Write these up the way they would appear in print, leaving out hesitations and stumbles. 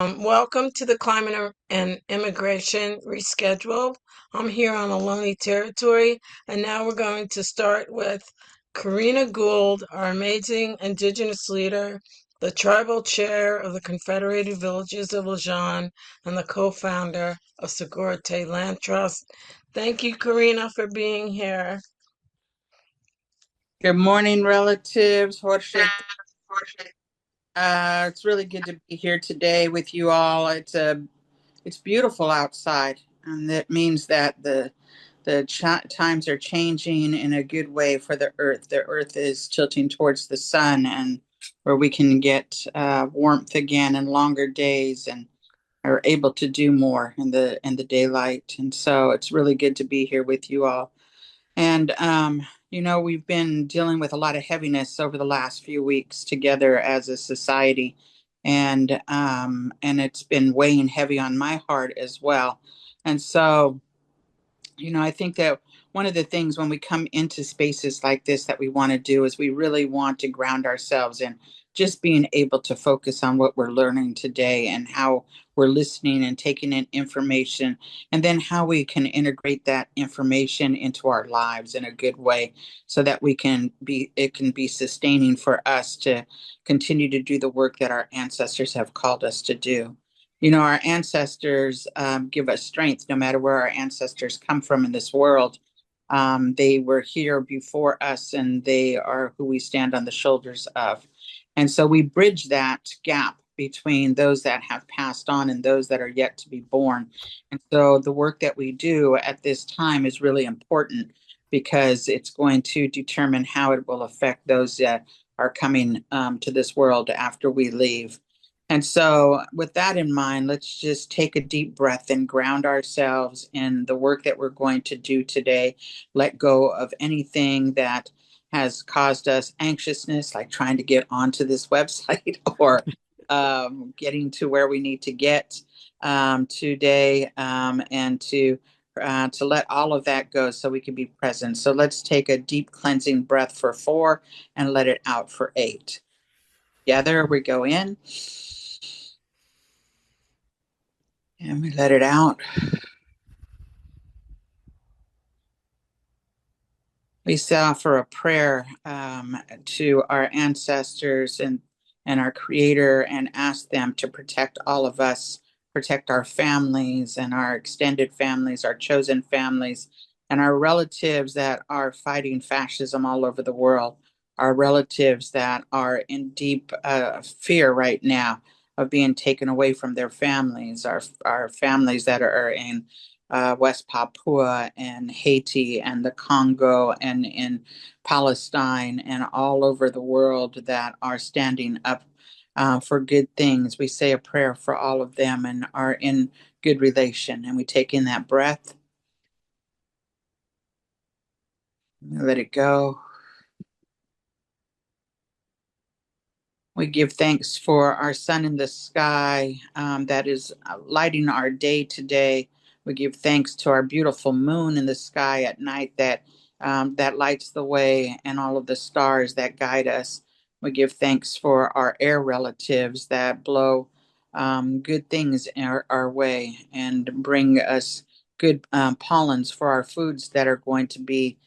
Welcome to the Climate and Immigration Rescheduled. I'm here on Ohlone territory, and now we're going to start with Karina Gould, our amazing Indigenous leader, the tribal chair of the Confederated Villages of Lejeune, and the co-founder of Segurite Land Trust. Thank you, Karina, for being here. Good morning, relatives. Jorge, it's really good to be here today with you all. It's beautiful outside, and that means that the times are changing in a good way for the earth. The earth is tilting towards the sun, and where we can get warmth again and longer days, and are able to do more in the daylight. And so it's really good to be here with you all. And, we've been dealing with a lot of heaviness over the last few weeks together as a society. And it's been weighing heavy on my heart as well. And so, I think that one of the things when we come into spaces like this that we want to do is we really want to ground ourselves in just being able to focus on what we're learning today and how we're listening and taking in information, and then how we can integrate that information into our lives in a good way so that it can be sustaining for us to continue to do the work that our ancestors have called us to do. Our ancestors give us strength no matter where our ancestors come from in this world. They were here before us, and they are who we stand on the shoulders of. And so we bridge that gap between those that have passed on and those that are yet to be born. And so the work that we do at this time is really important because it's going to determine how it will affect those that are coming to this world after we leave. And so, with that in mind, let's just take a deep breath and ground ourselves in the work that we're going to do today. Let go of anything that has caused us anxiousness, like trying to get onto this website or getting to where we need to get today, and to let all of that go so we can be present. So let's take a deep cleansing breath for 4 and let it out for 8. Together we go in. And we let it out. We say offer a prayer to our ancestors and our Creator, and ask them to protect all of us, protect our families and our extended families, our chosen families, and our relatives that are fighting fascism all over the world, our relatives that are in deep fear right now of being taken away from their families, our families that are in West Papua and Haiti and the Congo and in Palestine and all over the world that are standing up for good things. We say a prayer for all of them and are in good relation. And we take in that breath, let it go. We give thanks for our sun in the sky that is lighting our day today. We give thanks to our beautiful moon in the sky at night that lights the way, and all of the stars that guide us. We give thanks for our air relatives that blow good things our way and bring us good pollens for our foods that are going to be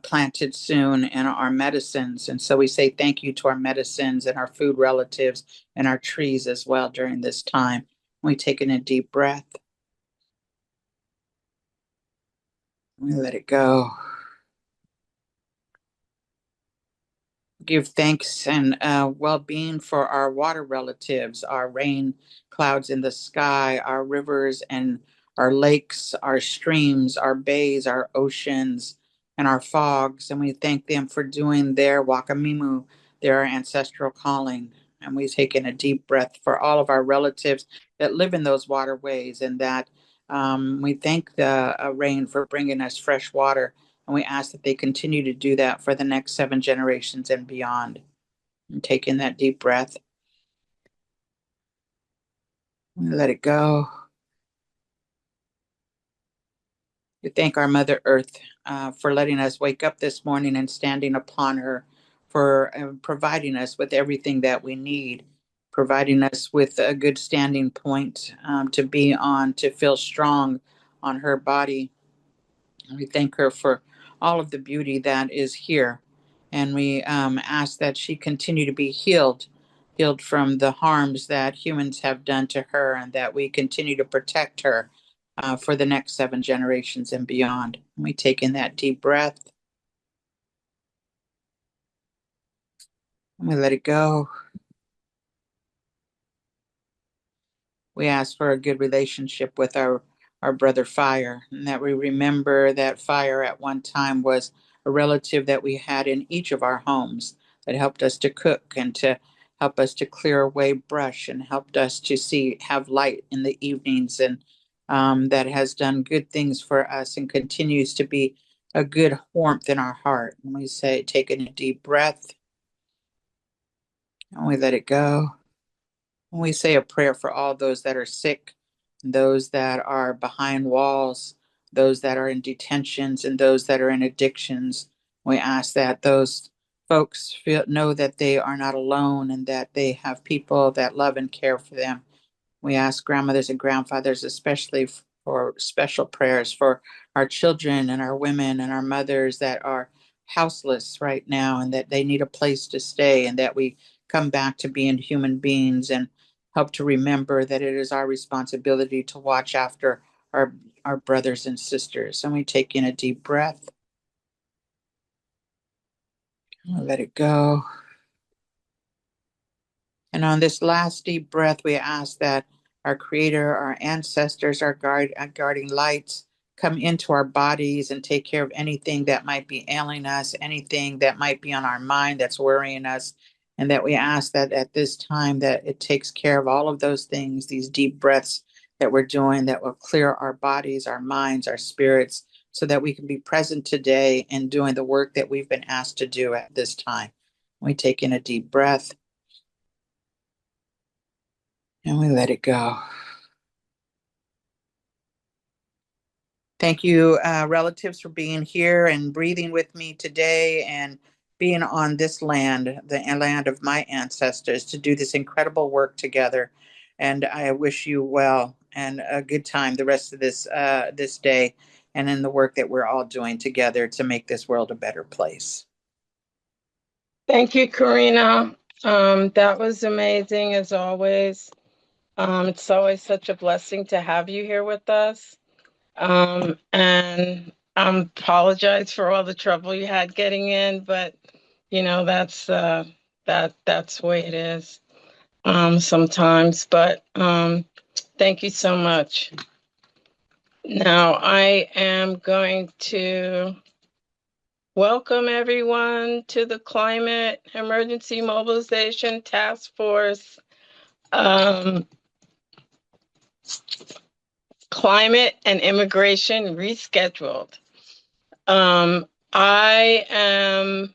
planted soon, and our medicines. And so we say thank you to our medicines and our food relatives and our trees as well during this time. We take in a deep breath. We let it go. Give thanks and well-being for our water relatives, our rain clouds in the sky, our rivers and our lakes, our streams, our bays, our oceans, and our fogs. And we thank them for doing their wakamimu, their ancestral calling. And we take in a deep breath for all of our relatives that live in those waterways, and that we thank the rain for bringing us fresh water, and we ask that they continue to do that for the next 7 generations and beyond. And take in that deep breath. Let it go. We thank our Mother Earth for letting us wake up this morning and standing upon her, for providing us with everything that we need, providing us with a good standing point to be on, to feel strong on her body. We thank her for all of the beauty that is here. And we ask that she continue to be healed, healed from the harms that humans have done to her, and that we continue to protect her for the next 7 generations and beyond. We take in that deep breath and we let it go. We ask for a good relationship with our brother Fire, and that we remember that Fire at one time was a relative that we had in each of our homes that helped us to cook and to help us to clear away brush and helped us to have light in the evenings, and that has done good things for us and continues to be a good warmth in our heart. And we say, taking a deep breath, and we let it go. When we say a prayer for all those that are sick, those that are behind walls, those that are in detentions, and those that are in addictions, we ask that those folks know that they are not alone and that they have people that love and care for them. We ask grandmothers and grandfathers, especially for special prayers for our children and our women and our mothers that are houseless right now and that they need a place to stay, and that we come back to being human beings and help to remember that it is our responsibility to watch after our, our brothers and sisters. And we take in a deep breath and let it go. And on this last deep breath, we ask that our Creator, our ancestors, our guarding lights come into our bodies and take care of anything that might be ailing us, anything that might be on our mind that's worrying us. And that we ask that at this time that it takes care of all of those things, these deep breaths that we're doing that will clear our bodies, our minds, our spirits, so that we can be present today and doing the work that we've been asked to do at this time. We take in a deep breath and we let it go. Thank you, relatives, for being here and breathing with me today and being on this land, the land of my ancestors, to do this incredible work together. And I wish you well and a good time the rest of this day and in the work that we're all doing together to make this world a better place. Thank you, Karina. That was amazing as always. It's always such a blessing to have you here with us. And I apologize for all the trouble you had getting in, but you know that's that's the way it is sometimes. But thank you so much. Now I am going to welcome everyone to the Climate Emergency Mobilization Task Force. Climate and Immigration Rescheduled. I am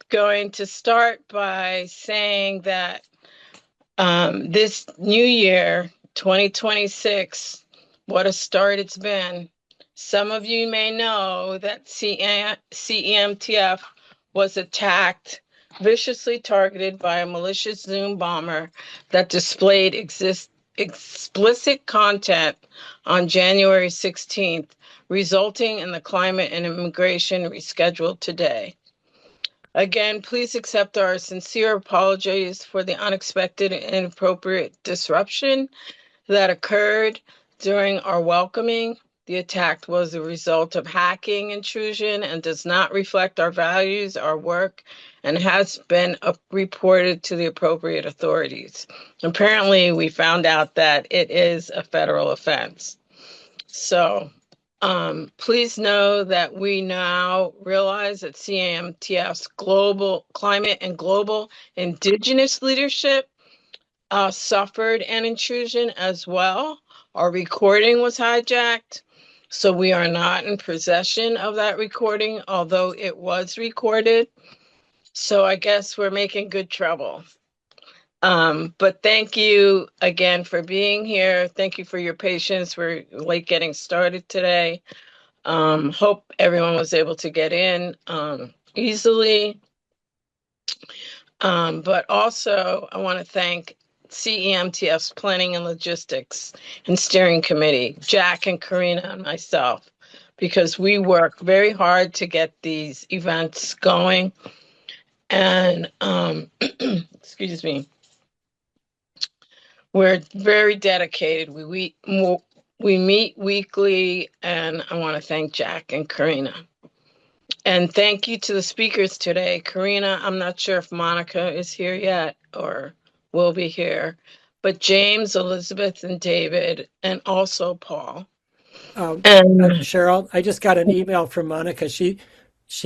going to start by saying that this new year, 2026, what a start it's been. Some of you may know that CEMTF was attacked, viciously targeted by a malicious Zoom bomber that displayed explicit content on January 16th, resulting in the Climate and Immigration Rescheduled today. Again, please accept our sincere apologies for the unexpected and inappropriate disruption that occurred during our welcoming. The attack was a result of hacking intrusion and does not reflect our values, our work, and has been reported to the appropriate authorities. Apparently, we found out that it is a federal offense. So please know that we now realize that CEMTF's global climate and global indigenous leadership suffered an intrusion as well. Our recording was hijacked, so we are not in possession of that recording, although it was recorded. So I guess we're making good trouble. But thank you again for being here. Thank you for your patience. We're late getting started today. Hope everyone was able to get in easily. But also, I want to thank CEMTF's Planning and Logistics and Steering Committee, Jack and Karina and myself, because we work very hard to get these events going. And excuse me, we're very dedicated. We meet weekly, and I want to thank Jack and Karina. And thank you to the speakers today. Karina, I'm not sure if Monica is here yet or will be here, but James, Elizabeth, and David, and also Paul. And Cheryl, I just got an email from Monica. She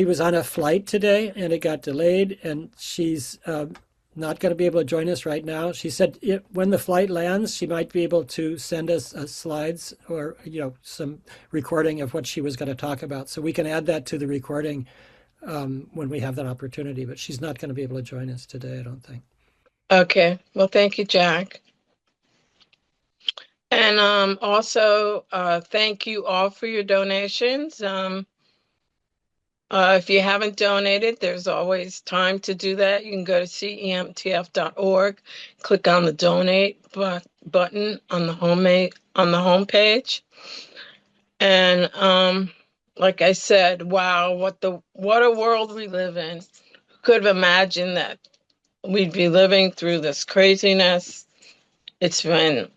was on a flight today and it got delayed, and she's not going to be able to join us right now. She said when the flight lands, she might be able to send us slides or some recording of what she was going to talk about, so we can add that to the recording when we have that opportunity. But she's not going to be able to join us today, I don't think. okay, well, thank you, Jack. And also, thank you all for your donations. If you haven't donated, there's always time to do that. You can go to cemtf.org, click on the donate button on the homepage. And like I said, wow, what a world we live in. Who could have imagined that we'd be living through this craziness? It's been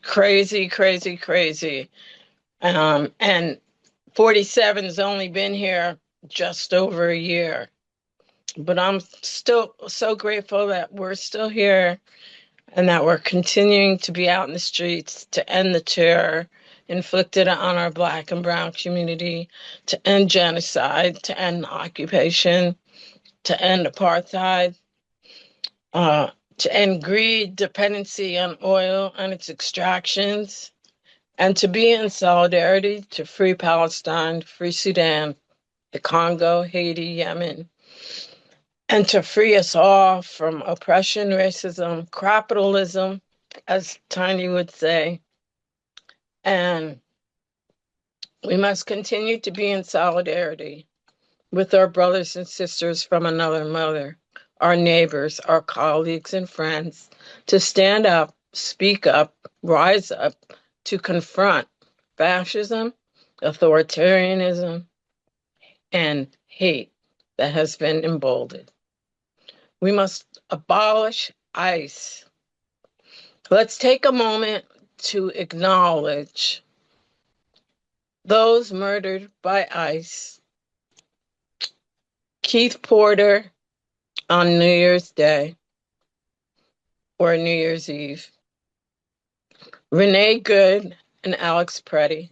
crazy, crazy, crazy. And 47's only been here just over a year. But I'm still so grateful that we're still here and that we're continuing to be out in the streets to end the terror inflicted on our Black and Brown community, to end genocide, to end occupation, to end apartheid, to end greed, dependency on oil and its extractions, and to be in solidarity to free Palestine, free Sudan, the Congo, Haiti, Yemen, and to free us all from oppression, racism, capitalism, as Tiny would say. And we must continue to be in solidarity with our brothers and sisters from another mother, our neighbors, our colleagues and friends, to stand up, speak up, rise up, to confront fascism, authoritarianism, and hate that has been emboldened. We must abolish ICE. Let's take a moment to acknowledge those murdered by ICE. Keith Porter on New Year's Day or New Year's Eve. Renee Good and Alex Preddy.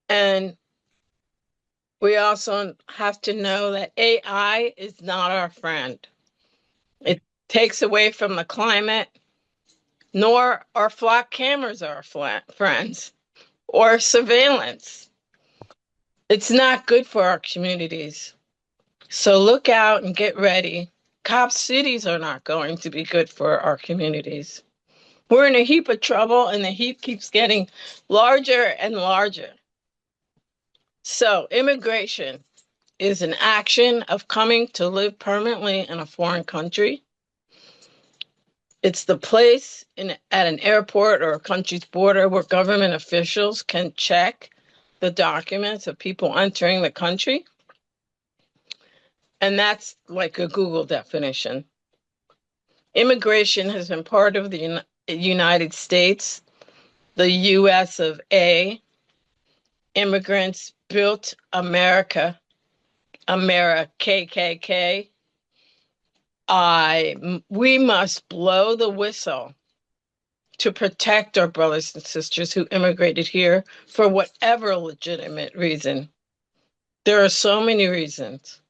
And we also have to know that AI is not our friend. It takes away from the climate, nor are flock cameras our friends or surveillance. It's not good for our communities. So look out and get ready. Cop cities are not going to be good for our communities. We're in a heap of trouble, and the heap keeps getting larger and larger. So immigration is an action of coming to live permanently in a foreign country. It's the place at an airport or a country's border where government officials can check the documents of people entering the country. And that's like a Google definition. Immigration has been part of the United States, the US of A. Immigrants built America, KKK. We must blow the whistle to protect our brothers and sisters who immigrated here for whatever legitimate reason. There are so many reasons.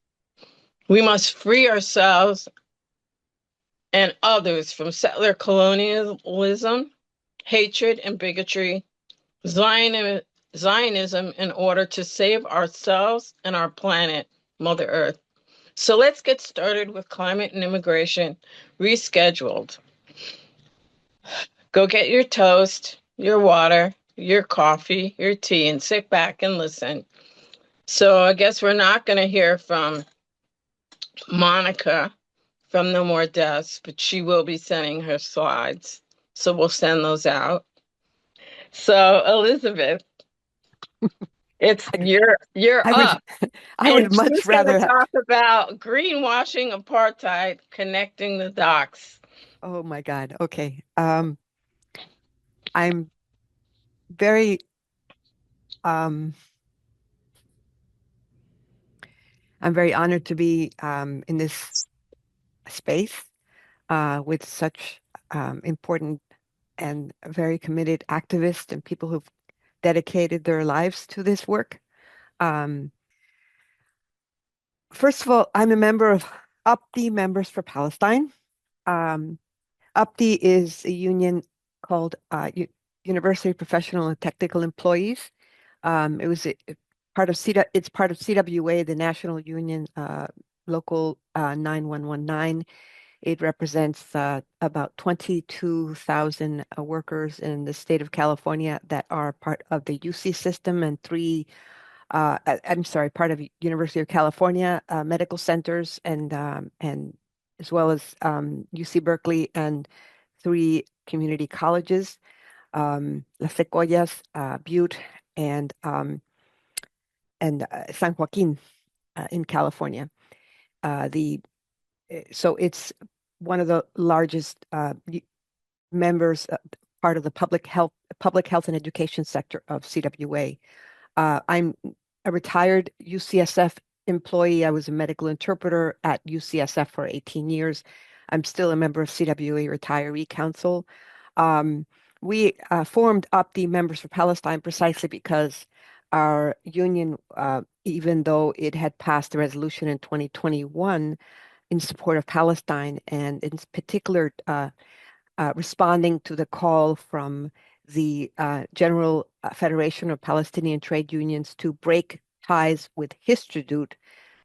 We must free ourselves and others from settler colonialism, hatred, and bigotry, Zionism, in order to save ourselves and our planet, Mother Earth. So let's get started with climate and immigration rescheduled. Go get your toast, your water, your coffee, your tea, and sit back and listen. So I guess we're not going to hear from Monica from No More Deaths, but she will be sending her slides. So we'll send those out. So Elizabeth, it's I, you're I would up. I And would much she's going to rather have. talk about greenwashing apartheid, connecting the dots. Oh my God. Okay. I'm very um I'm very honored to be in this space with such important and very committed activists and people who've dedicated their lives to this work. Um, First of all, I'm a member of UPTI Members for Palestine. Um, UPTI is a union called University Professional and Technical Employees. It was part of it's part of CWA, the National Union Local 9119. It represents about 22,000 workers in the state of California that are part of the UC system and I'm sorry, part of University of California medical centers and as well as UC Berkeley and 3 community colleges, Las Sequoias, Butte, and San Joaquin in California. The So it's one of the largest members, part of the public health and education sector of CWA. I'm a retired UCSF employee. I was a medical interpreter at UCSF for 18 years. I'm still a member of CWA Retiree Council. Um, we formed UPTI Members for Palestine precisely because our union, even though it had passed a resolution in 2021 in support of Palestine, and in particular responding to the call from the General Federation of Palestinian Trade Unions to break ties with Histrodut,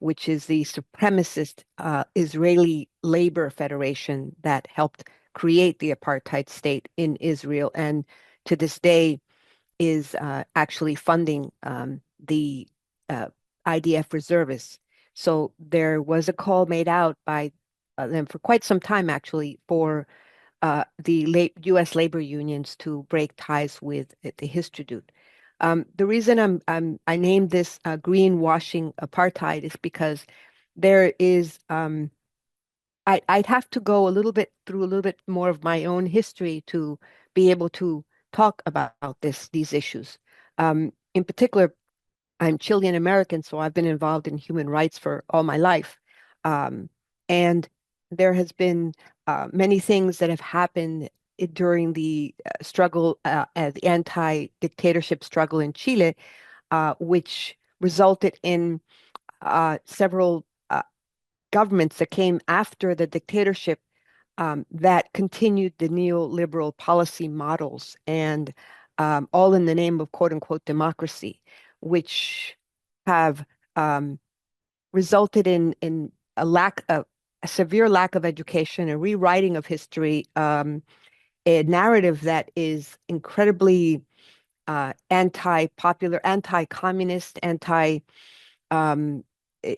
which is the supremacist Israeli labor federation that helped create the apartheid state in Israel, and to this day is actually funding the IDF reservists. So there was a call made out by them for quite some time, actually, for the U.S. labor unions to break ties with the Histrodut. The reason I named this greenwashing apartheid is because there is I'd have to go through a little bit more of my own history to be able to talk about these issues. In particular, I'm Chilean American, so I've been involved in human rights for all my life. Um, and there has been many things that have happened during the struggle, the anti-dictatorship struggle in Chile, which resulted in several governments that came after the dictatorship that continued the neoliberal policy models and all in the name of quote unquote democracy, which have resulted in a severe lack of education, a rewriting of history, a narrative that is incredibly anti-popular, anti-communist, um, eh,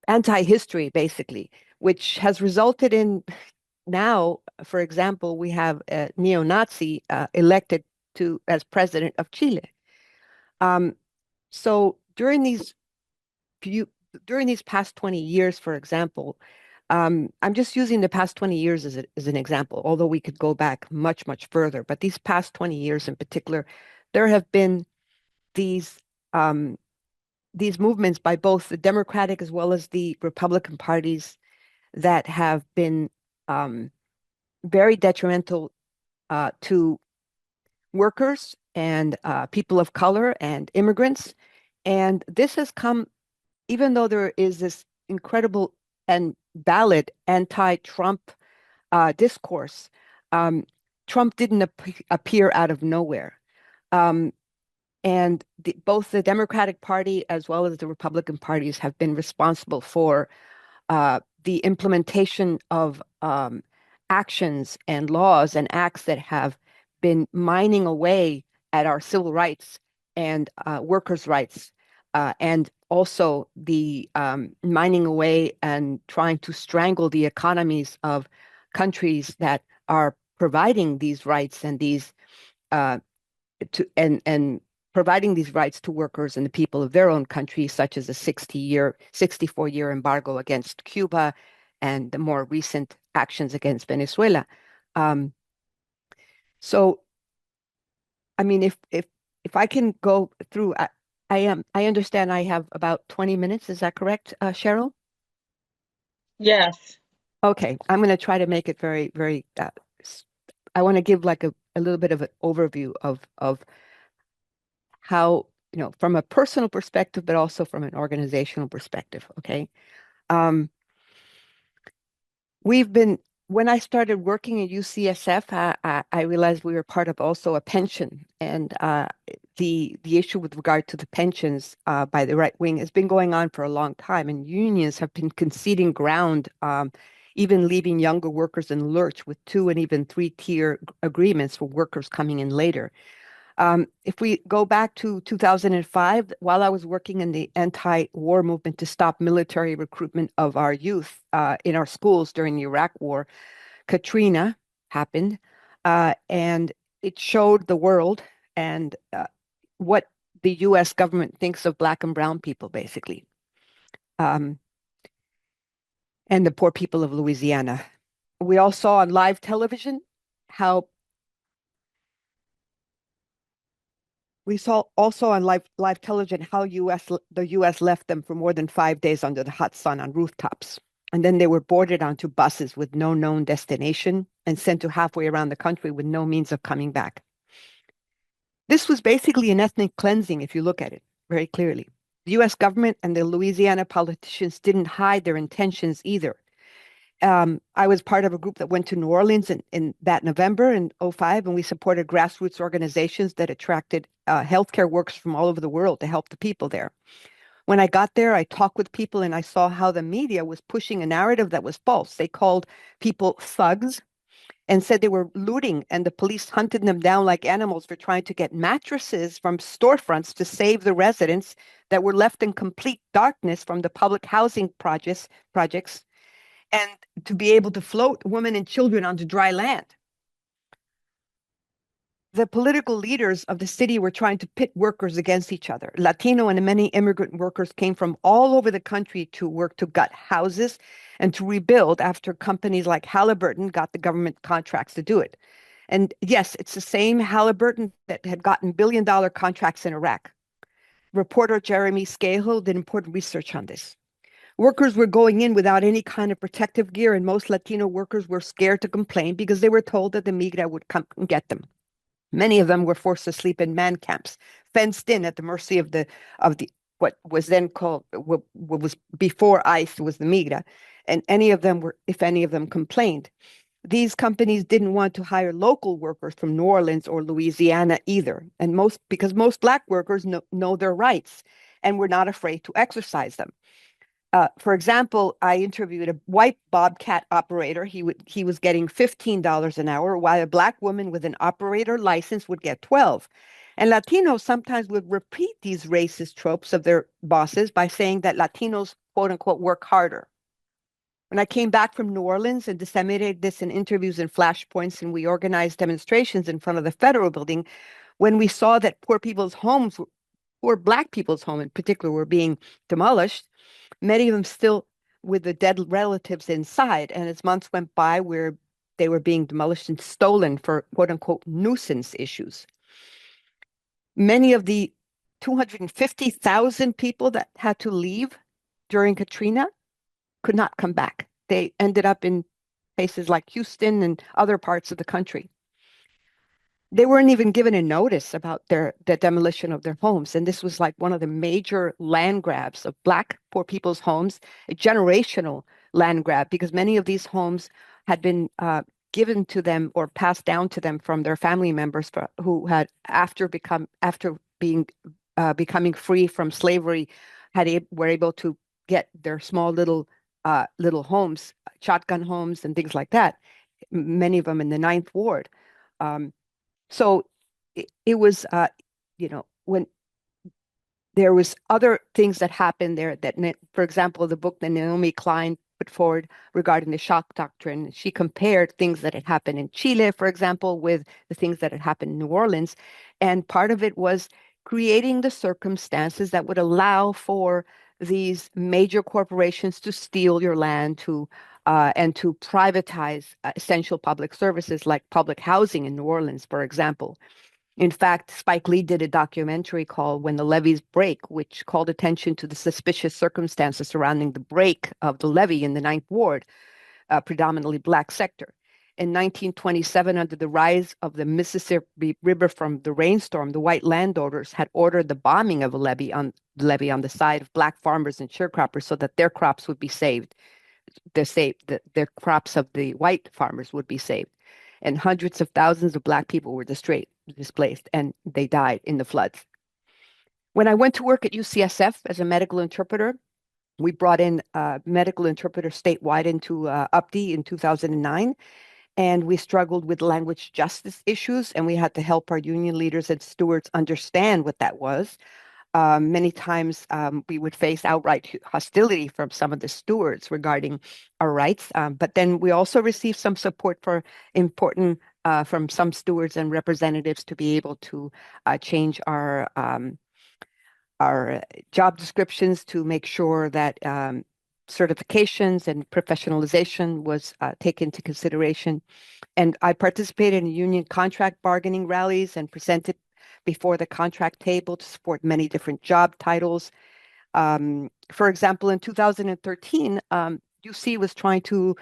anti-history, basically, which has resulted in now, for example, we have a neo-Nazi elected as president of Chile. Um, so few, during these past 20 years, for example, I'm just using the past 20 years as an example, although we could go back much, much further. But these past 20 years in particular, there have been these um, these movements by both the Democratic as well as the Republican parties that have been very detrimental to workers and people of color and immigrants. And this has come, even though there is this incredible and valid anti-Trump discourse, um, Trump didn't appear out of nowhere. Um, and both the Democratic Party as well as the Republican parties have been responsible for the implementation of actions and laws and acts that have been mining away at our civil rights and workers' rights. and also the mining away and trying to strangle the economies of countries that are providing these rights and these and providing these rights to workers and the people of their own country, such as a 64-year embargo against Cuba and the more recent actions against Venezuela. Um, so, I mean, if I can go through, I understand I have about 20 minutes. Is that correct, Cheryl? Yes. Okay, I'm going to try to make it very, very. I want to give like a little bit of an overview of how, from a personal perspective, but also from an organizational perspective. Okay. Um, when I started working at UCSF, I realized we were part of also a pension. And the issue with regard to the pensions by the right wing has been going on for a long time. And unions have been conceding ground, even leaving younger workers in the lurch with 2 and even 3-tier agreements for workers coming in later. If we go back to 2005, while I was working in the anti-war movement to stop military recruitment of our youth in our schools during the Iraq War, Katrina happened, and it showed the world and what the U.S. government thinks of Black and brown people, basically, um, and the poor people of Louisiana. We all saw on live television how we saw also on live television how the U.S. left them for more than 5 days under the hot sun on rooftops. And then they were boarded onto buses with no known destination and sent to halfway around the country with no means of coming back. This was basically an ethnic cleansing, if you look at it very clearly. The U.S. government and the Louisiana politicians didn't hide their intentions either. I was part of a group that went to New Orleans in that November in 2005, and we supported grassroots organizations that attracted healthcare workers from all over the world to help the people there. When I got there, I talked with people and I saw how the media was pushing a narrative that was false. They called people thugs and said they were looting, and the police hunted them down like animals for trying to get mattresses from storefronts to save the residents that were left in complete darkness from the public housing projects and to be able to float women and children onto dry land. The political leaders of the city were trying to pit workers against each other. Latino and many immigrant workers came from all over the country to work to gut houses and to rebuild after companies like Halliburton got the government contracts to do it. And yes, it's the same Halliburton that had gotten billion-dollar contracts in Iraq. Reporter Jeremy Scahill did important research on this. Workers were going in without any kind of protective gear, and most Latino workers were scared to complain because they were told that the migra would come and get them. Many of them were forced to sleep in man camps, fenced in at the mercy of the what was then called what was before ICE was the migra, and if any of them complained. These companies didn't want to hire local workers from New Orleans or Louisiana either, and because most Black workers know their rights and were not afraid to exercise them. For example, I interviewed a white Bobcat operator. He was getting $15 an hour, while a Black woman with an operator license would get 12. And Latinos sometimes would repeat these racist tropes of their bosses by saying that Latinos, quote unquote, work harder. When I came back from New Orleans and disseminated this in interviews and flashpoints, and we organized demonstrations in front of the federal building, when we saw that poor Black people's home in particular, were being demolished, many of them still with the dead relatives inside. And as months went by, where they were being demolished and stolen for quote unquote nuisance issues. Many of the 250,000 people that had to leave during Katrina could not come back. They ended up in places like Houston and other parts of the country. They weren't even given a notice about the demolition of their homes. And this was like one of the major land grabs of Black poor people's homes, a generational land grab, because many of these homes had been given to them or passed down to them from their family members who had, after becoming free from slavery, were able to get their small little homes, shotgun homes and things like that, many of them in the Ninth Ward. So it was, when there was other things that happened there that, for example, the book that Naomi Klein put forward regarding the shock doctrine, she compared things that had happened in Chile, for example, with the things that had happened in New Orleans. And part of it was creating the circumstances that would allow for these major corporations to steal your land, and to privatize essential public services like public housing in New Orleans, for example. In fact, Spike Lee did a documentary called When the Levees Break, which called attention to the suspicious circumstances surrounding the break of the levee in the Ninth Ward, a predominantly Black sector. In 1927, under the rise of the Mississippi River from the rainstorm, the white landowners had ordered the bombing of a levee on the side of Black farmers and sharecroppers so that their crops would be saved. The crops of the white farmers would be saved. And hundreds of thousands of Black people were displaced, and they died in the floods. When I went to work at UCSF as a medical interpreter, we brought in a medical interpreter statewide into UPD in 2009, and we struggled with language justice issues, and we had to help our union leaders and stewards understand what that was. Many times we would face outright hostility from some of the stewards regarding our rights, but then we also received some support from some stewards and representatives to be able to change our job descriptions to make sure that certifications and professionalization was taken into consideration. And I participated in union contract bargaining rallies and presented before the contract table to support many different job titles. For example, in 2013, UC was trying to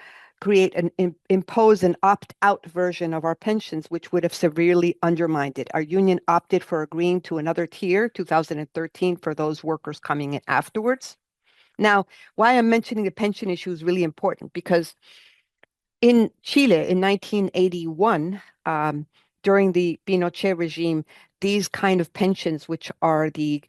impose an opt-out version of our pensions, which would have severely undermined it. Our union opted for agreeing to another tier, 2013, for those workers coming in afterwards. Now, why I'm mentioning the pension issue is really important, because in Chile in 1981, during the Pinochet regime, these kind of pensions, which are the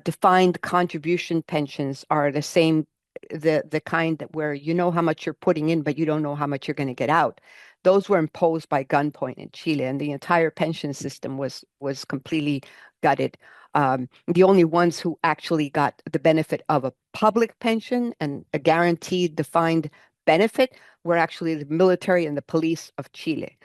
defined contribution pensions, are the same, the kind that where you know how much you're putting in, but you don't know how much you're going to get out. Those were imposed by gunpoint in Chile, and the entire pension system was completely gutted. The only ones who actually got the benefit of a public pension and a guaranteed defined benefit were actually the military and the police of Chile.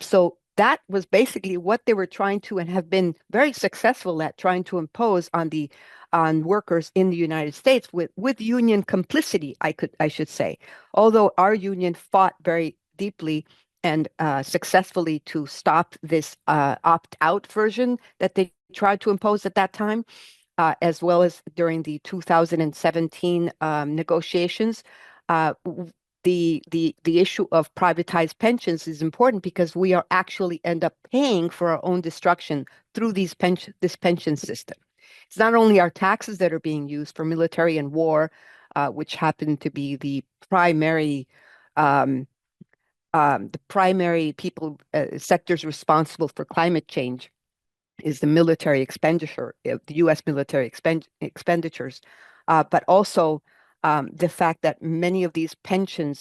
So that was basically what they were trying to, and have been very successful at trying to impose on workers in the United States with union complicity, I should say. Although our union fought very deeply and successfully to stop this opt-out version that they tried to impose at that time, as well as during the 2017 negotiations. The issue of privatized pensions is important because we are actually end up paying for our own destruction through this pension system. It's not only our taxes that are being used for military and war, which happen to be the primary people sectors responsible for climate change, is the military expenditure, the U.S. military expenditures, but also the fact that many of these pension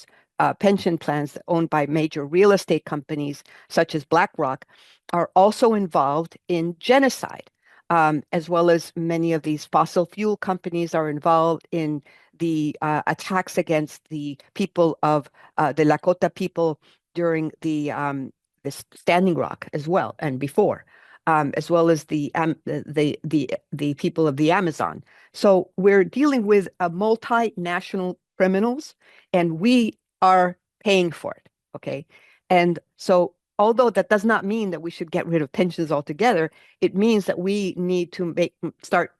plans owned by major real estate companies, such as BlackRock, are also involved in genocide, as well as many of these fossil fuel companies are involved in the attacks against the people of the Lakota people during the Standing Rock as well, and before. As well as the people of the Amazon. So we're dealing with multinational criminals, and we are paying for it. Okay, and so although that does not mean that we should get rid of pensions altogether, it means that we need to start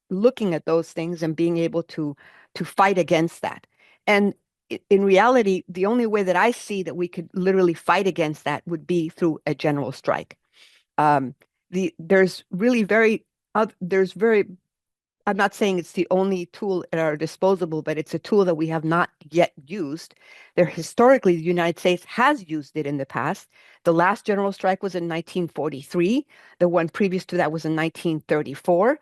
looking at those things and being able to fight against that. And in reality, the only way that I see that we could literally fight against that would be through a general strike. There's very, I'm not saying it's the only tool at our disposal, but it's a tool that we have not yet used. Historically, the United States has used it in the past. The last general strike was in 1943. The one previous to that was in 1934,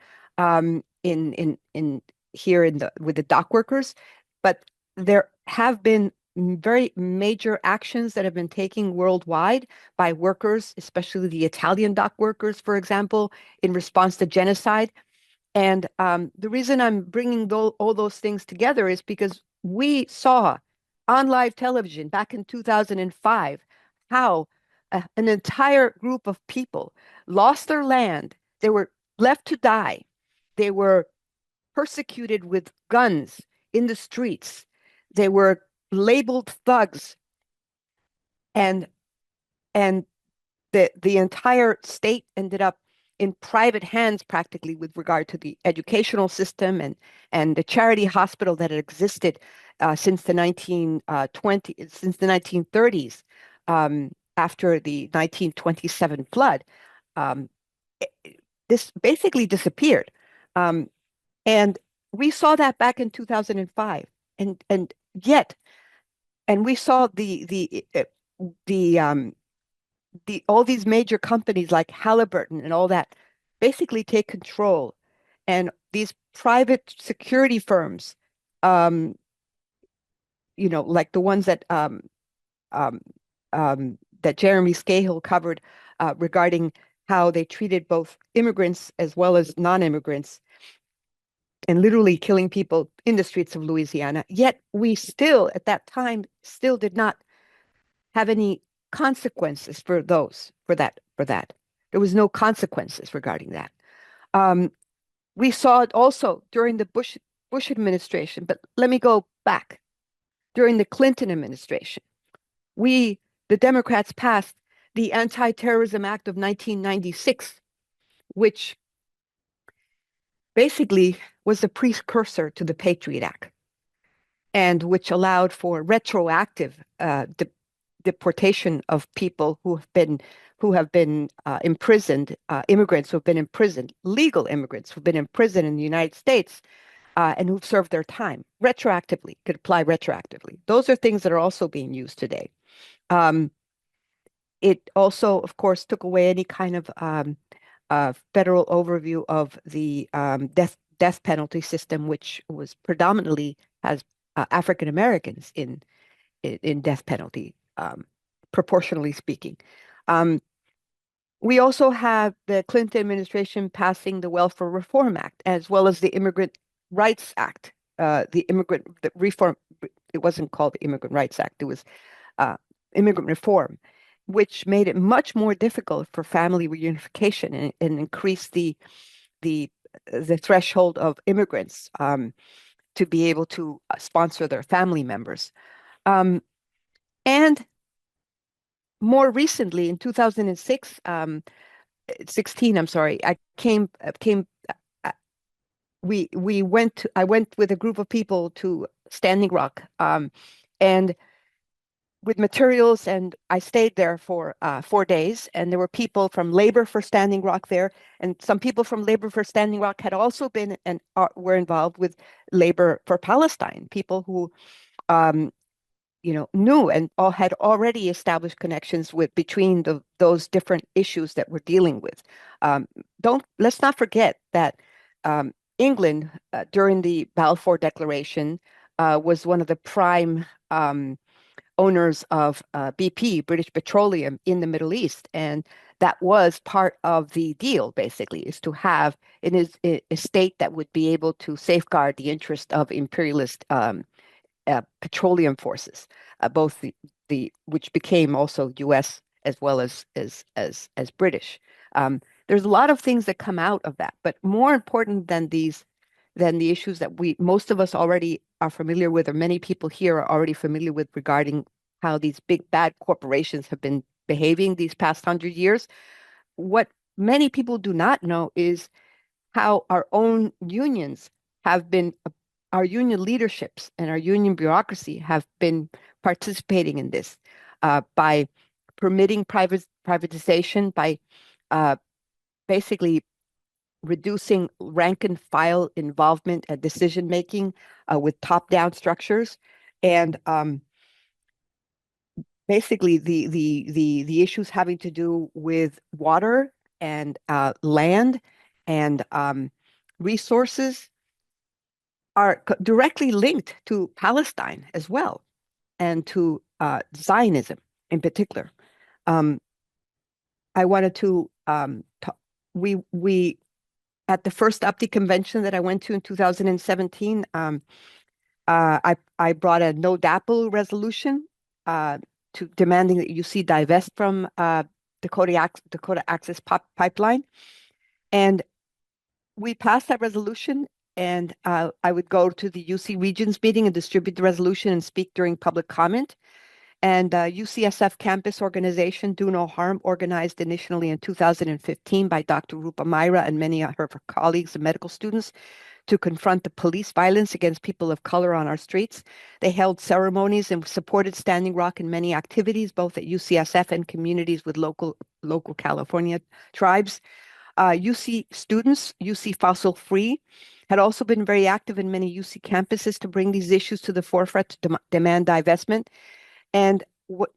with the dock workers. But there have been very major actions that have been taken worldwide by workers, especially the Italian dock workers, for example, in response to genocide. And the reason I'm bringing all those things together is because we saw on live television back in 2005 how an entire group of people lost their land. They were left to die. They were persecuted with guns in the streets. They were labeled thugs, and and the entire state ended up in private hands practically with regard to the educational system and the charity hospital that had existed since the 1930s, after the 1927 flood. Um, this basically disappeared. Um, and we saw that back in 2005. And yet, and we saw the all these major companies like Halliburton and all that basically take control. And these private security firms, um, like the ones um, that Jeremy Scahill covered regarding how they treated both immigrants as well as non-immigrants, and literally killing people in the streets of Louisiana. Yet we still, at that time, still did not have any consequences for that. There was no consequences regarding that. We saw it also during the Bush administration, but let me go back. During the Clinton administration, the Democrats passed the Anti-Terrorism Act of 1996, which basically was the precursor to the Patriot Act, and which allowed for retroactive deportation of people who have been imprisoned, immigrants who have been imprisoned, legal immigrants who've been imprisoned in the United States, and who've served their time retroactively, could apply retroactively. Those are things that are also being used today. It also, of course, took away any kind of federal overview of the death penalty system, which was predominantly has African Americans in death penalty, proportionally speaking. We also have the Clinton administration passing the Welfare Reform Act, as well as the Immigrant Rights Act. The reform, it wasn't called the Immigrant Rights Act, it was immigrant reform, which made it much more difficult for family reunification and increased the threshold of immigrants to be able to sponsor their family members. And more recently, in 2006, 16, I'm sorry, I went with a group of people to Standing Rock, and with materials, and I stayed there for 4 days, and there were people from Labor for Standing Rock there, and some people from Labor for Standing Rock had also been and were involved with Labor for Palestine, people who knew and had already established connections between those different issues that we're dealing with. Let's not forget that England, during the Balfour Declaration, was one of the prime owners of BP, British Petroleum, in the Middle East, and that was part of the deal. Basically, is to have a state that would be able to safeguard the interest of imperialist petroleum forces, both which became also U.S. as well as British. There's a lot of things that come out of that, but more important than the issues that most of us already are familiar with, or many people here are already familiar with, regarding how these big bad corporations have been behaving these past 100 years. What many people do not know is how our own unions have been, our union leaderships and our union bureaucracy have been participating in this by permitting privatization, by basically reducing rank and file involvement and decision making with top-down structures, and basically the issues having to do with water and land and resources are directly linked to Palestine as well, and to Zionism in particular. I wanted to we at the first UPTI convention that I went to in 2017, I brought a no DAPL resolution to demanding that UC divest from Dakota Access Pipeline. And we passed that resolution, and I would go to the UC Regions meeting and distribute the resolution and speak during public comment. And UCSF Campus Organization, Do No Harm, organized initially in 2015 by Dr. Rupa Myra and many of her colleagues and medical students to confront the police violence against people of color on our streets. They held ceremonies and supported Standing Rock in many activities, both at UCSF and communities with local California tribes. UC students, UC Fossil Free, had also been very active in many UC campuses to bring these issues to the forefront to demand divestment. And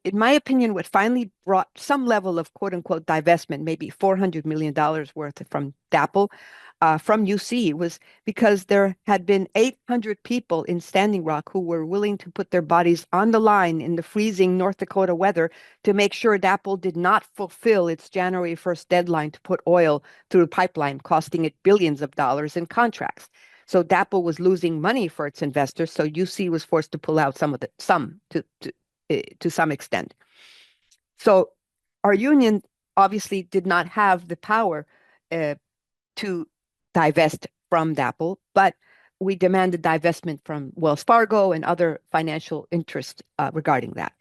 in my opinion, what finally brought some level of quote unquote divestment, maybe $400 million worth from DAPL, from UC, was because there had been 800 people in Standing Rock who were willing to put their bodies on the line in the freezing North Dakota weather to make sure DAPL did not fulfill its January 1st deadline to put oil through a pipeline, costing it billions of dollars in contracts. So DAPL was losing money for its investors, so UC was forced to pull out to some extent. So our union obviously did not have the power to divest from DAPL, but we demanded divestment from Wells Fargo and other financial interests regarding that.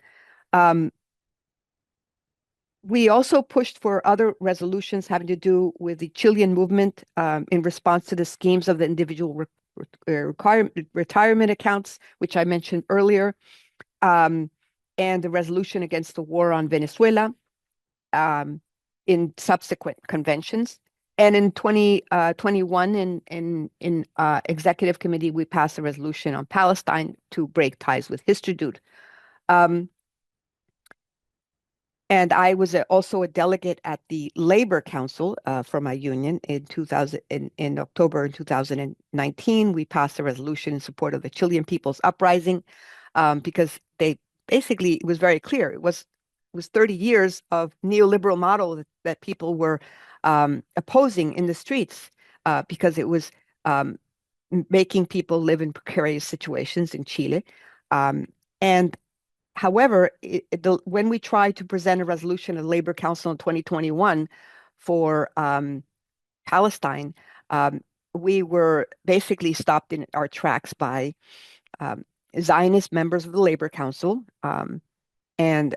We also pushed for other resolutions having to do with the Chilean movement in response to the schemes of the individual retirement accounts, which I mentioned earlier, and the resolution against the war on Venezuela in subsequent conventions. And in 2021, in executive committee, we passed a resolution on Palestine to break ties with Rescheduled. And I was also a delegate at the Labor Council for my union in October in 2019. We passed a resolution in support of the Chilean People's Uprising because they basically, it was very clear. It was 30 years of neoliberal model that people were opposing in the streets because it was making people live in precarious situations in Chile. And however, when we tried to present a resolution at the Labor Council in 2021 for Palestine, we were basically stopped in our tracks by Zionist members of the Labor Council and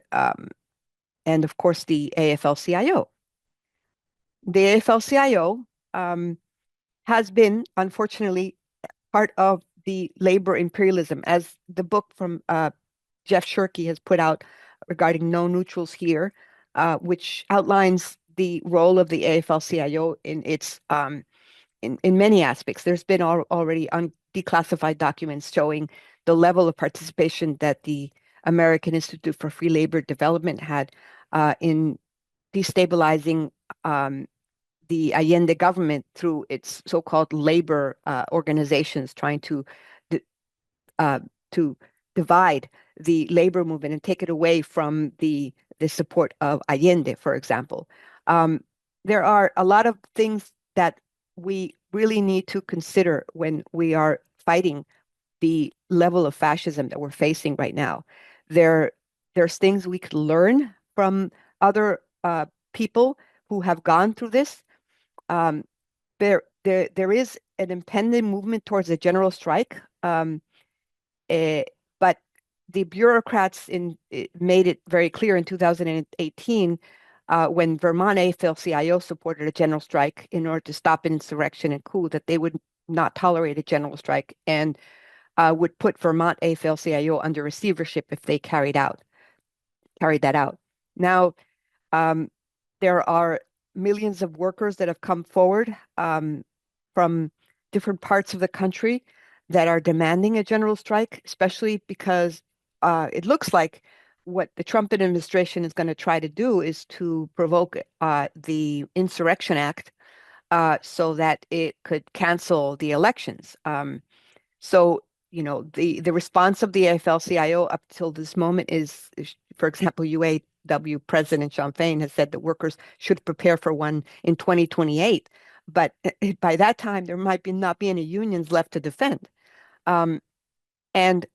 of course the AFL-CIO. The AFL-CIO has been, unfortunately, part of the labor imperialism, as the book from Jeff Shirky has put out regarding No Neutrals Here, which outlines the role of the AFL-CIO in its in many aspects. There's been already declassified documents showing the level of participation that the American Institute for Free Labor Development had in destabilizing the Allende government through its so-called labor organizations, trying to divide the labor movement and take it away from the support of Allende, for example. There are a lot of things that we really need to consider when we are fighting the level of fascism that we're facing right now. There's things we could learn from other people who have gone through this. There is an impending movement towards a general strike, but the bureaucrats made it very clear in 2018 when Vermont AFL-CIO supported a general strike in order to stop insurrection and coup, that they would not tolerate a general strike and would put Vermont AFL-CIO under receivership if they carried that out. Now, there are millions of workers that have come forward from different parts of the country that are demanding a general strike, especially because it looks like what the Trump administration is going to try to do is to provoke the Insurrection Act so that it could cancel the elections. So, you know, the response of the AFL-CIO up till this moment is, for example, UAW President Sean Fain has said that workers should prepare for one in 2028. but by that time there might not be any unions left to defend. And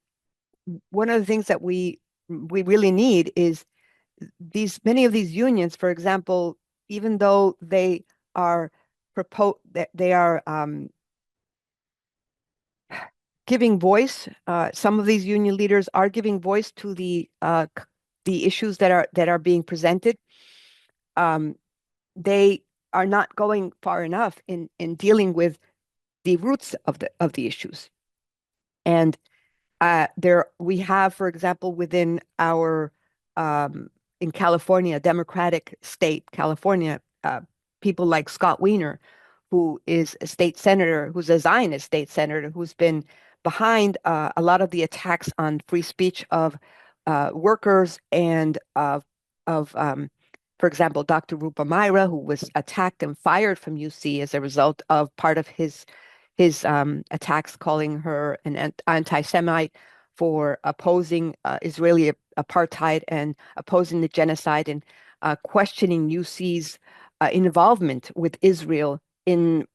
one of the things that we really need is many of these unions, for example, even though they are giving voice, some of these union leaders are giving voice to the issues that are being presented. They are not going far enough in dealing with the roots of the issues. And we have, for example, within our in California, Democratic state, California, people like Scott Wiener, who is a state senator, who's a Zionist state senator, who's been behind a lot of the attacks on free speech of workers and for example, Dr. Rupa Myra, who was attacked and fired from UC as a result of part of his attacks, calling her an anti-Semite for opposing Israeli apartheid and opposing the genocide, and questioning UC's involvement with Israel and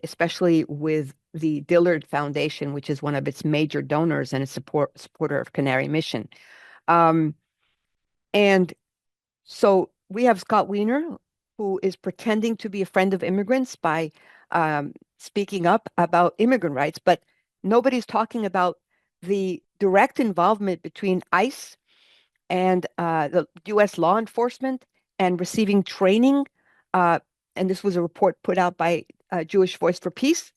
especially with the Dillard Foundation, which is one of its major donors and a supporter of Canary Mission. And so we have Scott Wiener, who is pretending to be a friend of immigrants by speaking up about immigrant rights, but nobody's talking about the direct involvement between ICE and the U.S. law enforcement and receiving training. And this was a report put out by Jewish Voice for Peace,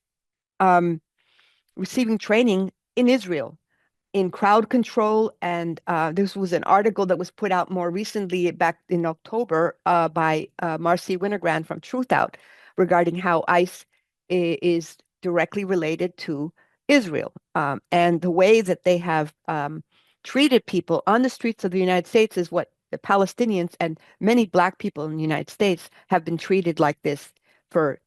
receiving training in Israel in crowd control. And this was an article that was put out more recently back in October by Marcy Winogrand from Truth Out regarding how ICE is directly related to Israel, and the way that they have treated people on the streets of the United States is what the Palestinians and many Black people in the United States have been treated like this for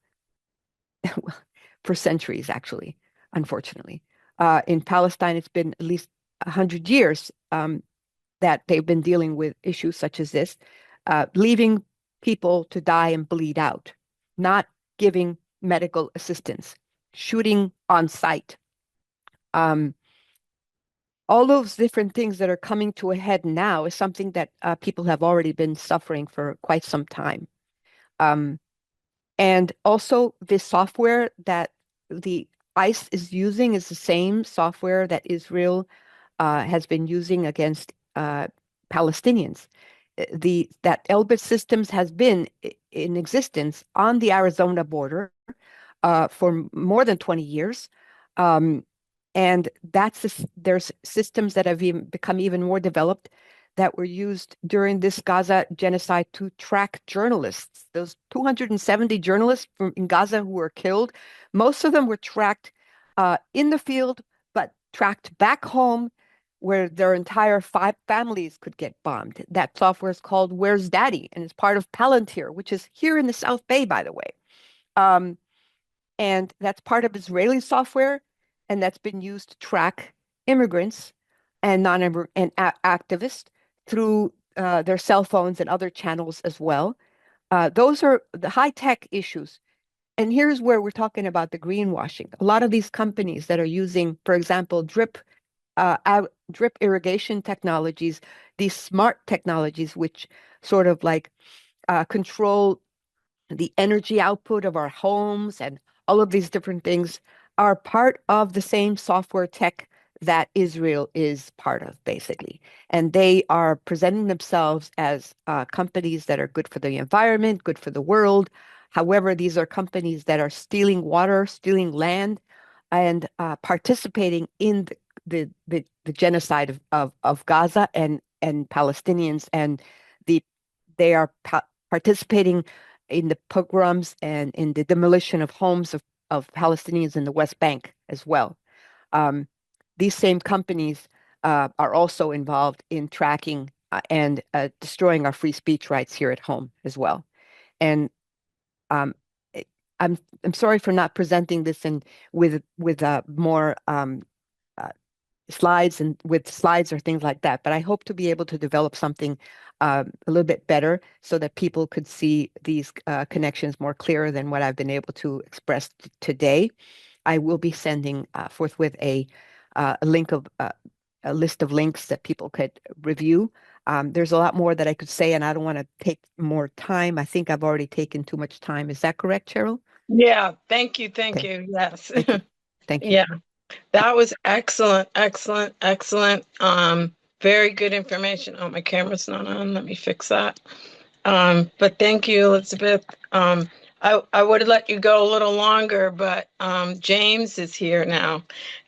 centuries, actually, unfortunately. In Palestine, it's been at least 100 years that they've been dealing with issues such as this, leaving people to die and bleed out, not giving medical assistance, shooting on site. All those different things that are coming to a head now is something that people have already been suffering for quite some time. And also, this software that the ICE is using is the same software that Israel has been using against Palestinians. That Elbit Systems has been in existence on the Arizona border for more than 20 years. And there's systems that have become even more developed that were used during this Gaza genocide to track journalists. Those 270 journalists in Gaza who were killed, most of them were tracked in the field, but tracked back home where their entire 5 families could get bombed. That software is called Where's Daddy? And it's part of Palantir, which is here in the South Bay, by the way. And that's part of Israeli software, and that's been used to track immigrants and activists through their cell phones and other channels as well. Those are the high-tech issues. And here's where we're talking about the greenwashing. A lot of these companies that are using, for example, drip irrigation technologies, these smart technologies, which sort of like control the energy output of our homes and all of these different things, are part of the same software tech that Israel is part of, basically. And they are presenting themselves as companies that are good for the environment, good for the world. However, these are companies that are stealing water, stealing land, and participating in the genocide of Gaza and Palestinians. And they are participating in the pogroms and in the demolition of homes of Palestinians in the West Bank as well. These same companies are also involved in tracking and destroying our free speech rights here at home as well. And I'm sorry for not presenting this with more slides and with slides or things like that. But I hope to be able to develop something a little bit better so that people could see these connections more clearer than what I've been able to express today. I will be sending forthwith a link of a list of links that people could review. There's a lot more that I could say, and I don't want to take more time. I think I've already taken too much time. Is that correct, Cheryl? Yeah, thank you, Okay, yes. thank you. Thank you. Yeah, that was excellent, excellent, excellent. Very good information. Oh, my camera's not on. Let me fix that. But thank you, Elizabeth. I would have let you go a little longer, but James is here now,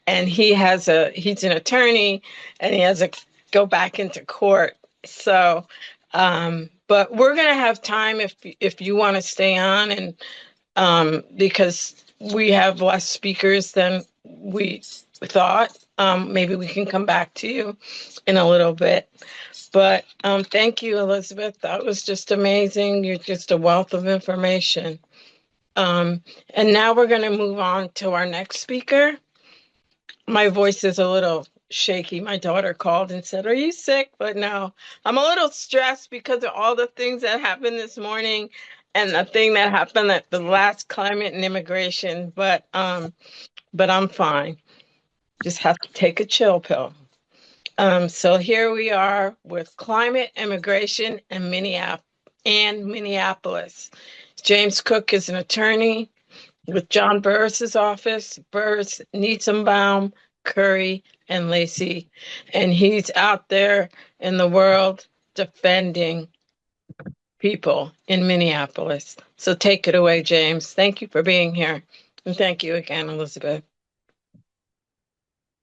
and he's an attorney, and he has to go back into court. So, but we're gonna have time if you want to stay on, and because we have less speakers than we thought. Maybe we can come back to you in a little bit. But thank you, Elizabeth. That was just amazing. You're just a wealth of information. And now we're going to move on to our next speaker. My voice is a little shaky. My daughter called and said, "Are you sick?" But no, I'm a little stressed because of all the things that happened this morning and the thing that happened at the last climate and immigration. But I'm fine. Just have to take a chill pill. So here we are with climate, immigration, and Minneapolis. James Cook is an attorney with John Burris's office, Burris, Nietzenbaum, Curry, and Lacey. And he's out there in the world defending people in Minneapolis. So take it away, James. Thank you for being here. And thank you again, Elizabeth.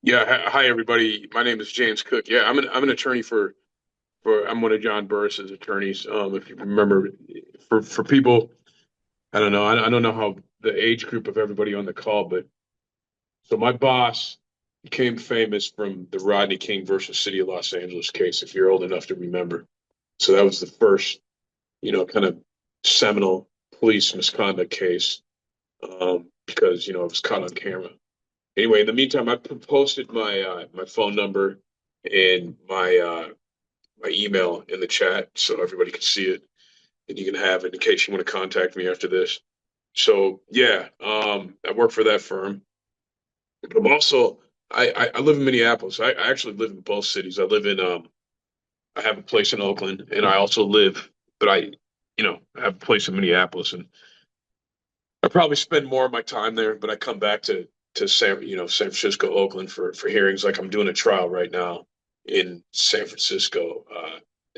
Yeah, hi everybody. My name is James Cook. Yeah, I'm an attorney I'm one of John Burris's attorneys. If you remember, for people, I don't know. I don't know how the age group of everybody on the call, but so my boss became famous from the Rodney King versus City of Los Angeles case, if you're old enough to remember. So that was the first, kind of seminal police misconduct case, because it was caught on camera. Anyway, in the meantime, I posted my phone number and my email in the chat so everybody can see it and you can have it in case you want to contact me after this. So yeah, I work for that firm, but I'm also I live in Minneapolis. I actually live in both cities. I have a place in Oakland, and I also live, but I have a place in Minneapolis, and I probably spend more of my time there. But I come back to San Francisco, Oakland for hearings. Like I'm doing a trial right now in San Francisco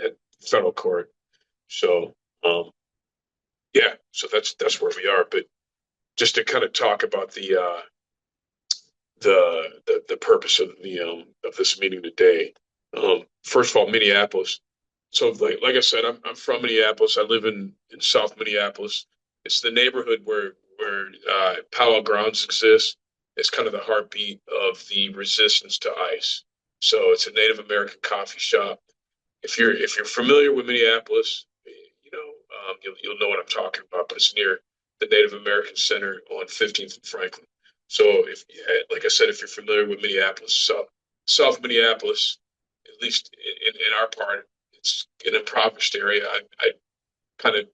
at federal court. So yeah, so that's where we are. But just to kind of talk about the purpose of of this meeting today. First of all, Minneapolis. So like I said, I'm from Minneapolis. I live in South Minneapolis. It's the neighborhood where Powell Grounds exists. It's kind of the heartbeat of the resistance to ICE. So it's a Native American coffee shop. If you're familiar with Minneapolis, you'll know what I'm talking about. But it's near the Native American Center on 15th and Franklin. So like I said, if you're familiar with Minneapolis, South Minneapolis, at least in our part, it's an impoverished area. I kind of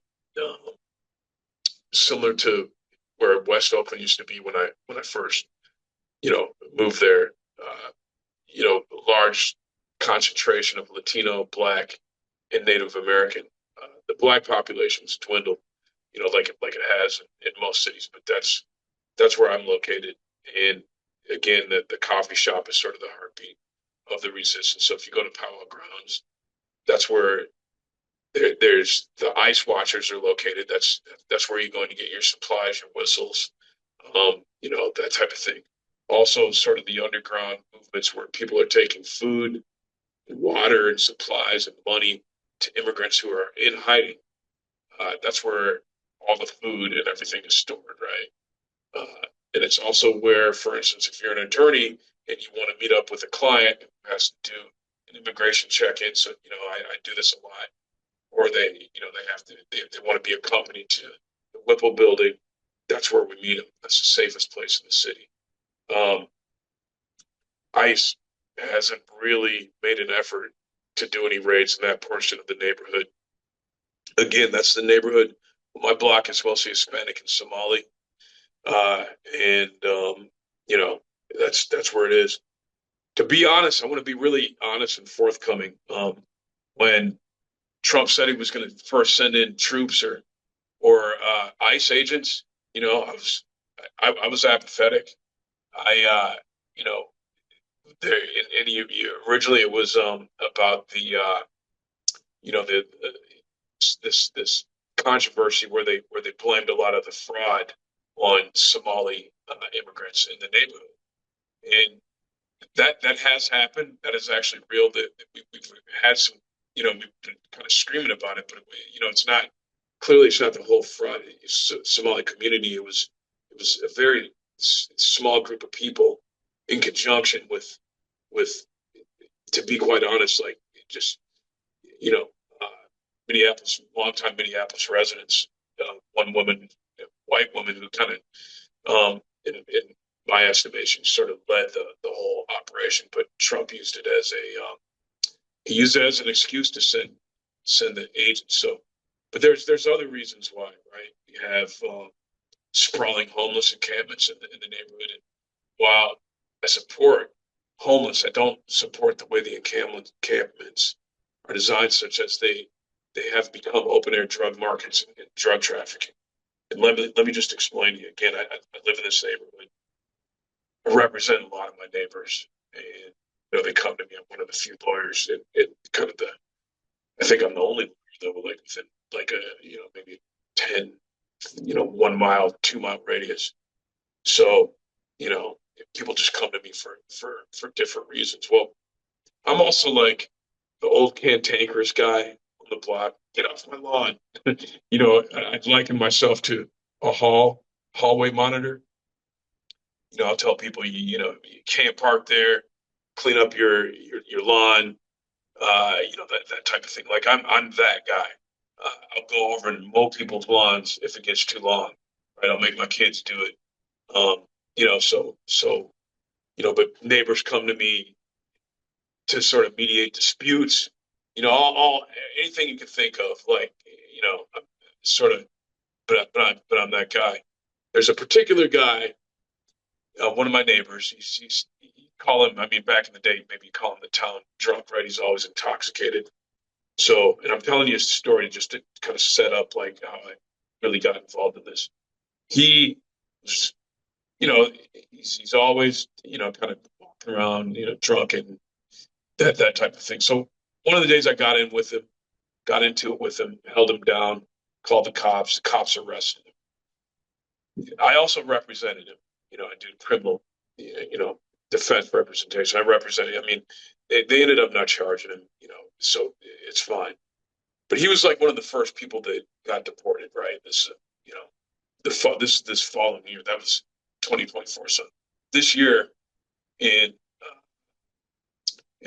similar to where West Oakland used to be when I first moved there. Large concentration of Latino, Black, and Native American. The Black population's dwindled, like it has in most cities, but that's where I'm located. And again, the coffee shop is sort of the heartbeat of the resistance. So if you go to Powell Grounds, that's where there's the ice watchers are located. That's where you're going to get your supplies, your whistles, that type of thing. Also, sort of the underground movements where people are taking food, and water, and supplies and money to immigrants who are in hiding. That's where all the food and everything is stored, right? And it's also where, for instance, if you're an attorney and you want to meet up with a client who has to do an immigration check-in, so I do this a lot, or they want to be accompanied to the Whipple building. That's where we meet them. That's the safest place in the city. ICE hasn't really made an effort to do any raids in that portion of the neighborhood. Again, that's the neighborhood. My block is mostly Hispanic and Somali, uh, and you know, that's where it is. To be honest, I want to be really honest and forthcoming. When Trump said he was going to first send in troops or ICE agents, I was apathetic. I you know there and originally it was about the this controversy where they blamed a lot of the fraud on Somali immigrants in the neighborhood, and that has happened. That is actually real. That we've had some, we've been kind of screaming about it, but it's not clearly it's not the whole fraud. Somali community. It was a very small group of people in conjunction with to be quite honest, like just you know, uh, Minneapolis, longtime Minneapolis residents, one woman, white woman who kind of, in my estimation, sort of led the whole operation. But Trump used it as he used it as an excuse to send the agents. So, but there's other reasons why, right? You have sprawling homeless encampments in the neighborhood, and while I support homeless, I don't support the way the encampments are designed, such as they have become open air drug markets and drug trafficking. And let me just explain to you again. I live in this neighborhood. I represent a lot of my neighbors, and they come to me. I'm one of the few lawyers in kind of the. I think I'm the only lawyer though, like within like a maybe 10 1 mile, 2 mile radius. So people just come to me for different reasons. Well, I'm also like the old cantankerous guy on the block. Get off my lawn. I'd liken myself to a hallway monitor. I'll tell people you can't park there. Clean up your lawn. That type of thing. Like I'm that guy. I'll go over and mow people's lawns if it gets too long. Right? I'll make my kids do it. So but neighbors come to me to sort of mediate disputes. All anything you can think of, like I'm sort of, but I'm that guy. There's a particular guy, one of my neighbors. You call him. I mean, back in the day, maybe you call him the town drunk, right? He's always intoxicated. So, and I'm telling you a story just to kind of set up like how I really got involved in this. He was, he's always, kind of walking around, drunk and that type of thing. So one of the days I got into it with him, held him down, called the cops. The cops arrested him. I also represented him. I did criminal, defense representation. I represented. I mean, they ended up not charging him. So it's fine. But he was like one of the first people that got deported. Right. This following year, that was 2024. So this year in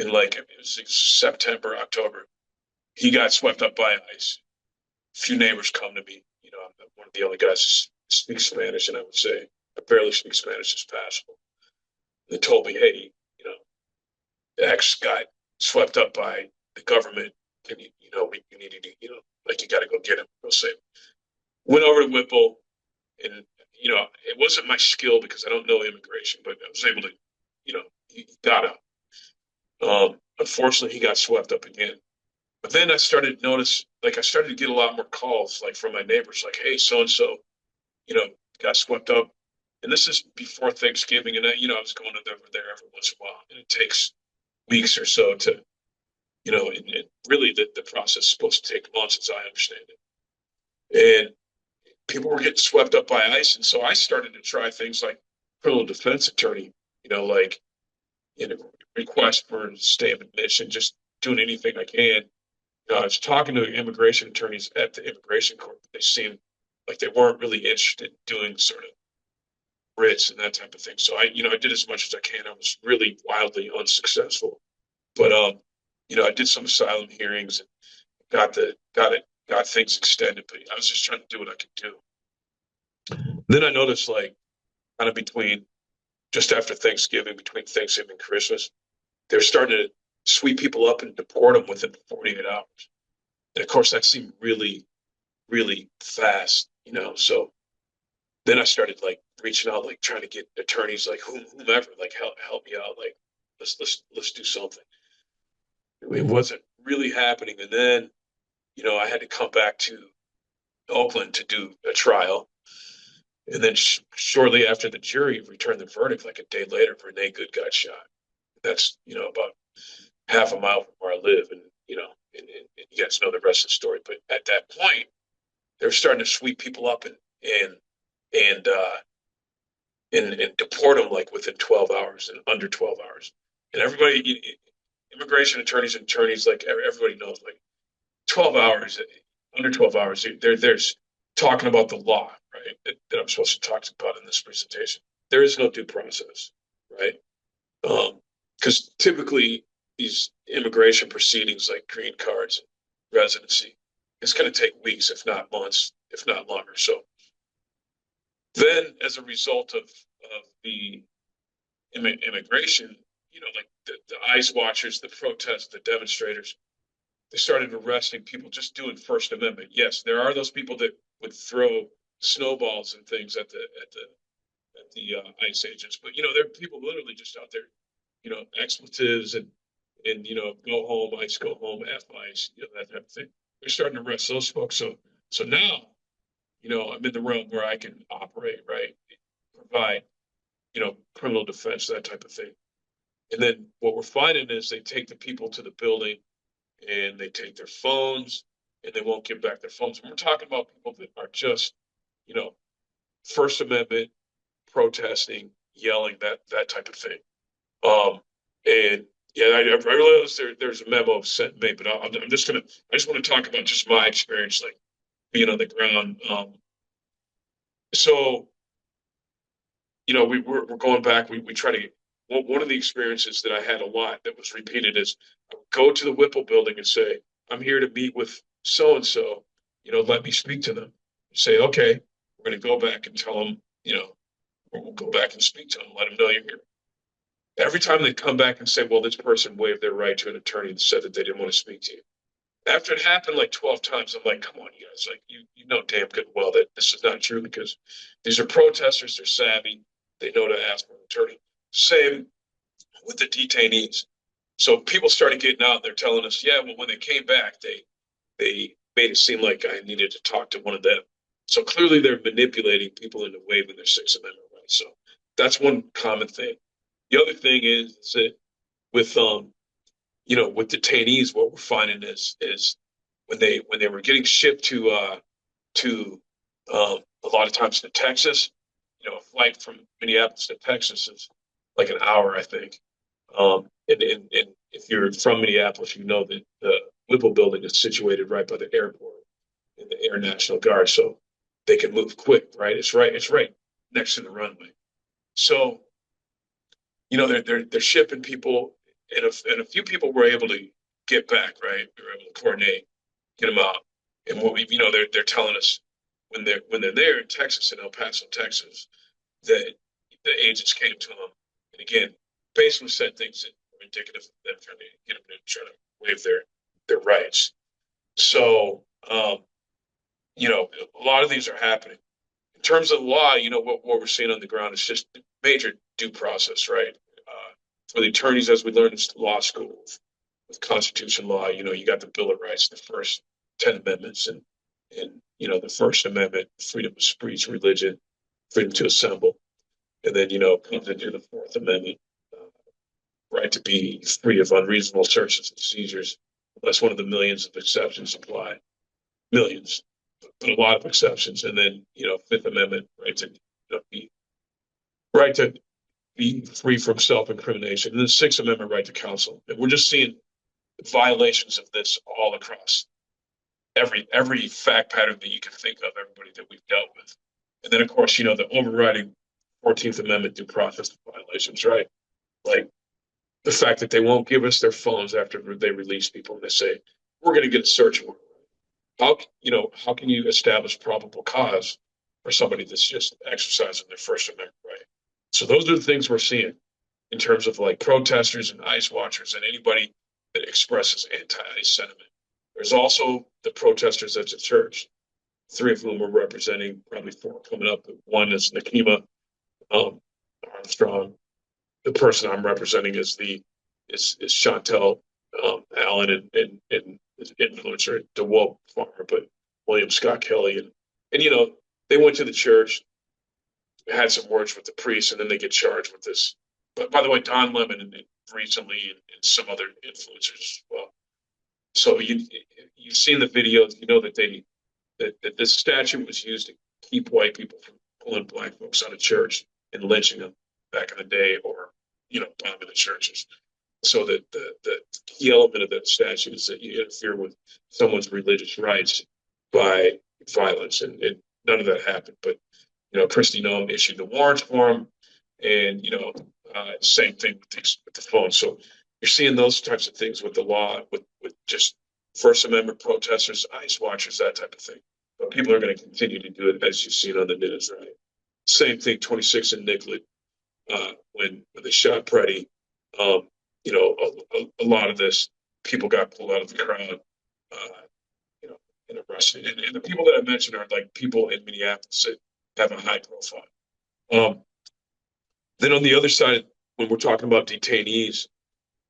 like it was September, October, he got swept up by ICE. A few neighbors come to me. I'm one of the only guys who speaks Spanish, and I would say I barely speak Spanish as passable. They told me, hey, X got swept up by the government, and we needed to, like you got to go get him, go save him. Went over to Whipple, and it wasn't my skill because I don't know immigration, but I was able to, he got him. Unfortunately, he got swept up again. But then I started to notice, like I started to get a lot more calls, like from my neighbors, like, "Hey, so and so, got swept up." And this is before Thanksgiving, and I was going over there every once in a while, and it takes weeks or so to, and really the process is supposed to take months, as I understand it. And people were getting swept up by ICE, and so I started to try things like criminal defense attorney, like request for stay of admission, just doing anything I can. I was talking to immigration attorneys at the immigration court. They seemed like they weren't really interested in doing sort of writs and that type of thing. So I did as much as I can. I was really wildly unsuccessful, but I did some asylum hearings and got things extended. But I was just trying to do what I could do. Then I noticed, like, kind of between just after Thanksgiving, between Thanksgiving and Christmas, they're starting to sweep people up and deport them within 48 hours. And of course, that seemed really, really fast, So then I started like reaching out, like trying to get attorneys, like whomever, like help me out, like let's do something. It wasn't really happening, and then I had to come back to Oakland to do a trial, and then shortly after the jury returned the verdict, like a day later, Renee Good got shot. That's about half a mile from where I live, and and you guys know the rest of the story. But at that point, they're starting to sweep people up and deport them like within 12 hours and under 12 hours. And everybody, immigration attorneys and attorneys, like everybody knows, like 12 hours, under 12 hours, there's talking about the law, right? That I'm supposed to talk about in this presentation. There is no due process, right? Because typically these immigration proceedings, like green cards, residency, it's going to take weeks, if not months, if not longer. So then, as a result of the immigration, like the ICE watchers, the protests, the demonstrators, they started arresting people just doing First Amendment. Yes, there are those people that would throw snowballs and things at the ICE agents, but there are people literally just out there, expletives and go home, ICE, go home, F ICE, that type of thing. They're starting to arrest those folks. So now, I'm in the realm where I can operate, right, provide, criminal defense, that type of thing. And then what we're finding is they take the people to the building and they take their phones and they won't give back their phones. And we're talking about people that are just, First Amendment, protesting, yelling, that type of thing. And yeah, I realize there's a memo sent me, but I just want to talk about just my experience, like being on the ground. So, we're going back. We try to. One of the experiences that I had a lot that was repeated is I would go to the Whipple building and say, I'm here to meet with so and so. Let me speak to them. Say, okay, we're going to go back and tell them. We'll go back and speak to them. Let them know you're here. Every time they come back and say, well, this person waived their right to an attorney and said that they didn't want to speak to you. After it happened like 12 times, I'm like, come on, you guys, like you know damn good and well that this is not true, because these are protesters, they're savvy, they know to ask for an attorney. Same with the detainees. So people started getting out, they're telling us, yeah, well, when they came back, they made it seem like I needed to talk to one of them. So clearly they're manipulating people into waiving their Sixth Amendment rights. So that's one common thing. The other thing is that with with detainees, what we're finding is when they were getting shipped to a lot of times to Texas, a flight from Minneapolis to Texas is like an hour, I think. And if you're from Minneapolis, you know that the Whipple building is situated right by the airport and the Air National Guard, so they can move quick, right? It's right next to the runway. So, they're shipping people, and a few people were able to get back, right? They were able to coordinate, get them out. And what they're telling us when they're there in Texas, in El Paso, Texas, that the agents came to them and again basically said things that were indicative of them trying to get them to try to waive their rights. So a lot of these are happening. In terms of the law, what we're seeing on the ground is just major due process, right? For the attorneys, as we learned in law school, with Constitution law, you got the Bill of Rights, the first 10 amendments, and the First Amendment, freedom of speech, religion, freedom to assemble. And then, comes into the Fourth Amendment, right to be free of unreasonable searches and seizures. That's one of the millions of exceptions apply. Millions, but a lot of exceptions. And then, Fifth Amendment, right to be free from self-incrimination. And the Sixth Amendment, right to counsel. And we're just seeing violations of this all across every fact pattern that you can think of, everybody that we've dealt with. And then, of course, the overriding 14th Amendment due process violations, right? Like the fact that they won't give us their phones after they release people, and they say, we're going to get a search warrant. How can you establish probable cause for somebody that's just exercising their First Amendment right? So those are the things we're seeing. in terms of like protesters and ICE watchers and anybody that expresses anti-ICE sentiment. There's also the protesters at the church, 3 of whom are representing, probably 4 coming up. One is Nakima Armstrong. The person I'm representing is Chantel Allen and influencer DeWalt Farmer, but William Scott Kelly and they went to the church, had some words with the priest, and then they get charged with this. But by the way, Don Lemon and recently and some other influencers as well. So you've seen the videos, you know that that this statute was used to keep white people from pulling black folks out of church and lynching them back in the day, or bombing the churches. So that the key element of that statute is that you interfere with someone's religious rights by violence, and none of that happened. But Christy Noem issued the warrants for him, and same thing with the phone. So you're seeing those types of things with the law, with just First Amendment protesters, ICE watchers, that type of thing. But people are going to continue to do it, as you've seen on the news, right? Same thing, 26 in Nicollet, when they shot Preddy. A lot of this, people got pulled out of the crowd, and arrested. And the people that I mentioned are like people in Minneapolis that have a high profile. Then on the other side, when we're talking about detainees,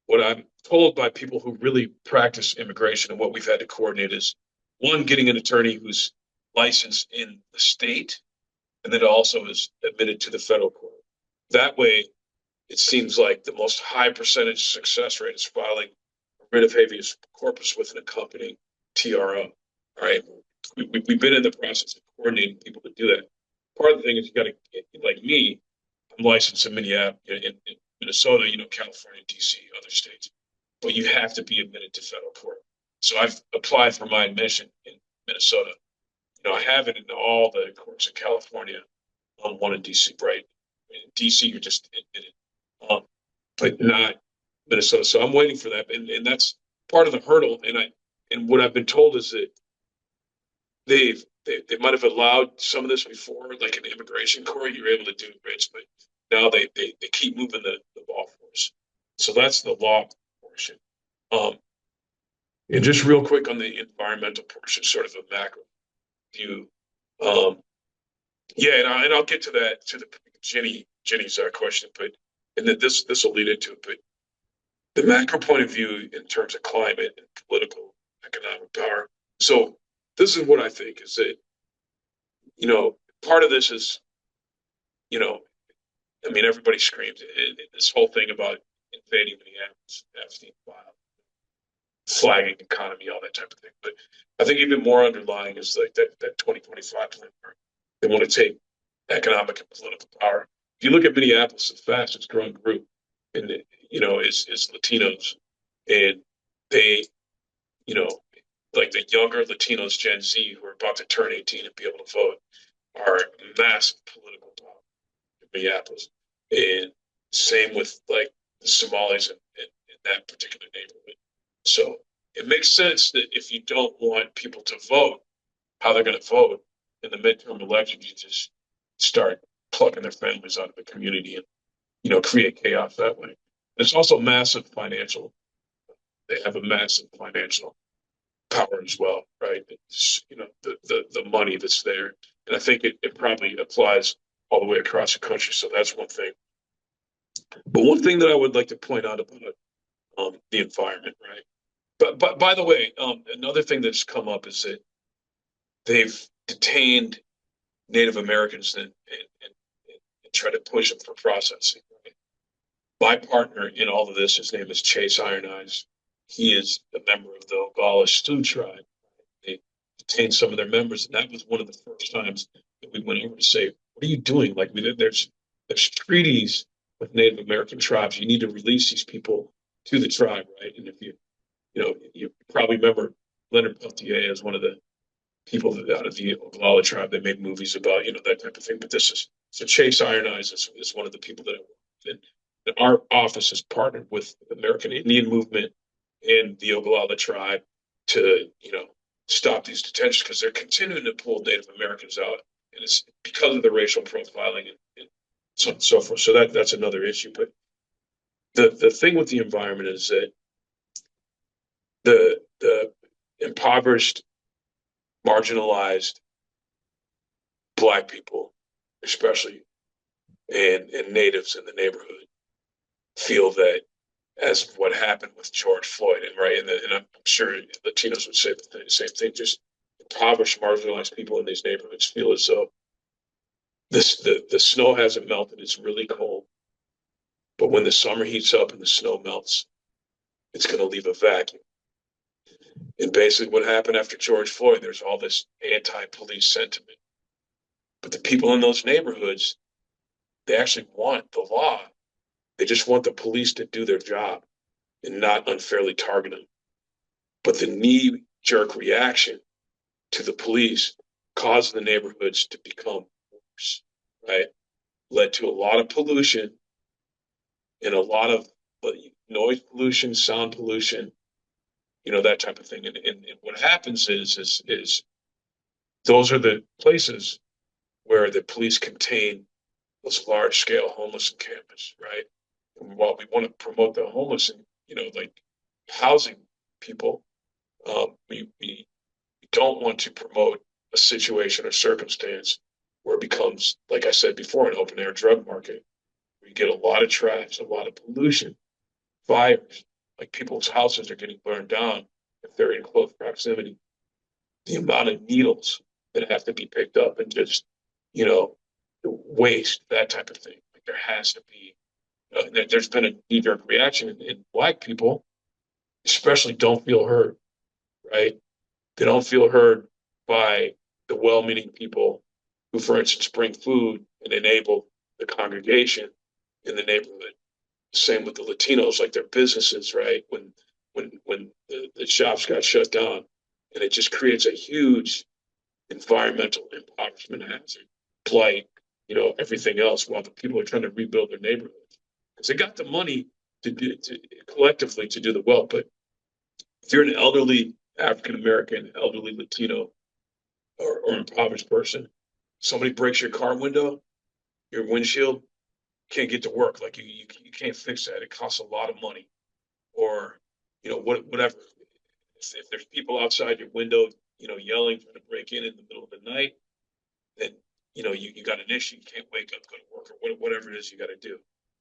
what I'm told by people who really practice immigration and what we've had to coordinate is, one, getting an attorney who's licensed in the state and then also is admitted to the federal court. That way, it seems like the most high percentage success rate is filing a writ of habeas corpus with an accompanying TRO. All right, we've been in the process of coordinating people to do that. Part of the thing is you got to, like me, I'm licensed in Minneapolis, in Minnesota, California, DC, other states, but you have to be admitted to federal court. So I've applied for my admission in Minnesota. I have it in all the courts in California, one in DC, right? In DC, you're just admitted, but not Minnesota. So I'm waiting for that, and that's part of the hurdle. And what I've been told is that they might have allowed some of this before, like in immigration court, you're able to do writs, but now they keep moving the ball for us. So that's the law portion. And just real quick on the environmental portion, sort of a macro view. And I'll get to that, to the Jenny's question, but this will lead into it. But the macro point of view in terms of climate and political economic power. So this is what I think is that, part of this is, everybody screams this whole thing about invading Minneapolis, Epstein file, flagging economy, all that type of thing. But I think even more underlying is like that 2025 plan where they want to take economic and political power. If you look at Minneapolis, the fastest growing group is Latinos, and they, like the younger Latinos, Gen Z, who are about to turn 18 and be able to vote, are massive political power in Minneapolis. And same with like the Somalis in that particular neighborhood. So it makes sense that if you don't want people to vote how they're going to vote in the midterm elections, you just start plucking their families out of the community and create chaos that way. It's also massive financial. They have a massive financial power as well, right? It's, the money that's there, and I think it probably applies all the way across the country. So that's one thing. But one thing that I would like to point out about the environment, right? But by the way, another thing that's come up is that they've detained Native Americans and try to push them for processing. Right? My partner in all of this, his name is Chase Iron Eyes. He is a member of the Oglala Stu tribe. They detained some of their members, and that was one of the first times that we went over to say, "What are you doing? Like, there's treaties with Native American tribes. You need to release these people to the tribe, right?" And if you probably remember Leonard Peltier as one of the people out of the Oglala tribe that made movies about that type of thing. But so Chase Iron Eyes is one of the people that I work with. And our office has partnered with the American Indian movement and the Oglala tribe to stop these detentions, because they're continuing to pull Native Americans out, and it's because of the racial profiling and so on and so forth. So that's another issue. But the thing with the environment is that the impoverished, marginalized Black people, especially, and natives in the neighborhood, feel that, as what happened with George Floyd, and I'm sure Latinos would say the same thing. Just impoverished, marginalized people in these neighborhoods feel as though the snow hasn't melted. It's really cold, but when the summer heats up and the snow melts, it's going to leave a vacuum. And basically, what happened after George Floyd, there's all this anti-police sentiment, but the people in those neighborhoods, they actually want the law. They just want the police to do their job and not unfairly target them. But the knee-jerk reaction to the police caused the neighborhoods to become worse, right? Led to a lot of pollution and a lot of noise pollution, sound pollution, that type of thing. And what happens is those are the places where the police contain those large scale homeless encampments, right? And while we want to promote the homeless and, like housing people, we don't want to promote a situation or circumstance where it becomes, like I said before, an open air drug market. We get a lot of trash, a lot of pollution, fires, like people's houses are getting burned down if they're in close proximity. The amount of needles that have to be picked up and just, you know, waste, that type of thing. Like there has to be, there's been a knee-jerk reaction, and Black people especially don't feel heard, right? They don't feel heard by the well-meaning people who, for instance, bring food and enable the congregation in the neighborhood. Same with the Latinos, like their businesses, right? When the shops got shut down, and it just creates a huge environmental impoverishment hazard, blight, everything else, while the people are trying to rebuild their neighborhoods. Because they got the money to collectively to do the well, but if you're an elderly African American, elderly Latino, or impoverished person, somebody breaks your car window, your windshield, can't get to work. Like you can't fix that. It costs a lot of money. Or, whatever. If there's people outside your window, yelling, trying to break in the middle of the night, then, you got an issue. You can't wake up, go to work, or whatever it is you got to do.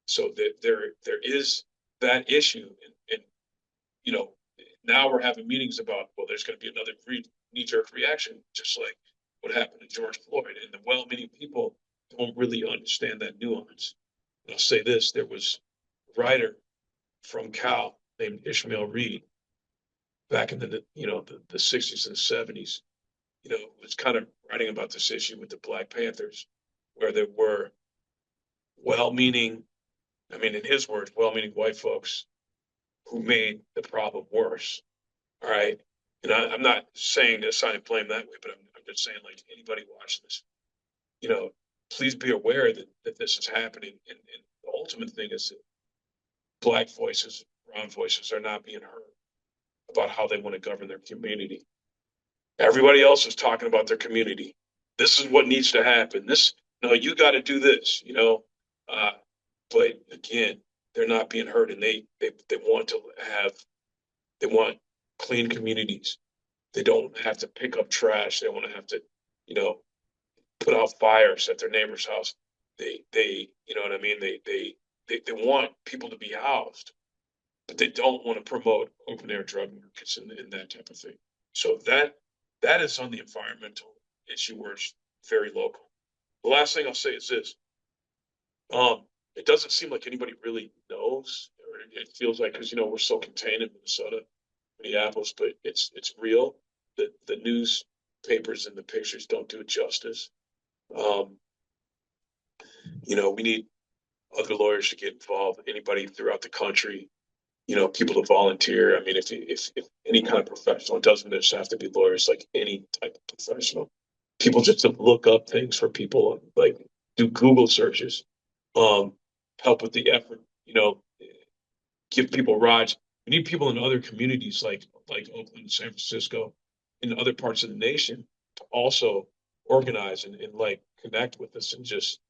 So there is that issue. And, now we're having meetings about, well, there's going to be another knee-jerk reaction, just like what happened to George Floyd. And the well-meaning people don't really understand that nuance. And I'll say this, there was a writer from Cal named Ishmael Reed back in the 60s and 70s, was kind of writing about this issue with the Black Panthers, where there were well-meaning, in his words, well-meaning white folks who made the problem worse. All right. And I'm not saying to assign blame that way, but I'm just saying, like, anybody watching this, please be aware that this is happening. And the ultimate thing is that Black voices, brown voices are not being heard about how they want to govern their community. Everybody else is talking about their community. This is what needs to happen. You got to do this, but again, they're not being heard, and they want clean communities. They don't have to pick up trash. They don't want to have to, put out fires at their neighbor's house. You know what I mean? They want people to be housed, but they don't want to promote open air drug markets and that type of thing. So that is on the environmental issue where it's very local. The last thing I'll say is this. It doesn't seem like anybody really knows, or it feels like, because we're so contained in Minnesota, Minneapolis, but it's real. The newspapers and the pictures don't do it justice. We need other lawyers to get involved. Anybody throughout the country, people to volunteer. If any kind of professional, it doesn't just have to be lawyers, like any type of professional. People just to look up things for people, like do Google searches, help with the effort, give people rides. We need people in other communities like Oakland, San Francisco, in other parts of the nation to also organize and like connect with us and just,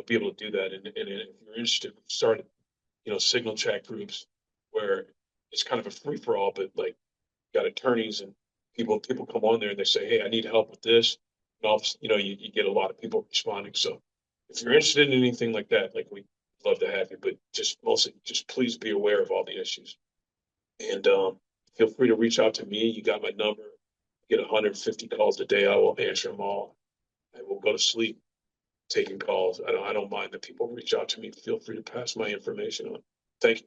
be able to do that. And if you're interested, start signal chat groups where it's kind of a free for all, but like got attorneys and people come on there and they say, hey, I need help with this. And all this, you get a lot of people responding. So if you're interested in anything like that, like we'd love to have you, but just mostly just please be aware of all the issues. And feel free to reach out to me. You got my number. Get 150 calls a day. I will answer them all. I will go to sleep taking calls. I don't mind that people reach out to me. Feel free to pass my information on. Thank you.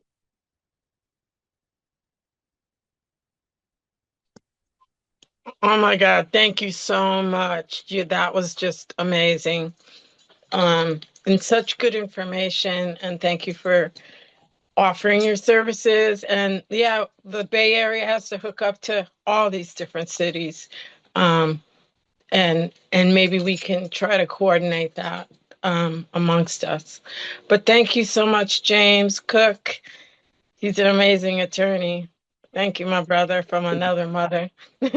Oh my God, thank you so much. That was just amazing. And such good information. And thank you for offering your services. And yeah, the Bay Area has to hook up to all these different cities. Um, and maybe we can try to coordinate that amongst us. But thank you so much, James Cook. He's an amazing attorney. Thank you, my brother from another mother. All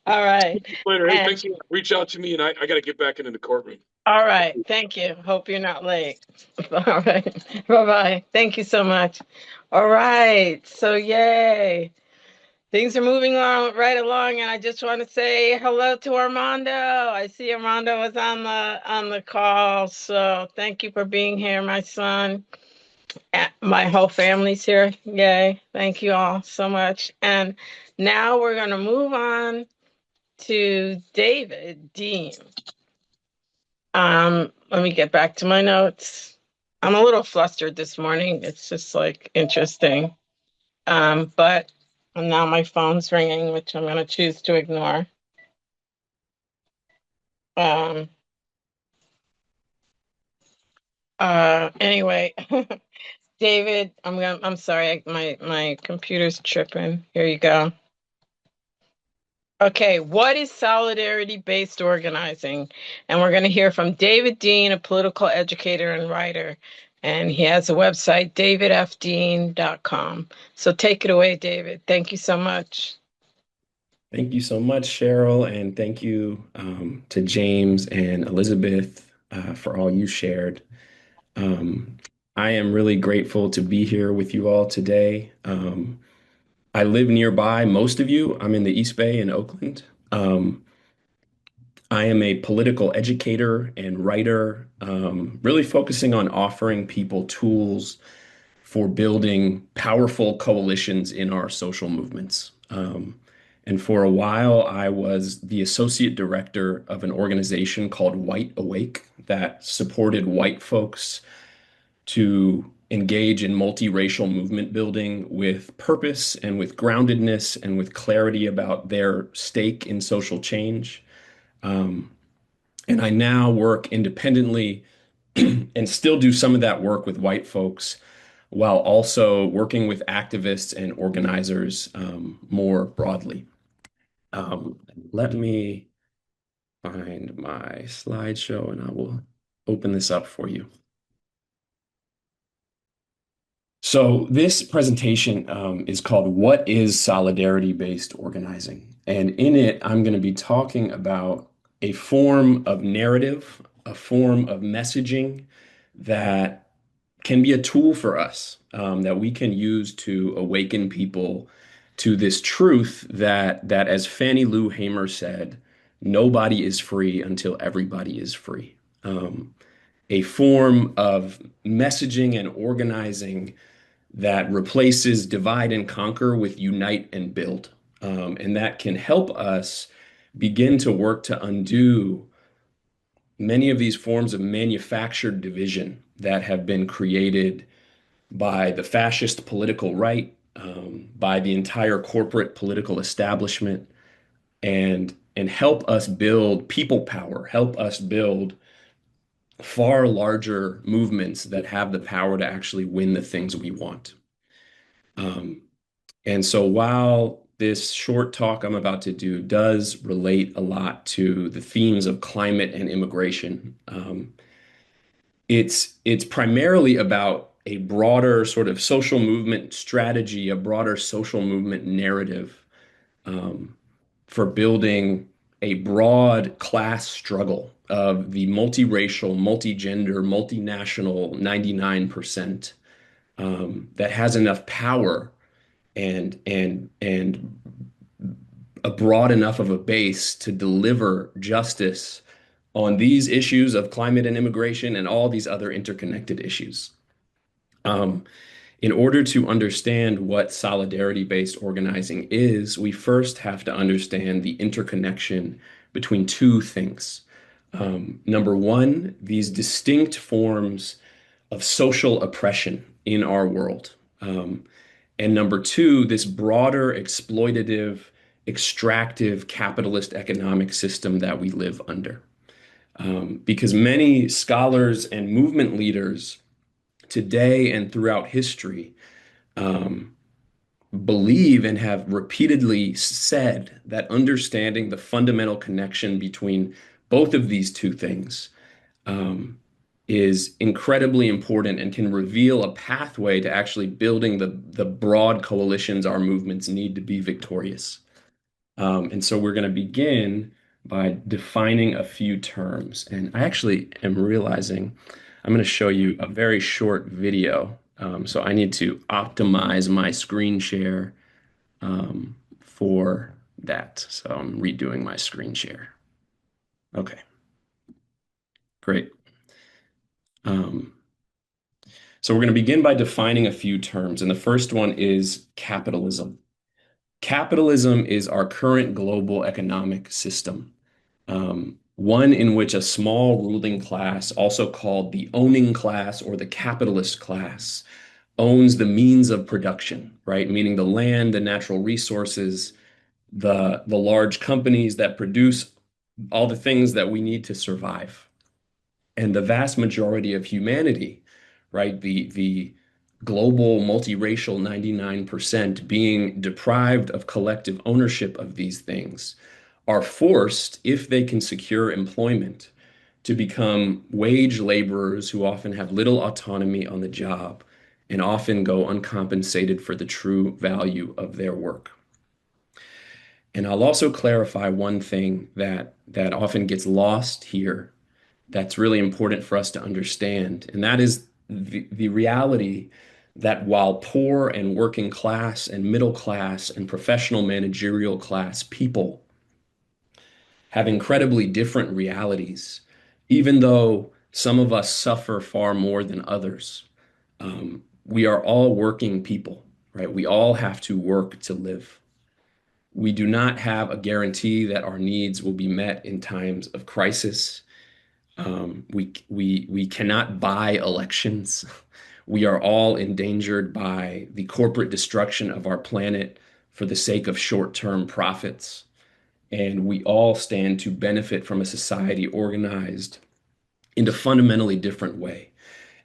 right. Later. Hey, And thanks. Reach out to me, and I got to get back into the courtroom. all right. Thank you. Hope you're not late. All right. Bye-bye. Thank you so much. All right. So yay. Things are moving on right along, and I just want to say hello to Armando. I see Armando was on the call, so thank you for being here, my son. My whole family's here. Yay! Thank you all so much. And now we're going to move on to David Dean. Let me get back to my notes. I'm a little flustered this morning. It's just like interesting. But now my phone's ringing, which I'm going to choose to ignore. Um, anyway, David, I'm sorry, my computer's tripping. Here you go. Okay, what is solidarity-based organizing? And we're going to hear from David Dean, a political educator and writer. And he has a website, davidfdean.com. So take it away, David. Thank you so much. Thank you so much, Cheryl, and thank you to James and Elizabeth for all you shared. I am really grateful to be here with you all today. I live nearby most of you. I'm in the East Bay in Oakland. I am a political educator and writer, really focusing on offering people tools for building powerful coalitions in our social movements. And for a while, I was the associate director of an organization called White Awake that supported white folks to engage in multiracial movement building with purpose and with groundedness and with clarity about their stake in social change. And I now work independently and still do some of that work with white folks while also working with activists and organizers more broadly. Let me find my slideshow and I will open this up for you. So this presentation is called What is Solidarity-Based Organizing? And in it, I'm going to be talking about a form of narrative, a form of messaging that can be a tool for us that we can use to awaken people to this truth that as Fannie Lou Hamer said, nobody is free until everybody is free. A form of messaging and organizing that replaces divide and conquer with unite and build. And that can help us begin to work to undo many of these forms of manufactured division that have been created by the fascist political right, by the entire corporate political establishment, and help us build people power, help us build far larger movements that have the power to actually win the things we want. And so while this short talk I'm about to do does relate a lot to the themes of climate and immigration, it's primarily about a broader sort of social movement strategy, a broader social movement narrative for building a broad class struggle of the multiracial, multigender, multinational 99% that has enough power and a broad enough of a base to deliver justice on these issues of climate and immigration and all these other interconnected issues. Um, in order to understand what solidarity-based organizing is, we first have to understand the interconnection between two things. Number one, these distinct forms of social oppression in our world. And number two, this broader exploitative, extractive capitalist economic system that we live under. Because many scholars and movement leaders today and throughout history um, believe and have repeatedly said that understanding the fundamental connection between both of these two things um, is incredibly important and can reveal a pathway to actually building the broad coalitions our movements need to be victorious. And so we're going to begin by defining a few terms. And I actually am realizing I'm going to show you a very short video. So I need to optimize my screen share for that. So I'm redoing my screen share. Okay, great. Um, so we're going to begin by defining a few terms. And the first one is capitalism. Capitalism is our current global economic system. One in which a small ruling class, also called the owning class or the capitalist class, owns the means of production, right? Meaning the land, the natural resources, the large companies that produce all the things that we need to survive. And the vast majority of humanity, right? The global multiracial 99% being deprived of collective ownership of these things are forced, if they can secure employment, to become wage laborers who often have little autonomy on the job and often go uncompensated for the true value of their work. And I'll also clarify one thing that often gets lost here that's really important for us to understand, and that is the reality that while poor and working class and middle class and professional managerial class people have incredibly different realities, even though some of us suffer far more than others. We are all working people, right? We all have to work to live. We do not have a guarantee that our needs will be met in times of crisis. We cannot buy elections. We are all endangered by the corporate destruction of our planet for the sake of short-term profits. And we all stand to benefit from a society organized in a fundamentally different way.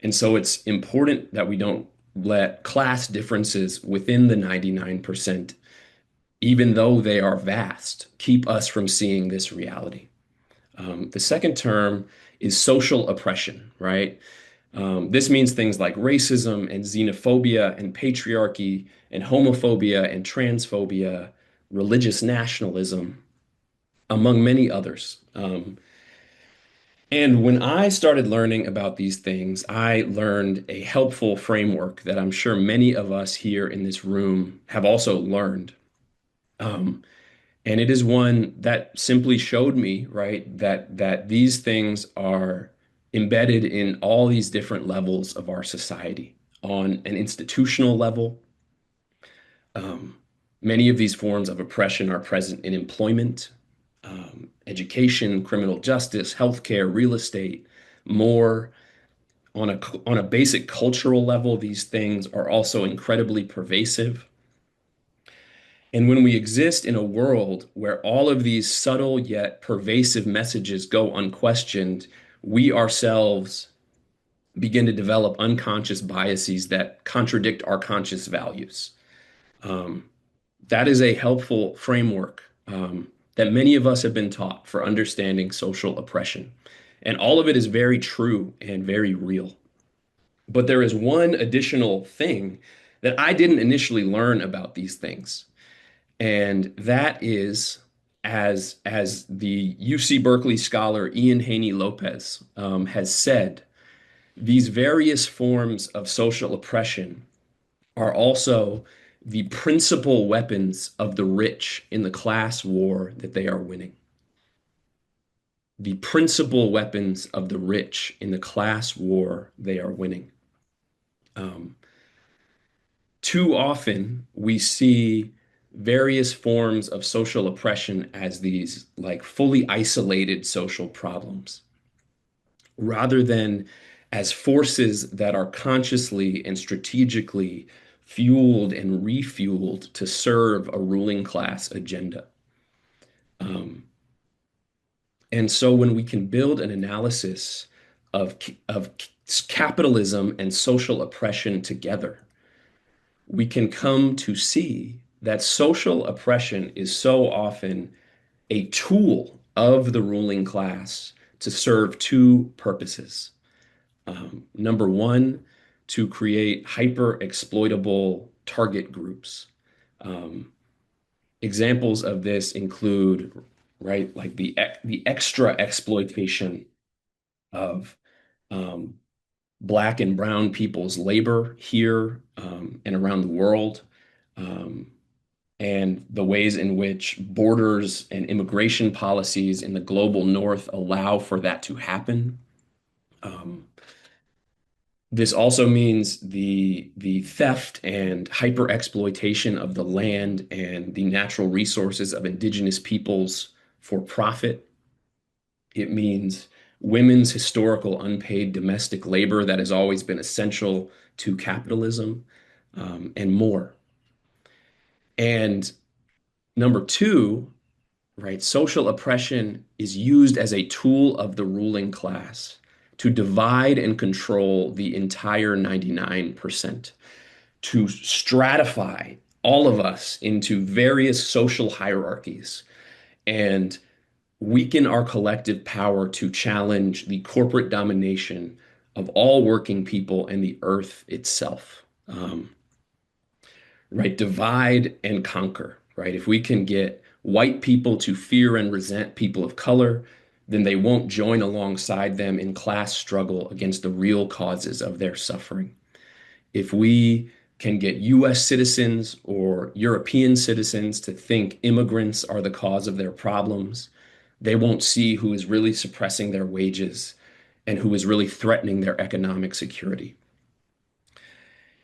And so it's important that we don't let class differences within the 99%, even though they are vast, keep us from seeing this reality. The second term is social oppression, right? This means things like racism and xenophobia and patriarchy and homophobia and transphobia, religious nationalism, among many others. And when I started learning about these things, I learned a helpful framework that I'm sure many of us here in this room have also learned. Um, and it is one that simply showed me, right, that these things are embedded in all these different levels of our society. On an institutional level, um, many of these forms of oppression are present in employment, education, criminal justice, healthcare, real estate, more. On a basic cultural level, these things are also incredibly pervasive. And when we exist in a world where all of these subtle yet pervasive messages go unquestioned, we ourselves begin to develop unconscious biases that contradict our conscious values. Um, that is a helpful framework that many of us have been taught for understanding social oppression. And all of it is very true and very real. But there is one additional thing that I didn't initially learn about these things. And that is, as the UC Berkeley scholar Ian Haney Lopez has said, These various forms of social oppression are also the principal weapons of the rich in the class war that they are winning. The principal weapons of the rich in the class war they are winning. Um, Too often we see various forms of social oppression as these like fully isolated social problems rather than as forces that are consciously and strategically fueled and refueled to serve a ruling class agenda. Um, and so when we can build an analysis of capitalism and social oppression together, we can come to see that social oppression is so often a tool of the ruling class to serve two purposes. Number one, to create hyper exploitable target groups. Um, Examples of this include, right, like the extra exploitation of um, Black and brown people's labor here and around the world, um, and the ways in which borders and immigration policies in the global north allow for that to happen. Um, this also means the theft and hyper exploitation of the land and the natural resources of indigenous peoples for profit. It means women's historical unpaid domestic labor that has always been essential to capitalism, and more. And number two, right, social oppression is used as a tool of the ruling class to divide and control the entire 99%, to stratify all of us into various social hierarchies and weaken our collective power to challenge the corporate domination of all working people and the earth itself. Right? Divide and conquer, right? If we can get white people to fear and resent people of color, then they won't join alongside them in class struggle against the real causes of their suffering. If we can get US citizens or European citizens to think immigrants are the cause of their problems, they won't see who is really suppressing their wages and who is really threatening their economic security.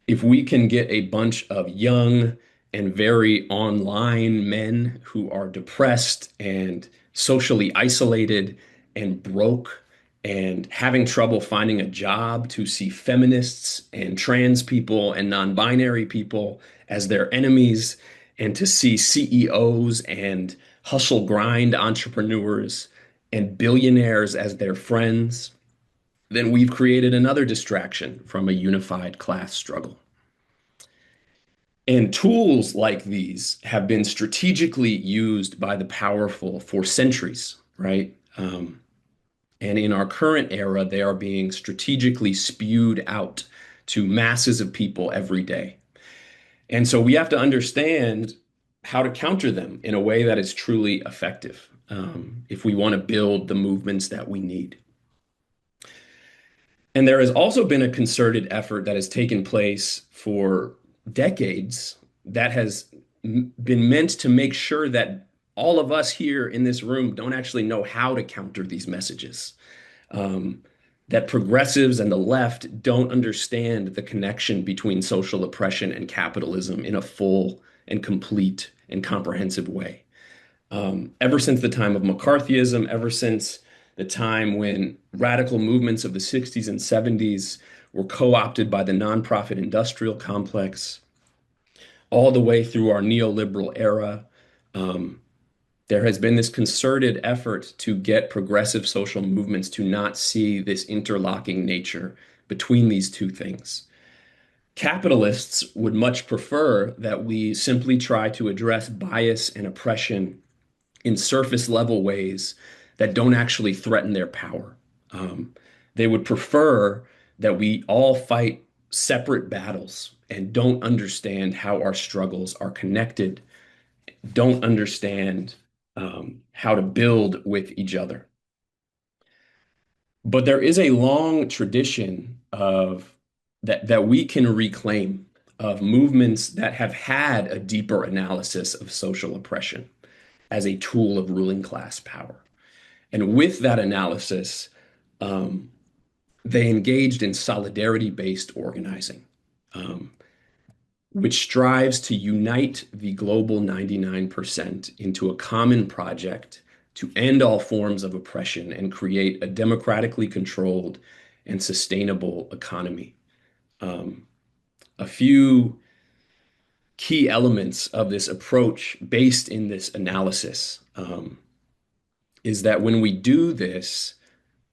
If we can get a bunch of young and very online men who are depressed and socially isolated and broke and having trouble finding a job to see feminists and trans people and non-binary people as their enemies and to see CEOs and hustle grind entrepreneurs and billionaires as their friends, then we've created another distraction from a unified class struggle. And tools like these have been strategically used by the powerful for centuries, right? And in our current era, they are being strategically spewed out to masses of people every day. And so we have to understand how to counter them in a way that is truly effective, if we want to build the movements that we need. And there has also been a concerted effort that has taken place for decades that has been meant to make sure that all of us here in this room don't actually know how to counter these messages. That progressives and the left don't understand the connection between social oppression and capitalism in a full and complete and comprehensive way. Ever since the time of McCarthyism, ever since the time when radical movements of the 60s and 70s were co-opted by the nonprofit industrial complex, all the way through our neoliberal era, there has been this concerted effort to get progressive social movements to not see this interlocking nature between these two things. Capitalists would much prefer that we simply try to address bias and oppression in surface level ways that don't actually threaten their power. They would prefer that we all fight separate battles and don't understand how our struggles are connected, don't understand how to build with each other. But there is a long tradition of that we can reclaim of movements that have had a deeper analysis of social oppression as a tool of ruling class power. And with that analysis, they engaged in solidarity-based organizing, um, which strives to unite the global 99% into a common project to end all forms of oppression and create a democratically controlled and sustainable economy. A few key elements of this approach based in this analysis is that when we do this,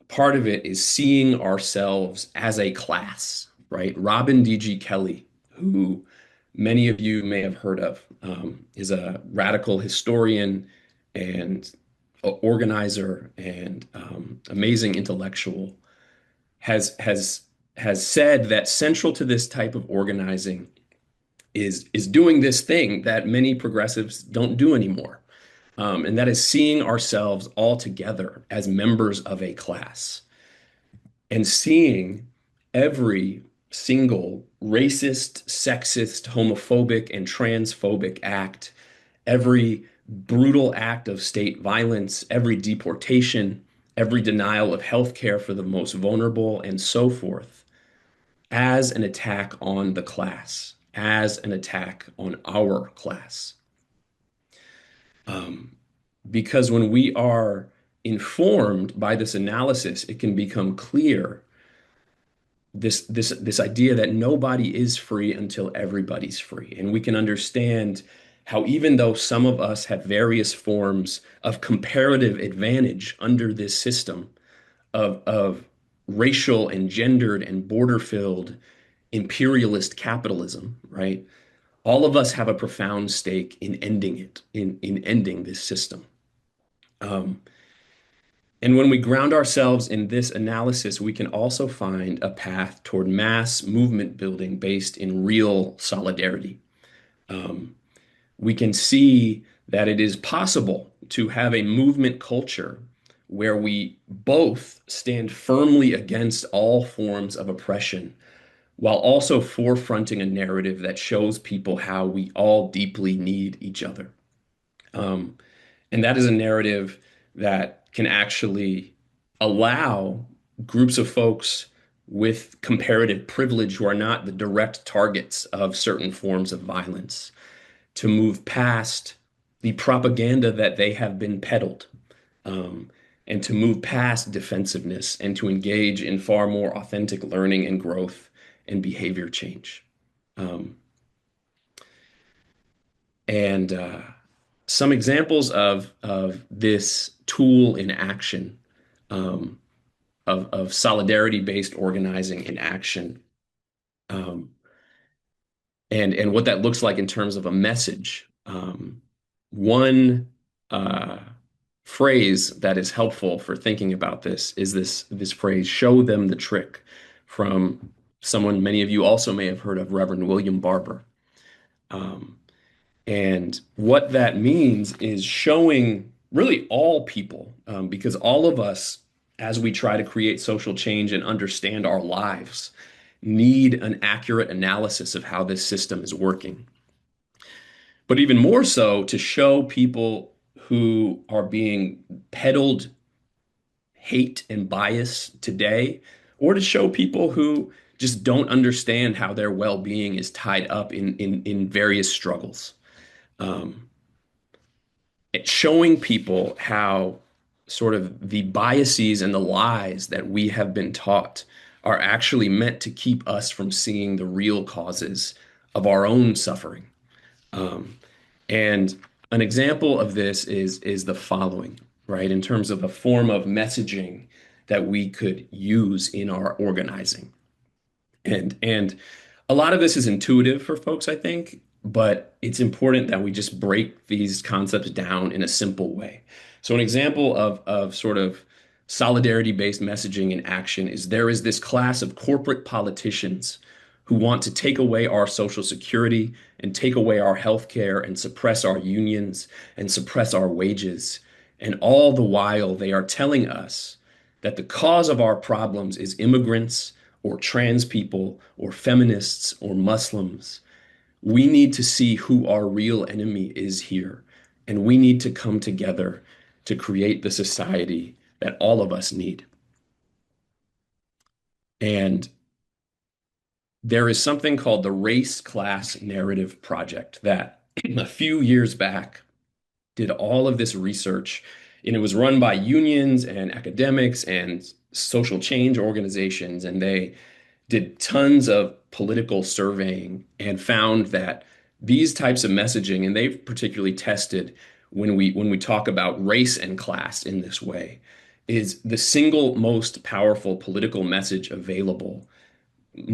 part of it is seeing ourselves as a class, right? Robin D.G. Kelley, who many of you may have heard of, is a radical historian and organizer and amazing intellectual, has said that central to this type of organizing is doing this thing that many progressives don't do anymore. And that is seeing ourselves all together as members of a class and seeing every single racist, sexist, homophobic, and transphobic act, every brutal act of state violence, every deportation, every denial of health care for the most vulnerable, and so forth, as an attack on the class, as an attack on our class. Because when we are informed by this analysis, it can become clear this idea that nobody is free until everybody's free. And we can understand how even though some of us have various forms of comparative advantage under this system of racial and gendered and border-filled imperialist capitalism, right? All of us have a profound stake in ending it, in ending this system. And when we ground ourselves in this analysis, we can also find a path toward mass movement building based in real solidarity. We can see that it is possible to have a movement culture where we both stand firmly against all forms of oppression while also forefronting a narrative that shows people how we all deeply need each other. And that is a narrative that can actually allow groups of folks with comparative privilege who are not the direct targets of certain forms of violence to move past the propaganda that they have been peddled, and to move past defensiveness and to engage in far more authentic learning and growth and behavior change. And some examples of this tool in action, of solidarity-based organizing in action, and what that looks like in terms of a message. One phrase that is helpful for thinking about this is this phrase, "show them the trick," from someone many of you also may have heard of, Reverend William Barber. And what that means is showing really all people, because all of us, as we try to create social change and understand our lives, need an accurate analysis of how this system is working. But even more so, to show people who are being peddled hate and bias today, or to show people who just don't understand how their well-being is tied up in various struggles. Showing people how sort of the biases and the lies that we have been taught are actually meant to keep us from seeing the real causes of our own suffering. And an example of this is the following, right? In terms of a form of messaging that we could use in our organizing. And a lot of this is intuitive for folks, I think, but it's important that we just break these concepts down in a simple way. So an example of sort of solidarity-based messaging in action is there is this class of corporate politicians who want to take away our social security and take away our health care and suppress our unions and suppress our wages. And all the while they are telling us that the cause of our problems is immigrants or trans people or feminists or Muslims. We need to see who our real enemy is here, and we need to come together to create the society that all of us need. And there is something called the Race Class Narrative Project that a few years back did all of this research, and it was run by unions and academics and social change organizations, and they did tons of political surveying and found that these types of messaging, and they've particularly tested when we talk about race and class in this way, is the single most powerful political message available,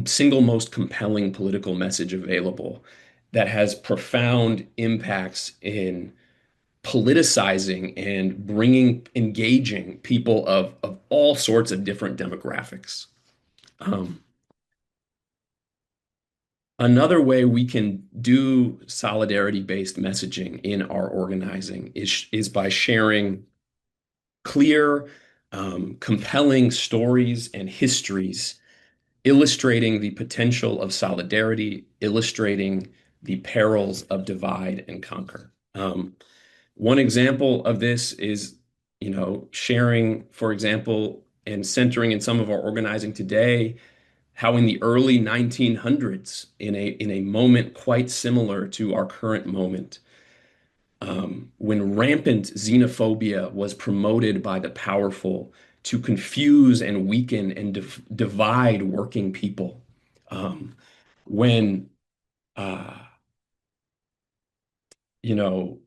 single most compelling political message available that has profound impacts in politicizing and engaging people of all sorts of different demographics. Another way we can do solidarity-based messaging in our organizing is by sharing clear, compelling stories and histories illustrating the potential of solidarity, illustrating the perils of divide and conquer. One example of this is, sharing, for example, and centering in some of our organizing today, how in the early 1900s, in a moment quite similar to our current moment, when rampant xenophobia was promoted by the powerful to confuse and weaken and divide working people, when uh, you know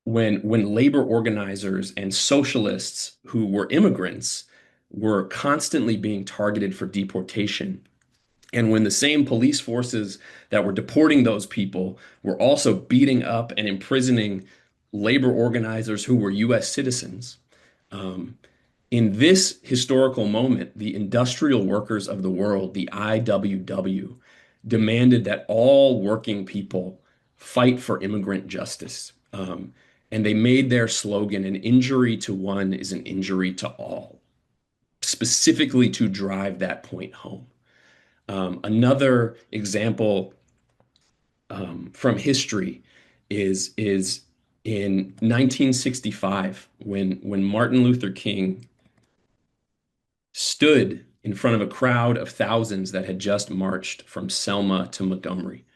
when labor organizers and socialists who were immigrants were constantly being targeted for deportation. And when the same police forces that were deporting those people were also beating up and imprisoning labor organizers who were US citizens. In this historical moment, the industrial workers of the world, the IWW, demanded that all working people fight for immigrant justice. And they made their slogan, an injury to one is an injury to all, specifically to drive that point home. Another example from history is in 1965 when Martin Luther King stood in front of a crowd of thousands that had just marched from Selma to Montgomery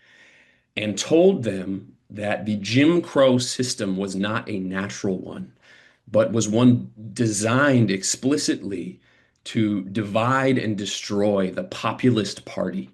and told them that the Jim Crow system was not a natural one, but was one designed explicitly to divide and destroy the Populist Party,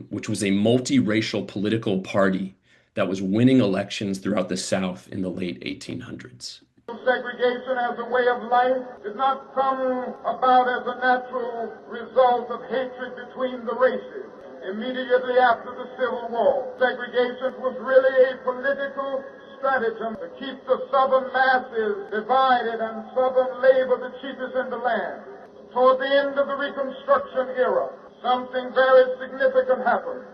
which was a multiracial political party that was winning elections throughout the South in the late 1800s. Segregation as a way of life did not come about as a natural result of hatred between the races. Immediately after the Civil War, segregation was really a political stratagem to keep the Southern masses divided and Southern labor the cheapest in the land. Toward the end of the Reconstruction era, something very significant happened.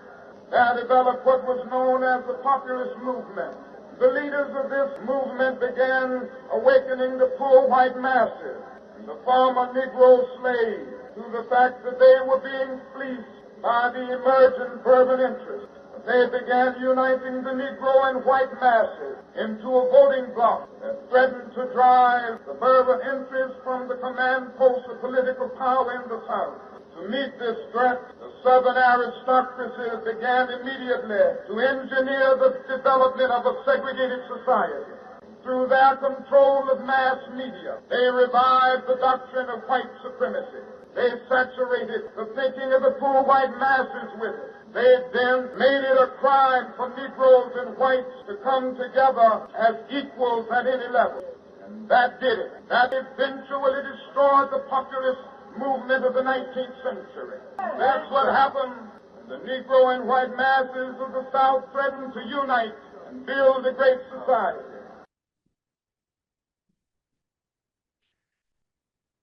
There developed what was known as the populist movement. The leaders of this movement began awakening the poor white masses and the former Negro slaves to the fact that they were being fleeced by the emergent urban interests. They began uniting the Negro and white masses into a voting bloc that threatened to drive the urban interests from the command posts of political power in the South. To meet this threat, the Southern aristocracy began immediately to engineer the development of a segregated society. Through their control of mass media, they revived the doctrine of white supremacy. They saturated the thinking of the poor white masses with it. They then made it a crime for Negroes and whites to come together as equals at any level. And that did it. That eventually destroyed the populist movement of the 19th century. That's what happened when the Negro and white masses of the South threatened to unite and build a great society.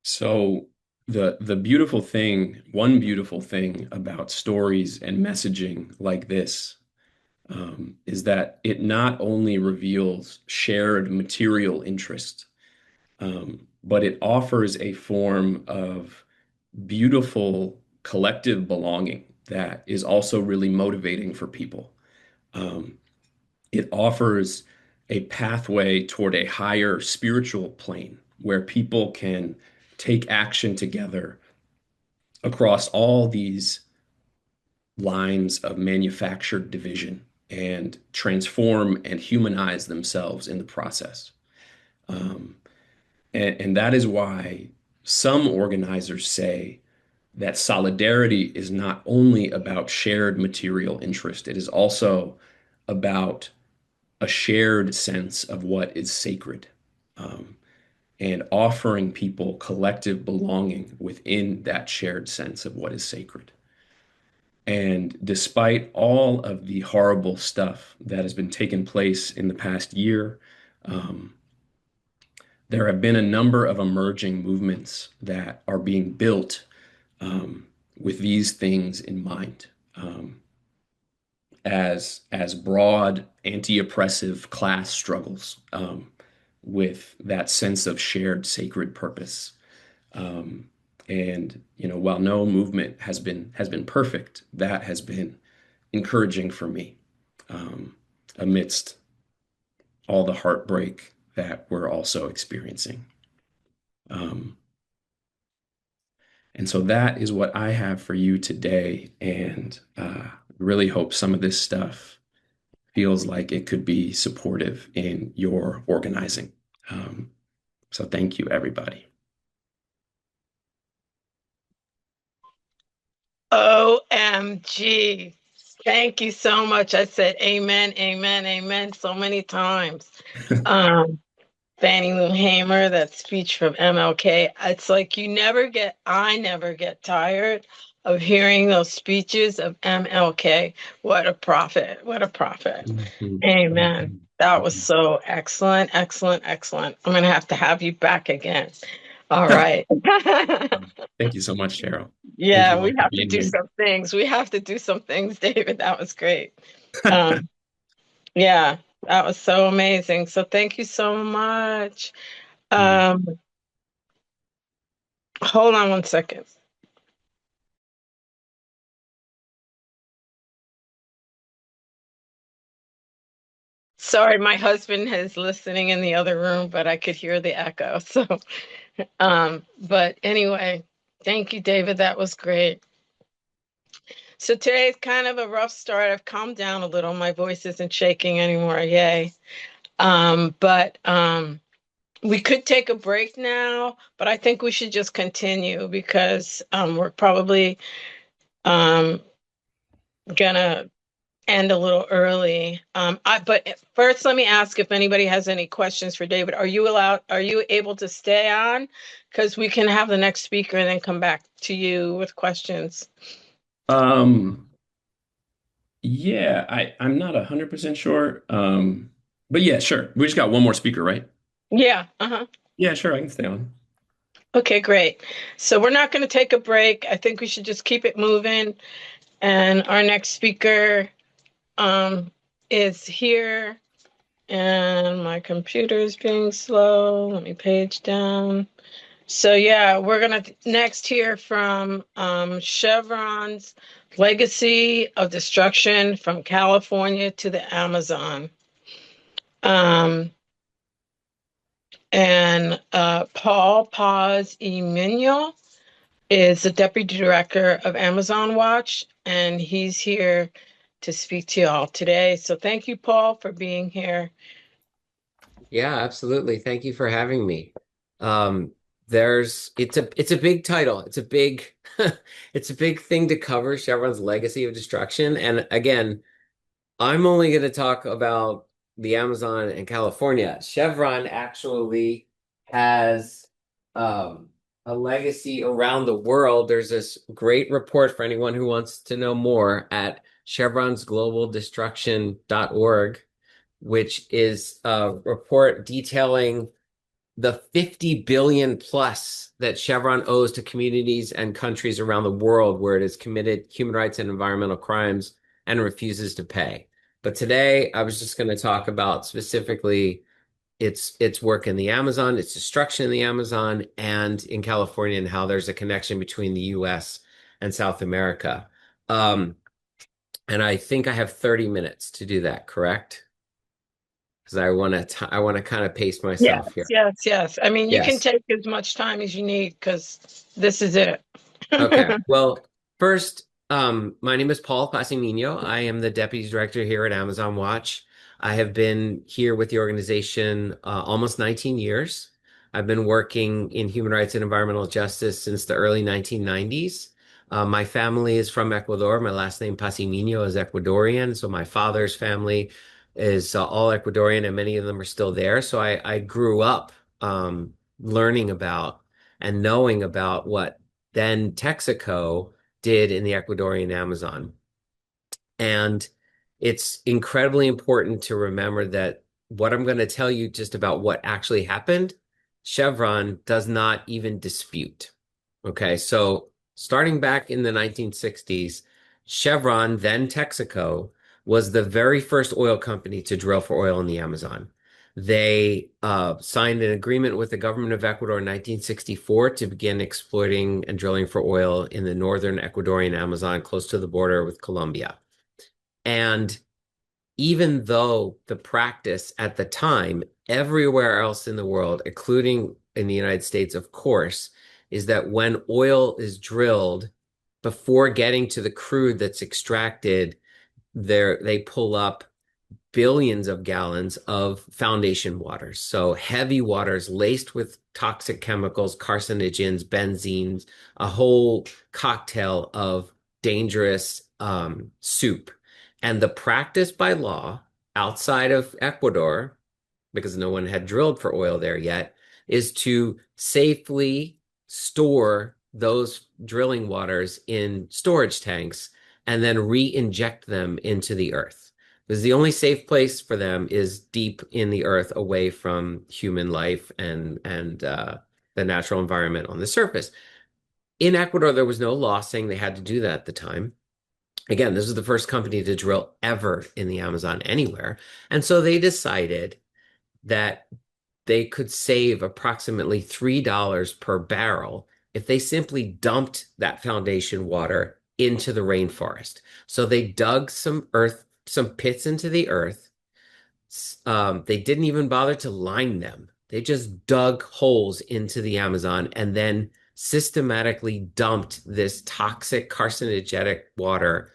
So the beautiful thing, one beautiful thing about stories and messaging like this, is that it not only reveals shared material interest, but it offers a form of beautiful collective belonging that is also really motivating for people. Um, it offers a pathway toward a higher spiritual plane where people can take action together across all these lines of manufactured division and transform and humanize themselves in the process. Um, and that is why some organizers say that solidarity is not only about shared material interest, it is also about a shared sense of what is sacred, um, and offering people collective belonging within that shared sense of what is sacred. And despite all of the horrible stuff that has been taking place in the past year, um, there have been a number of emerging movements that are being built um, with these things in mind, as broad anti-oppressive class struggles, with that sense of shared sacred purpose. And while no movement has been perfect, that has been encouraging for me, amidst all the heartbreak that we're also experiencing. Um, and so that is what I have for you today. And really hope some of this stuff feels like it could be supportive in your organizing. So thank you, everybody. OMG. Thank you so much. I said amen, amen, amen so many times. Fannie Lou Hamer, that speech from MLK. It's like I never get tired of hearing those speeches of MLK. What a prophet. What a prophet. Mhm. Amen. That was Mhm. so excellent, excellent, excellent. I'm going to have you back again. All right. Thank you so much, Cheryl. Thank Yeah, you we all for have to being do here. some things. We have to do some things, David. That was great. Um, yeah, that was so amazing. So thank you so much. Mhm. Um, Hold on one second. Sorry, my husband is listening in the other room, but I could hear the echo. So, but anyway, thank you, David. That was great. So today's kind of a rough start. I've calmed down a little. My voice isn't shaking anymore. Yay. But we could take a break now, but I think we should just continue because we're probably um, gonna end a little early. But first, let me ask if anybody has any questions for David. Are you able to stay on? Because we can have the next speaker and then come back to you with questions. Um, yeah, I'm not 100% sure. But yeah, sure. We just got one more speaker, right? Yeah. Uh-huh. Yeah, sure, I can stay on. Okay, great. So we're not going to take a break. I think we should just keep it moving. And our next speaker um, is here. And my computer is being slow. Let me page down. So yeah, we're gonna next hear from Chevron's Legacy of Destruction from California to the Amazon. Um, and Paul Paz Emmanuel is the Deputy Director of Amazon Watch, and he's here to speak to y'all today. So thank you, Paul, for being here. Yeah, absolutely. Thank you for having me. Um, it's a big title. It's a big it's a big thing to cover, Chevron's legacy of destruction. And again, I'm only going to talk about the Amazon and California. Chevron actually has um, a legacy around the world. There's this great report for anyone who wants to know more at chevronsglobaldestruction.org, which is a report detailing the 50 billion plus that Chevron owes to communities and countries around the world where it has committed human rights and environmental crimes and refuses to pay. But today I was just going to talk about specifically its work in the Amazon, its destruction in the Amazon, and in California, and how there's a connection between the U.S. and South America. And I think I have 30 minutes to do that, correct? Because I want to kind of pace Yes, myself here. yes. I mean, you can Yes. take as much time as you need because this is it. Okay. Well, first, my name is Paul Pasimino. I am the Deputy Director here at Amazon Watch. I have been here with the organization almost 19 years. I've been working in human rights and environmental justice since the early 1990s. My family is from Ecuador. My last name Pasimino is Ecuadorian. So my father's family is all Ecuadorian, and many of them are still there. So I grew up learning about and knowing about what then Texaco did in the Ecuadorian Amazon. And it's incredibly important to remember that what I'm going to tell you just about what actually happened, Chevron does not even dispute. Okay, so starting back in the 1960s, Chevron, then Texaco, was the very first oil company to drill for oil in the Amazon. They signed an agreement with the government of Ecuador in 1964 to begin exploiting and drilling for oil in the northern Ecuadorian Amazon, close to the border with Colombia. And even though the practice at the time, everywhere else in the world, including in the United States, of course, is that when oil is drilled, before getting to the crude that's extracted, they pull up billions of gallons of foundation waters. So heavy waters laced with toxic chemicals, carcinogens, benzenes, a whole cocktail of dangerous soup. And the practice by law outside of Ecuador, because no one had drilled for oil there yet, is to safely store those drilling waters in storage tanks and then re-inject them into the earth. Because the only safe place for them is deep in the earth, away from human life and the natural environment on the surface. In Ecuador, there was no law saying they had to do that at the time. Again, this was the first company to drill ever in the Amazon anywhere. And so they decided that they could save approximately $3 per barrel if they simply dumped that foundation water into the rainforest. So they dug some pits into the earth. They didn't even bother to line them. They just dug holes into the Amazon and then systematically dumped this toxic carcinogenic water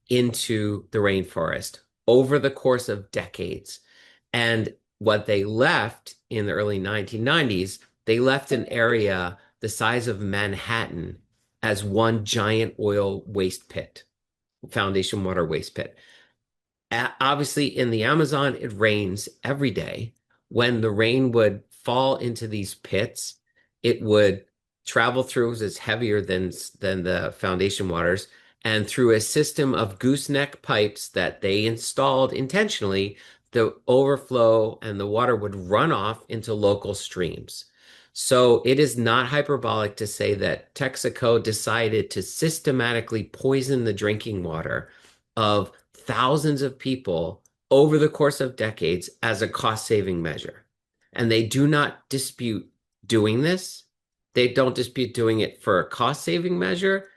into the rainforest over the course of decades. And what they left in the early 1990s, they left an area the size of Manhattan as one giant oil waste pit, foundation water waste pit. Obviously, in the Amazon, it rains every day. When the rain would fall into these pits, it would travel through, it's heavier than the foundation waters, and through a system of gooseneck pipes that they installed intentionally, the overflow and the water would run off into local streams. So it is not hyperbolic to say that Texaco decided to systematically poison the drinking water of thousands of people over the course of decades as a cost-saving measure. And they do not dispute doing this. They don't dispute doing it for a cost-saving measure.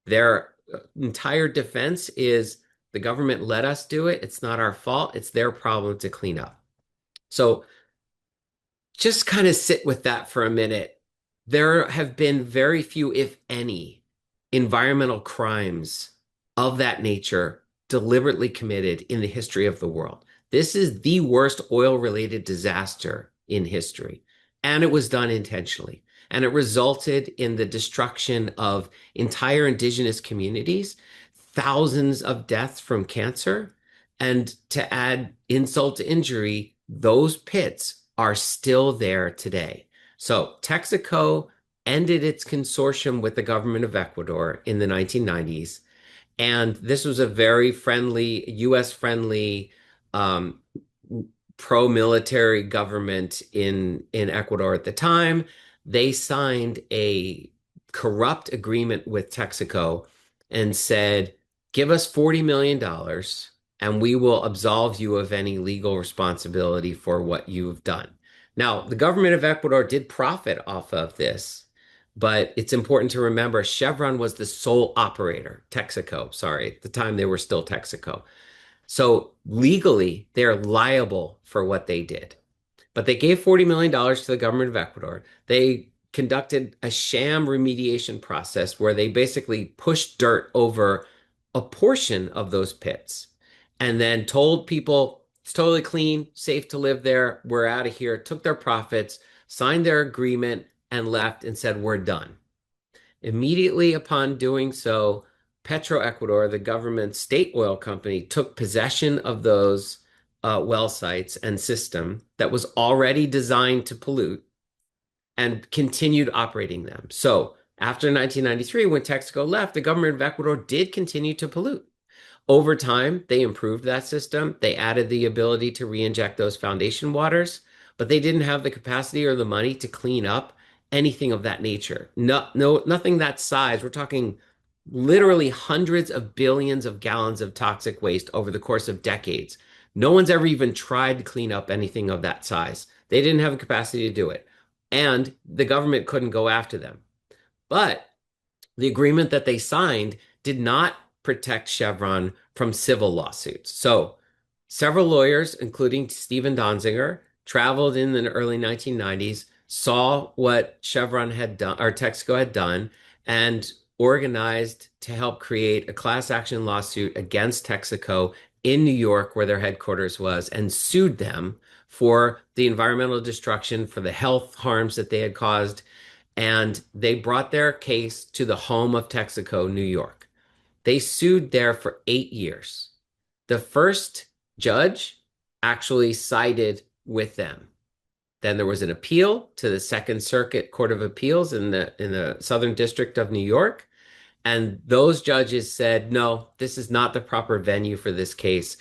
Their entire defense is the government let us do it. It's not our fault. It's their problem to clean up. So just kind of sit with that for a minute. There have been very few, if any, environmental crimes of that nature deliberately committed in the history of the world. This is the worst oil-related disaster in history, and it was done intentionally. And it resulted in the destruction of entire indigenous communities, thousands of deaths from cancer, and to add insult to injury, those pits are still there today. So Texaco ended its consortium with the government of Ecuador in the 1990s. And this was a very friendly, US-friendly, pro-military government in Ecuador at the time. They signed a corrupt agreement with Texaco and said, give us $40 million and we will absolve you of any legal responsibility for what you've done. Now, the government of Ecuador did profit off of this, but it's important to remember Chevron was the sole operator, Texaco, sorry, at the time they were still Texaco. So legally, they're liable for what they did. But they gave $40 million to the government of Ecuador. They conducted a sham remediation process where they basically pushed dirt over a portion of those pits and then told people it's totally clean, safe to live there, we're out of here, took their profits, signed their agreement, and left and said, we're done. Immediately upon doing so, Petroecuador, the government state oil company, took possession of those well sites and system that was already designed to pollute and continued operating them. So after 1993, when Texaco left, the government of Ecuador did continue to pollute. Over time, they improved that system. They added the ability to re-inject those foundation waters, but they didn't have the capacity or the money to clean up anything of that nature. Nothing that size. We're talking literally hundreds of billions of gallons of toxic waste over the course of decades. No one's ever even tried to clean up anything of that size. They didn't have the capacity to do it. And the government couldn't go after them. But the agreement that they signed did not protect Chevron from civil lawsuits. So several lawyers, including Stephen Donziger, traveled in the early 1990s, saw what Chevron had done, or Texaco had done, and organized to help create a class action lawsuit against Texaco in New York, where their headquarters was, and sued them for the environmental destruction, for the health harms that they had caused. And they brought their case to the home of Texaco, New York. They sued there for 8 years. The first judge actually sided with them. Then there was an appeal to the Second Circuit Court of Appeals in the Southern District of New York. And those judges said, no, this is not the proper venue for this case.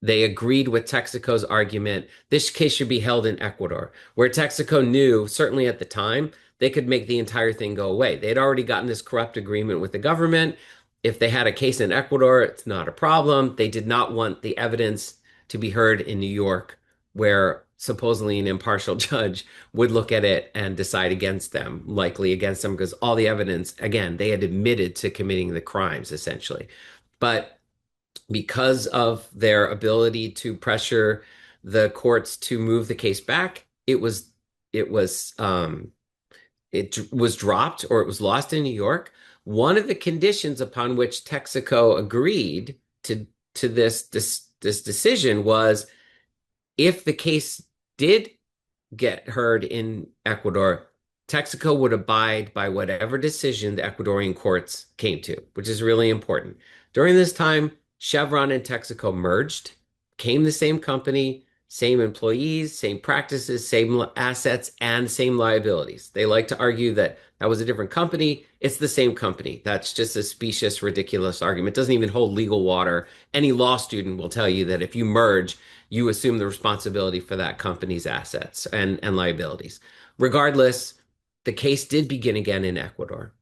They agreed with Texaco's argument. This case should be held in Ecuador, where Texaco knew, certainly at the time, they could make the entire thing go away. They'd already gotten this corrupt agreement with the government. If they had a case in Ecuador, it's not a problem. They did not want the evidence to be heard in New York, where supposedly an impartial judge would look at it and decide against them, likely against them, because all the evidence, again, they had admitted to committing the crimes, essentially. But because of their ability to pressure the courts to move the case back, it was dropped, or it was lost in New York. One of the conditions upon which Texaco agreed to this decision was if the case did get heard in Ecuador, Texaco would abide by whatever decision the Ecuadorian courts came to, which is really important. During this time, Chevron and Texaco merged, became the same company, same employees, same practices, same assets, and same liabilities. They like to argue that that was a different company. It's the same company. That's just a specious, ridiculous argument. It doesn't even hold legal water. Any law student will tell you that if you merge, you assume the responsibility for that company's assets and liabilities. Regardless, the case did begin again in Ecuador.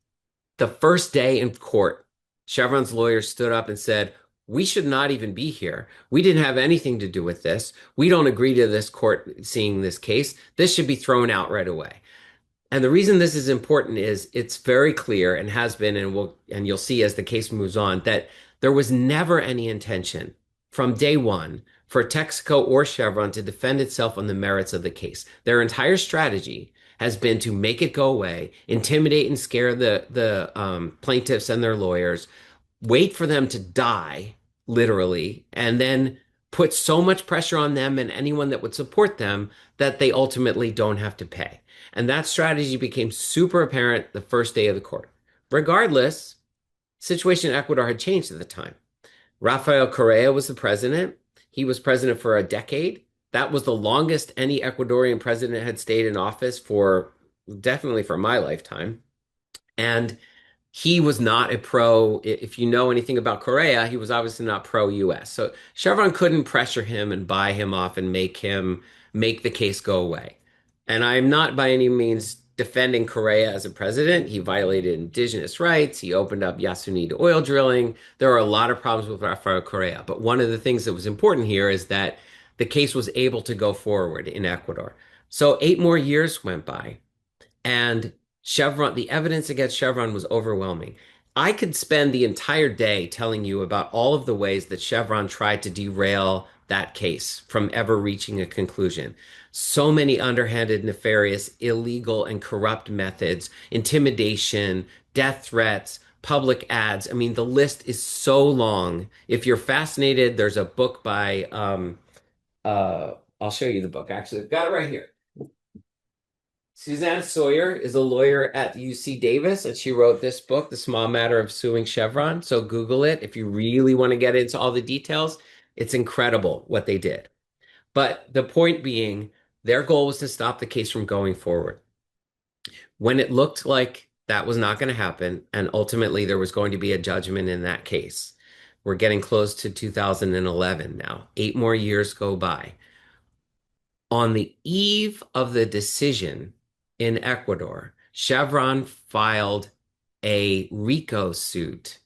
The first day in court, Chevron's lawyers stood up and said, we should not even be here. We didn't have anything to do with this. We don't agree to this court seeing this case. This should be thrown out right away. And the reason this is important is it's very clear, and has been, and you'll see as the case moves on, that there was never any intention from day one for Texaco or Chevron to defend itself on the merits of the case. Their entire strategy has been to make it go away, intimidate and scare the plaintiffs and their lawyers, wait for them to die, literally, and then put so much pressure on them and anyone that would support them that they ultimately don't have to pay. And that strategy became super apparent the first day of the court. Regardless, situation in Ecuador had changed at the time. Rafael Correa was the president. He was president for a decade. That was the longest any Ecuadorian president had stayed in office for, definitely for my lifetime. And he was not a pro, if you know anything about Correa, he was obviously not pro-US. So Chevron couldn't pressure him and buy him off and make the case go away. And I'm not by any means defending Correa as a president. He violated indigenous rights. He opened up Yasuni to oil drilling. There are a lot of problems with Rafael Correa. But one of the things that was important here is that the case was able to go forward in Ecuador. So 8 more years went by, and Chevron, the evidence against Chevron was overwhelming. I could spend the entire day telling you about all of the ways that Chevron tried to derail that case from ever reaching a conclusion. So many underhanded, nefarious, illegal, and corrupt methods, intimidation, death threats, public ads. I mean, the list is so long. If you're fascinated, there's a book by, I'll show you the book. Actually, I've got it right here. Suzanne Sawyer is a lawyer at UC Davis, and she wrote this book, The Small Matter of Suing Chevron. So Google it if you really want to get into all the details. It's incredible what they did. But the point being, their goal was to stop the case from going forward. When it looked like that was not going to happen, and ultimately there was going to be a judgment in that case, we're getting close to 2011 now. 8 more years go by. On the eve of the decision in Ecuador, Chevron filed a RICO suit,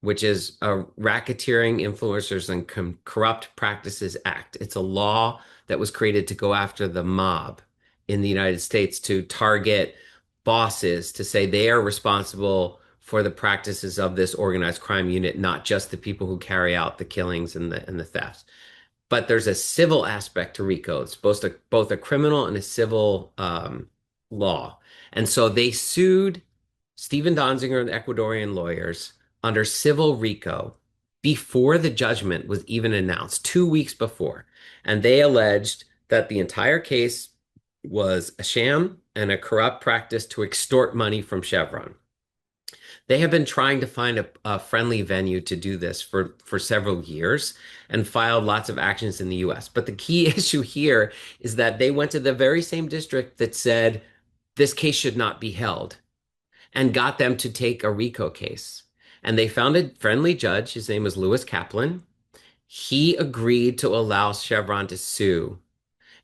which is a Racketeering, Influencers, and Corrupt Practices Act. It's a law that was created to go after the mob in the United States, to target bosses, to say they are responsible for the practices of this organized crime unit, not just the people who carry out the killings and the thefts. But there's a civil aspect to RICO. It's both a criminal and a civil law. And so they sued Stephen Donziger and the Ecuadorian lawyers under civil RICO before the judgment was even announced, 2 weeks before. And they alleged that the entire case was a sham and a corrupt practice to extort money from Chevron. They have been trying to find a friendly venue to do this for several years and filed lots of actions in the US. But the key issue here is that they went to the very same district that said this case should not be held and got them to take a RICO case. And they found a friendly judge. His name was Lewis Kaplan. He agreed to allow Chevron to sue,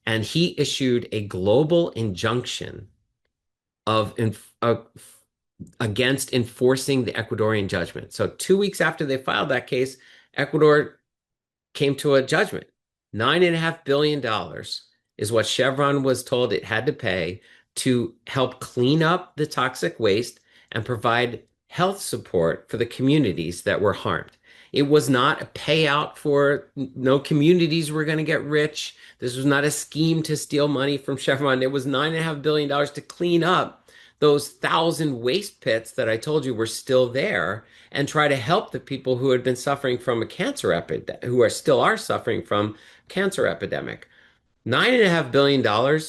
and he issued a global injunction against enforcing the Ecuadorian judgment. So 2 weeks after they filed that case, Ecuador came to a judgment. $9.5 billion is what Chevron was told it had to pay to help clean up the toxic waste and provide health support for the communities that were harmed. It was not a payout for no communities were going to get rich. This was not a scheme to steal money from Chevron. It was $9.5 billion to clean up those 1,000 waste pits that I told you were still there and try to help the people who had been suffering from a cancer epidemic, who are suffering from cancer epidemic. $9.5 billion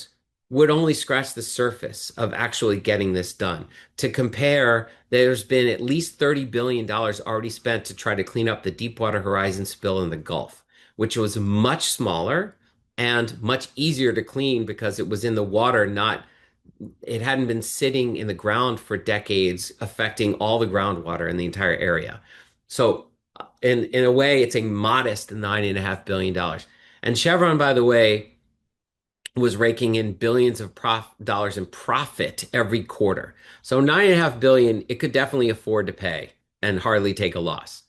would only scratch the surface of actually getting this done. To compare, there's been at least $30 billion already spent to try to clean up the Deepwater Horizon spill in the Gulf, which was much smaller and much easier to clean because it was in the water, it hadn't been sitting in the ground for decades, affecting all the groundwater in the entire area. So in a way, it's a modest $9.5 billion. And Chevron, by the way, was raking in billions of dollars in profit every quarter. So $9.5 billion, it could definitely afford to pay and hardly take a loss.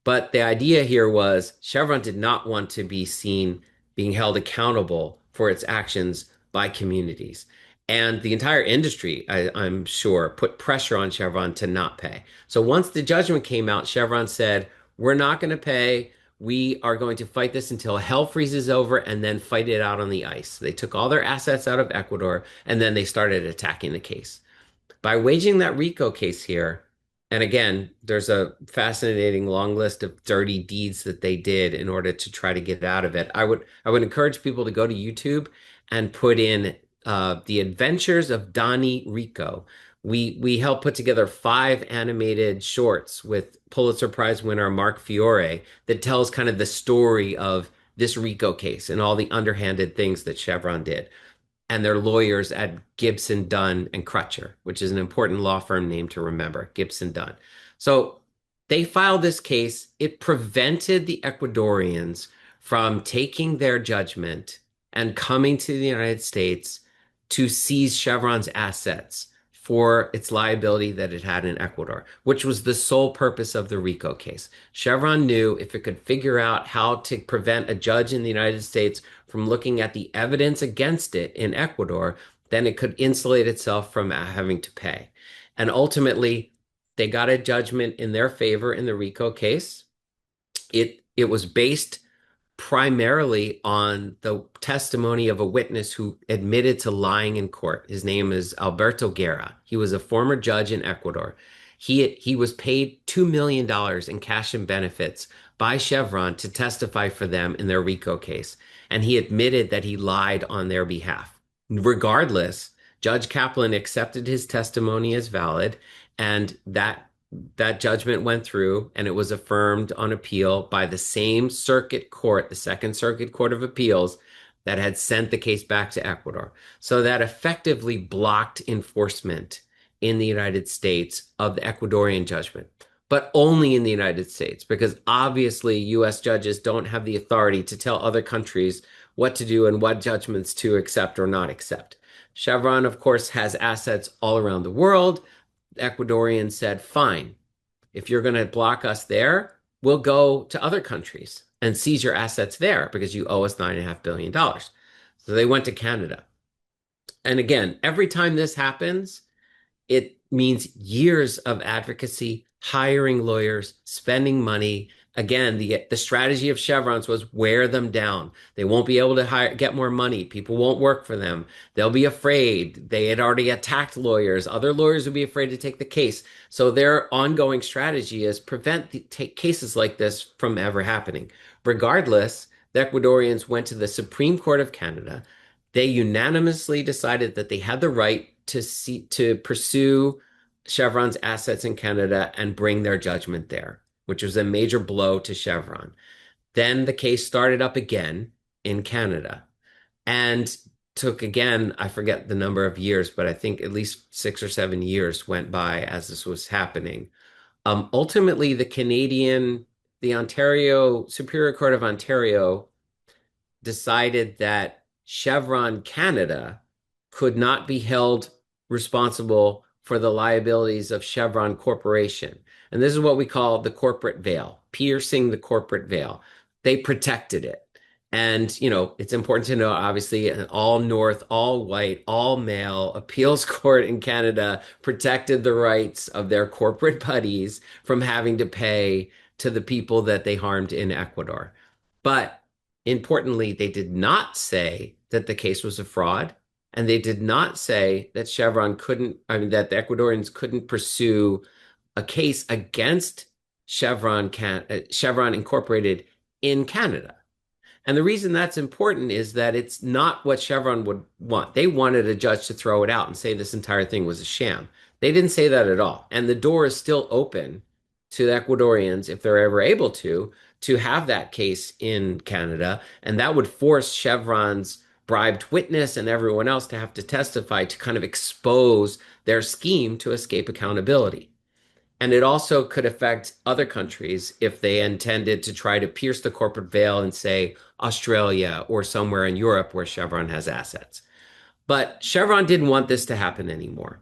But the idea here was Chevron did not want to be seen being held accountable for its actions by communities. And the entire industry, I'm sure, put pressure on Chevron to not pay. So once the judgment came out, Chevron said, we're not going to pay. We are going to fight this until hell freezes over and then fight it out on the ice. They took all their assets out of Ecuador and then they started attacking the case. By waging that RICO case here, and again, there's a fascinating long list of dirty deeds that they did in order to try to get out of it. I would encourage people to go to YouTube and put in The Adventures of Donnie Rico. We helped put together 5 animated shorts with Pulitzer Prize winner Mark Fiore that tells kind of the story of this RICO case and all the underhanded things that Chevron did, and their lawyers at Gibson, Dunn, and Crutcher, which is an important law firm name to remember, Gibson, Dunn. So they filed this case. It prevented the Ecuadorians from taking their judgment and coming to the United States to seize Chevron's assets for its liability that it had in Ecuador, which was the sole purpose of the RICO case. Chevron knew if it could figure out how to prevent a judge in the United States from looking at the evidence against it in Ecuador, then it could insulate itself from having to pay. And ultimately, they got a judgment in their favor in the RICO case. It was based primarily on the testimony of a witness who admitted to lying in court. His name is Alberto Guerra. He was a former judge in Ecuador. He was paid $2 million in cash and benefits by Chevron to testify for them in their RICO case. And he admitted that he lied on their behalf. Regardless, Judge Kaplan accepted his testimony as valid, and that judgment went through, and it was affirmed on appeal by the same circuit court, the Second Circuit Court of Appeals, that had sent the case back to Ecuador. So that effectively blocked enforcement in the United States of the Ecuadorian judgment, but only in the United States, because obviously US judges don't have the authority to tell other countries what to do and what judgments to accept or not accept. Chevron, of course, has assets all around the world. Ecuadorians said, fine, if you're going to block us there, we'll go to other countries and seize your assets there because you owe us $9.5 billion. So they went to Canada. And again, every time this happens, it means years of advocacy, hiring lawyers, spending money. Again, the strategy of Chevron's was wear them down. They won't be able to get more money. People won't work for them. They'll be afraid. They had already attacked lawyers. Other lawyers would be afraid to take the case. So their ongoing strategy is prevent cases like this from ever happening. Regardless, the Ecuadorians went to the Supreme Court of Canada. They unanimously decided that they had the right to pursue Chevron's assets in Canada and bring their judgment there, which was a major blow to Chevron. Then the case started up again in Canada and took, again, I forget the number of years, but I think at least 6 or 7 years went by as this was happening. Ultimately, the Ontario Superior Court of Ontario decided that Chevron Canada could not be held responsible for the liabilities of Chevron Corporation. And this is what we call the corporate veil, piercing the corporate veil. They protected it. And, it's important to know, obviously, an all North, all white, all male appeals court in Canada protected the rights of their corporate buddies from having to pay to the people that they harmed in Ecuador. But importantly, they did not say that the case was a fraud. And they did not say that that the Ecuadorians couldn't pursue a case against Chevron Incorporated in Canada. And the reason that's important is that it's not what Chevron would want. They wanted a judge to throw it out and say this entire thing was a sham. They didn't say that at all. And the door is still open to the Ecuadorians, if they're ever able to have that case in Canada. And that would force Chevron's bribed witness and everyone else to have to testify to kind of expose their scheme to escape accountability. And it also could affect other countries if they intended to try to pierce the corporate veil and say Australia or somewhere in Europe where Chevron has assets. But Chevron didn't want this to happen anymore.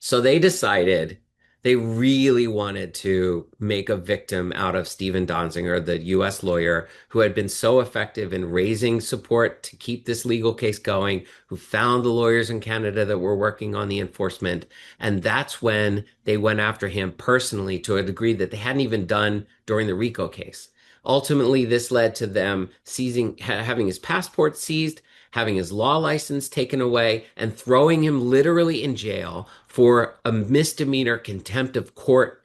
So they decided they really wanted to make a victim out of Stephen Donziger, the US lawyer who had been so effective in raising support to keep this legal case going, who found the lawyers in Canada that were working on the enforcement. And that's when they went after him personally to a degree that they hadn't even done during the RICO case. Ultimately, this led to them having his passport seized, having his law license taken away, and throwing him literally in jail for a misdemeanor contempt of court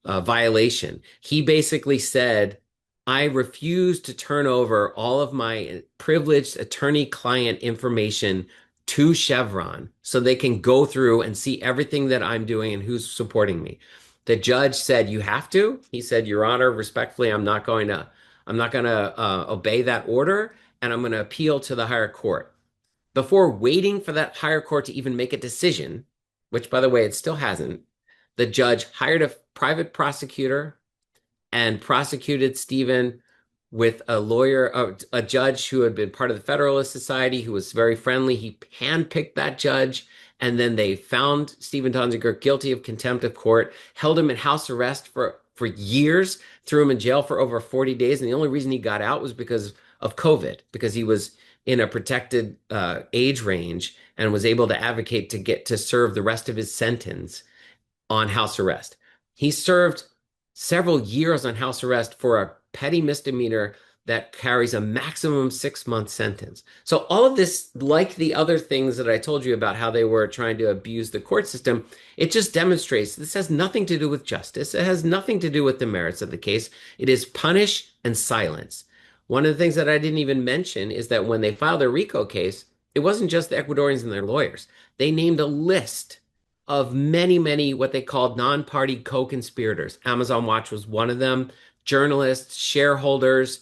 violation. He basically said, I refuse to turn over all of my privileged attorney-client information to Chevron so they can go through and see everything that I'm doing and who's supporting me. The judge said, you have to. He said, Your Honor, respectfully, I'm not going to obey that order, and I'm going to appeal to the higher court. Before waiting for that higher court to even make a decision, which, by the way, it still hasn't, the judge hired a private prosecutor and prosecuted Stephen with a lawyer, a judge who had been part of the Federalist Society, who was very friendly. He handpicked that judge, and then they found Stephen Donziger guilty of contempt of court, held him in house arrest for years, threw him in jail for over 40 days, and the only reason he got out was because of COVID, because he was in a protected age range and was able to advocate to get to serve the rest of his sentence on house arrest. He served several years on house arrest for a petty misdemeanor that carries a maximum 6-month sentence. So all of this, like the other things that I told you about how they were trying to abuse the court system, it just demonstrates this has nothing to do with justice. It has nothing to do with the merits of the case. It is punish and silence. One of the things that I didn't even mention is that when they filed their RICO case, it wasn't just the Ecuadorians and their lawyers. They named a list of many, many what they called non-party co-conspirators. Amazon Watch was one of them. Journalists, shareholders,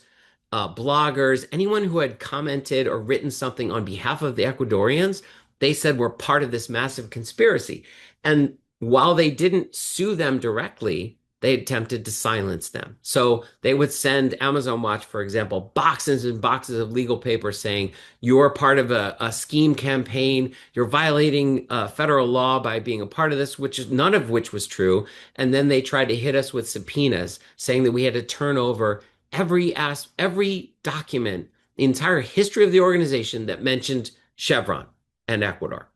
bloggers, anyone who had commented or written something on behalf of the Ecuadorians, they said were part of this massive conspiracy. And while they didn't sue them directly, they attempted to silence them. So they would send Amazon Watch, for example, boxes and boxes of legal papers saying, you're part of a scheme campaign, you're violating federal law by being a part of this, which is none of which was true. And then they tried to hit us with subpoenas saying that we had to turn over every document, the entire history of the organization that mentioned Chevron and Ecuador,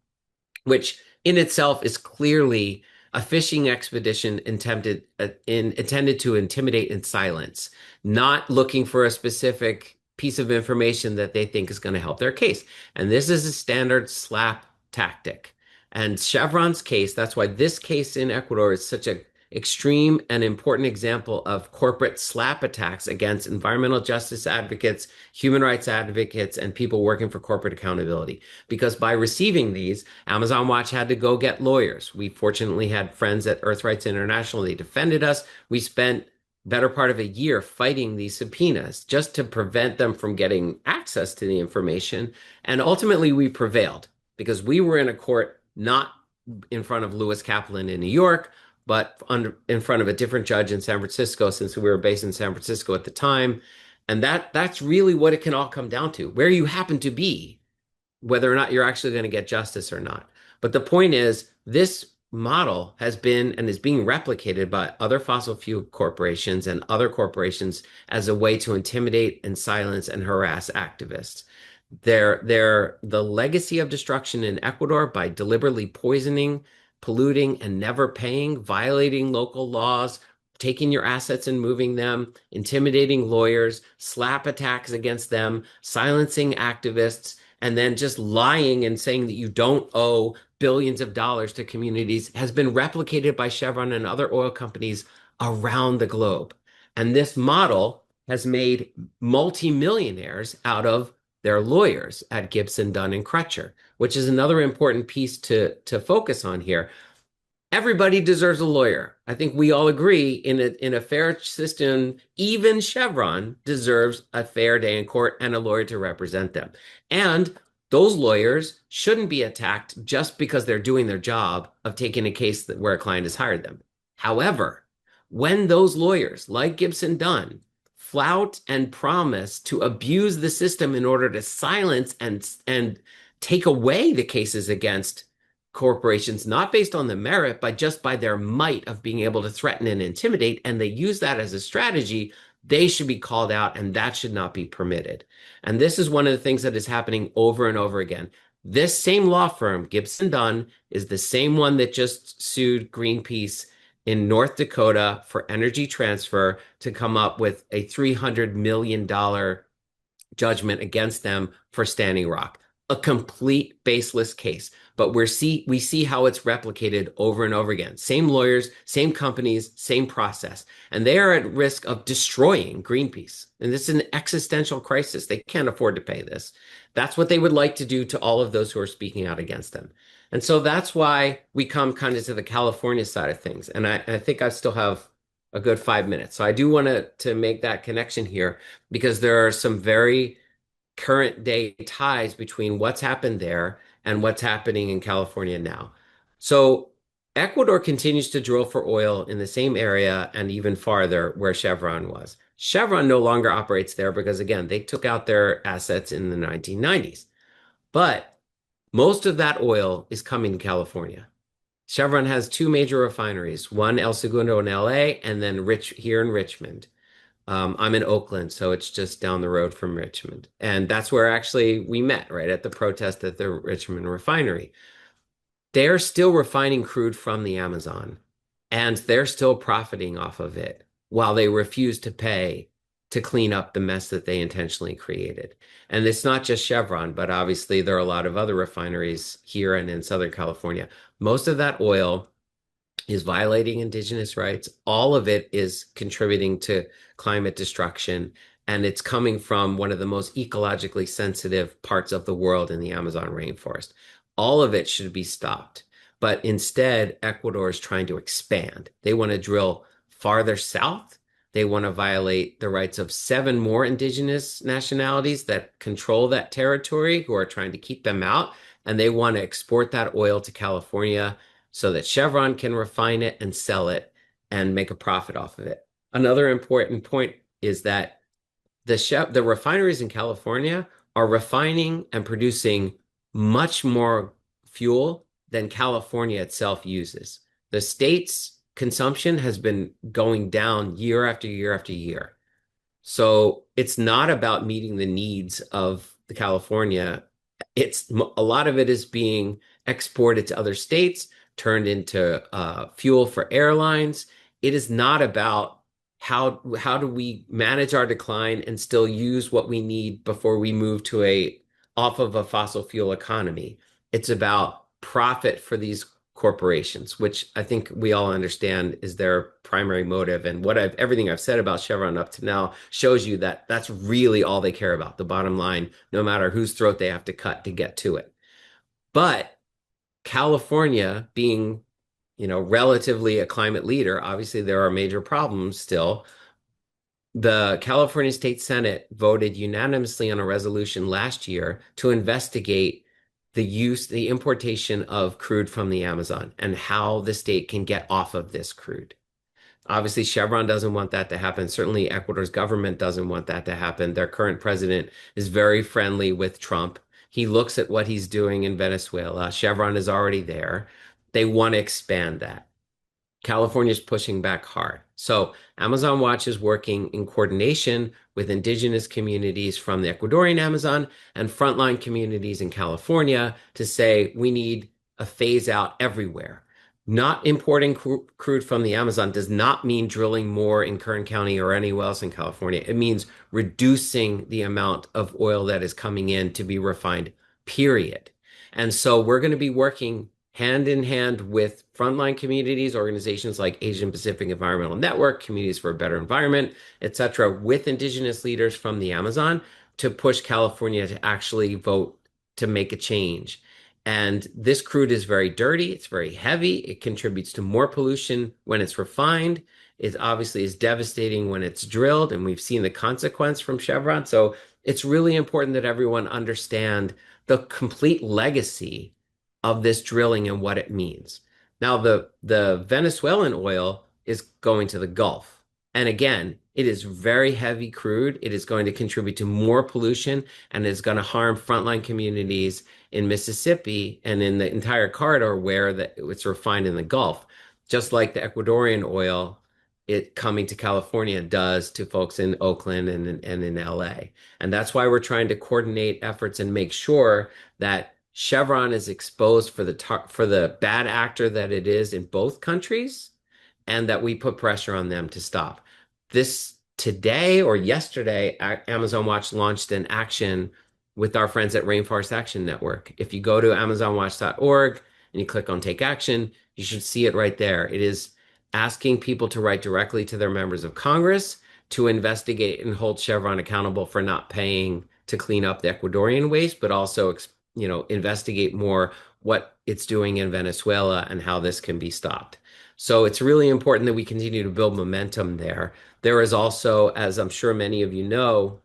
which in itself is clearly a fishing expedition intended to intimidate and silence, not looking for a specific piece of information that they think is going to help their case. And this is a standard slap tactic. And Chevron's case, that's why this case in Ecuador is such an extreme and important example of corporate slap attacks against environmental justice advocates, human rights advocates, and people working for corporate accountability. Because by receiving these, Amazon Watch had to go get lawyers. We fortunately had friends at Earth Rights International. They defended us. We spent better part of a year fighting these subpoenas just to prevent them from getting access to the information. And ultimately we prevailed because we were in a court not in front of Lewis Kaplan in New York, but in front of a different judge in San Francisco, since we were based in San Francisco at the time. And that's really what it can all come down to, where you happen to be, whether or not you're actually going to get justice or not. But the point is, this model has been and is being replicated by other fossil fuel corporations and other corporations as a way to intimidate and silence and harass activists. The legacy of destruction in Ecuador by deliberately poisoning, polluting, and never paying, violating local laws, taking your assets and moving them, intimidating lawyers, slap attacks against them, silencing activists, and then just lying and saying that you don't owe billions of dollars to communities has been replicated by Chevron and other oil companies around the globe. And this model has made multimillionaires out of their lawyers at Gibson, Dunn, and Crutcher, which is another important piece to focus on here. Everybody deserves a lawyer. I think we all agree in a fair system, even Chevron deserves a fair day in court and a lawyer to represent them. And those lawyers shouldn't be attacked just because they're doing their job of taking a case where a client has hired them. However, when those lawyers, like Gibson Dunn, flout and promise to abuse the system in order to silence and take away the cases against corporations, not based on the merit, but just by their might of being able to threaten and intimidate, and they use that as a strategy, they should be called out, and that should not be permitted. And this is one of the things that is happening over and over again. This same law firm, Gibson Dunn, is the same one that just sued Greenpeace in North Dakota for energy transfer to come up with a $300 million judgment against them for Standing Rock. A complete baseless case. But we see how it's replicated over and over again. Same lawyers, same companies, same process. And they are at risk of destroying Greenpeace. And this is an existential crisis. They can't afford to pay this. That's what they would like to do to all of those who are speaking out against them. And so that's why we come kind of to the California side of things. And I think I still have a good 5 minutes. So I do want to make that connection here because there are some very current day ties between what's happened there and what's happening in California now. So Ecuador continues to drill for oil in the same area and even farther where Chevron was. Chevron no longer operates there because, again, they took out their assets in the 1990s. But most of that oil is coming to California. Chevron has two major refineries, one El Segundo in LA and then here in Richmond. I'm in Oakland, so it's just down the road from Richmond. And that's where actually we met, right at the protest at the Richmond refinery. They're still refining crude from the Amazon, and they're still profiting off of it while they refuse to pay to clean up the mess that they intentionally created. And it's not just Chevron, but obviously there are a lot of other refineries here and in Southern California. Most of that oil is violating indigenous rights. All of it is contributing to climate destruction. And it's coming from one of the most ecologically sensitive parts of the world in the Amazon rainforest. All of it should be stopped. But instead, Ecuador is trying to expand. They want to drill farther south. They want to violate the rights of 7 more indigenous nationalities that control that territory, who are trying to keep them out. And they want to export that oil to California so that Chevron can refine it and sell it and make a profit off of it. Another important point is that the refineries in California are refining and producing much more fuel than California itself uses. The state's consumption has been going down year after year after year. So it's not about meeting the needs of the California. A lot of it is being exported to other states, turned into fuel for airlines. It is not about how do we manage our decline and still use what we need before we move to off of a fossil fuel economy. It's about profit for these corporations, which I think we all understand is their primary motive. And everything I've said about Chevron up to now shows you that that's really all they care about, the bottom line, no matter whose throat they have to cut to get to it. But California being, relatively a climate leader, obviously there are major problems still. The California State Senate voted unanimously on a resolution last year to investigate the importation of crude from the Amazon and how the state can get off of this crude. Obviously, Chevron doesn't want that to happen. Certainly, Ecuador's government doesn't want that to happen. Their current president is very friendly with Trump. He looks at what he's doing in Venezuela. Chevron is already there. They want to expand that. California is pushing back hard. So Amazon Watch is working in coordination with indigenous communities from the Ecuadorian Amazon and frontline communities in California to say we need a phase out everywhere. Not importing crude from the Amazon does not mean drilling more in Kern County or anywhere else in California. It means reducing the amount of oil that is coming in to be refined, period. And so we're going to be working hand in hand with frontline communities, organizations like Asian Pacific Environmental Network, Communities for a Better Environment, et cetera, with indigenous leaders from the Amazon to push California to actually vote to make a change. And this crude is very dirty. It's very heavy. It contributes to more pollution when it's refined. It obviously is devastating when it's drilled, and we've seen the consequence from Chevron. So it's really important that everyone understand the complete legacy of this drilling and what it means. Now, the Venezuelan oil is going to the Gulf. And again, it is very heavy crude. It is going to contribute to more pollution and is going to harm frontline communities in Mississippi and in the entire corridor where it's refined in the Gulf, just like the Ecuadorian oil it coming to California does to folks in Oakland and in LA. And that's why we're trying to coordinate efforts and make sure that Chevron is exposed for the bad actor that it is in both countries, and that we put pressure on them to stop. This today or yesterday, Amazon Watch launched an action with our friends at Rainforest Action Network. If you go to amazonwatch.org and you click on Take Action, you should see it right there. It is asking people to write directly to their members of Congress to investigate and hold Chevron accountable for not paying to clean up the Ecuadorian waste, but also investigate more what it's doing in Venezuela and how this can be stopped. So it's really important that we continue to build momentum there. There is also, as I'm sure many of you know,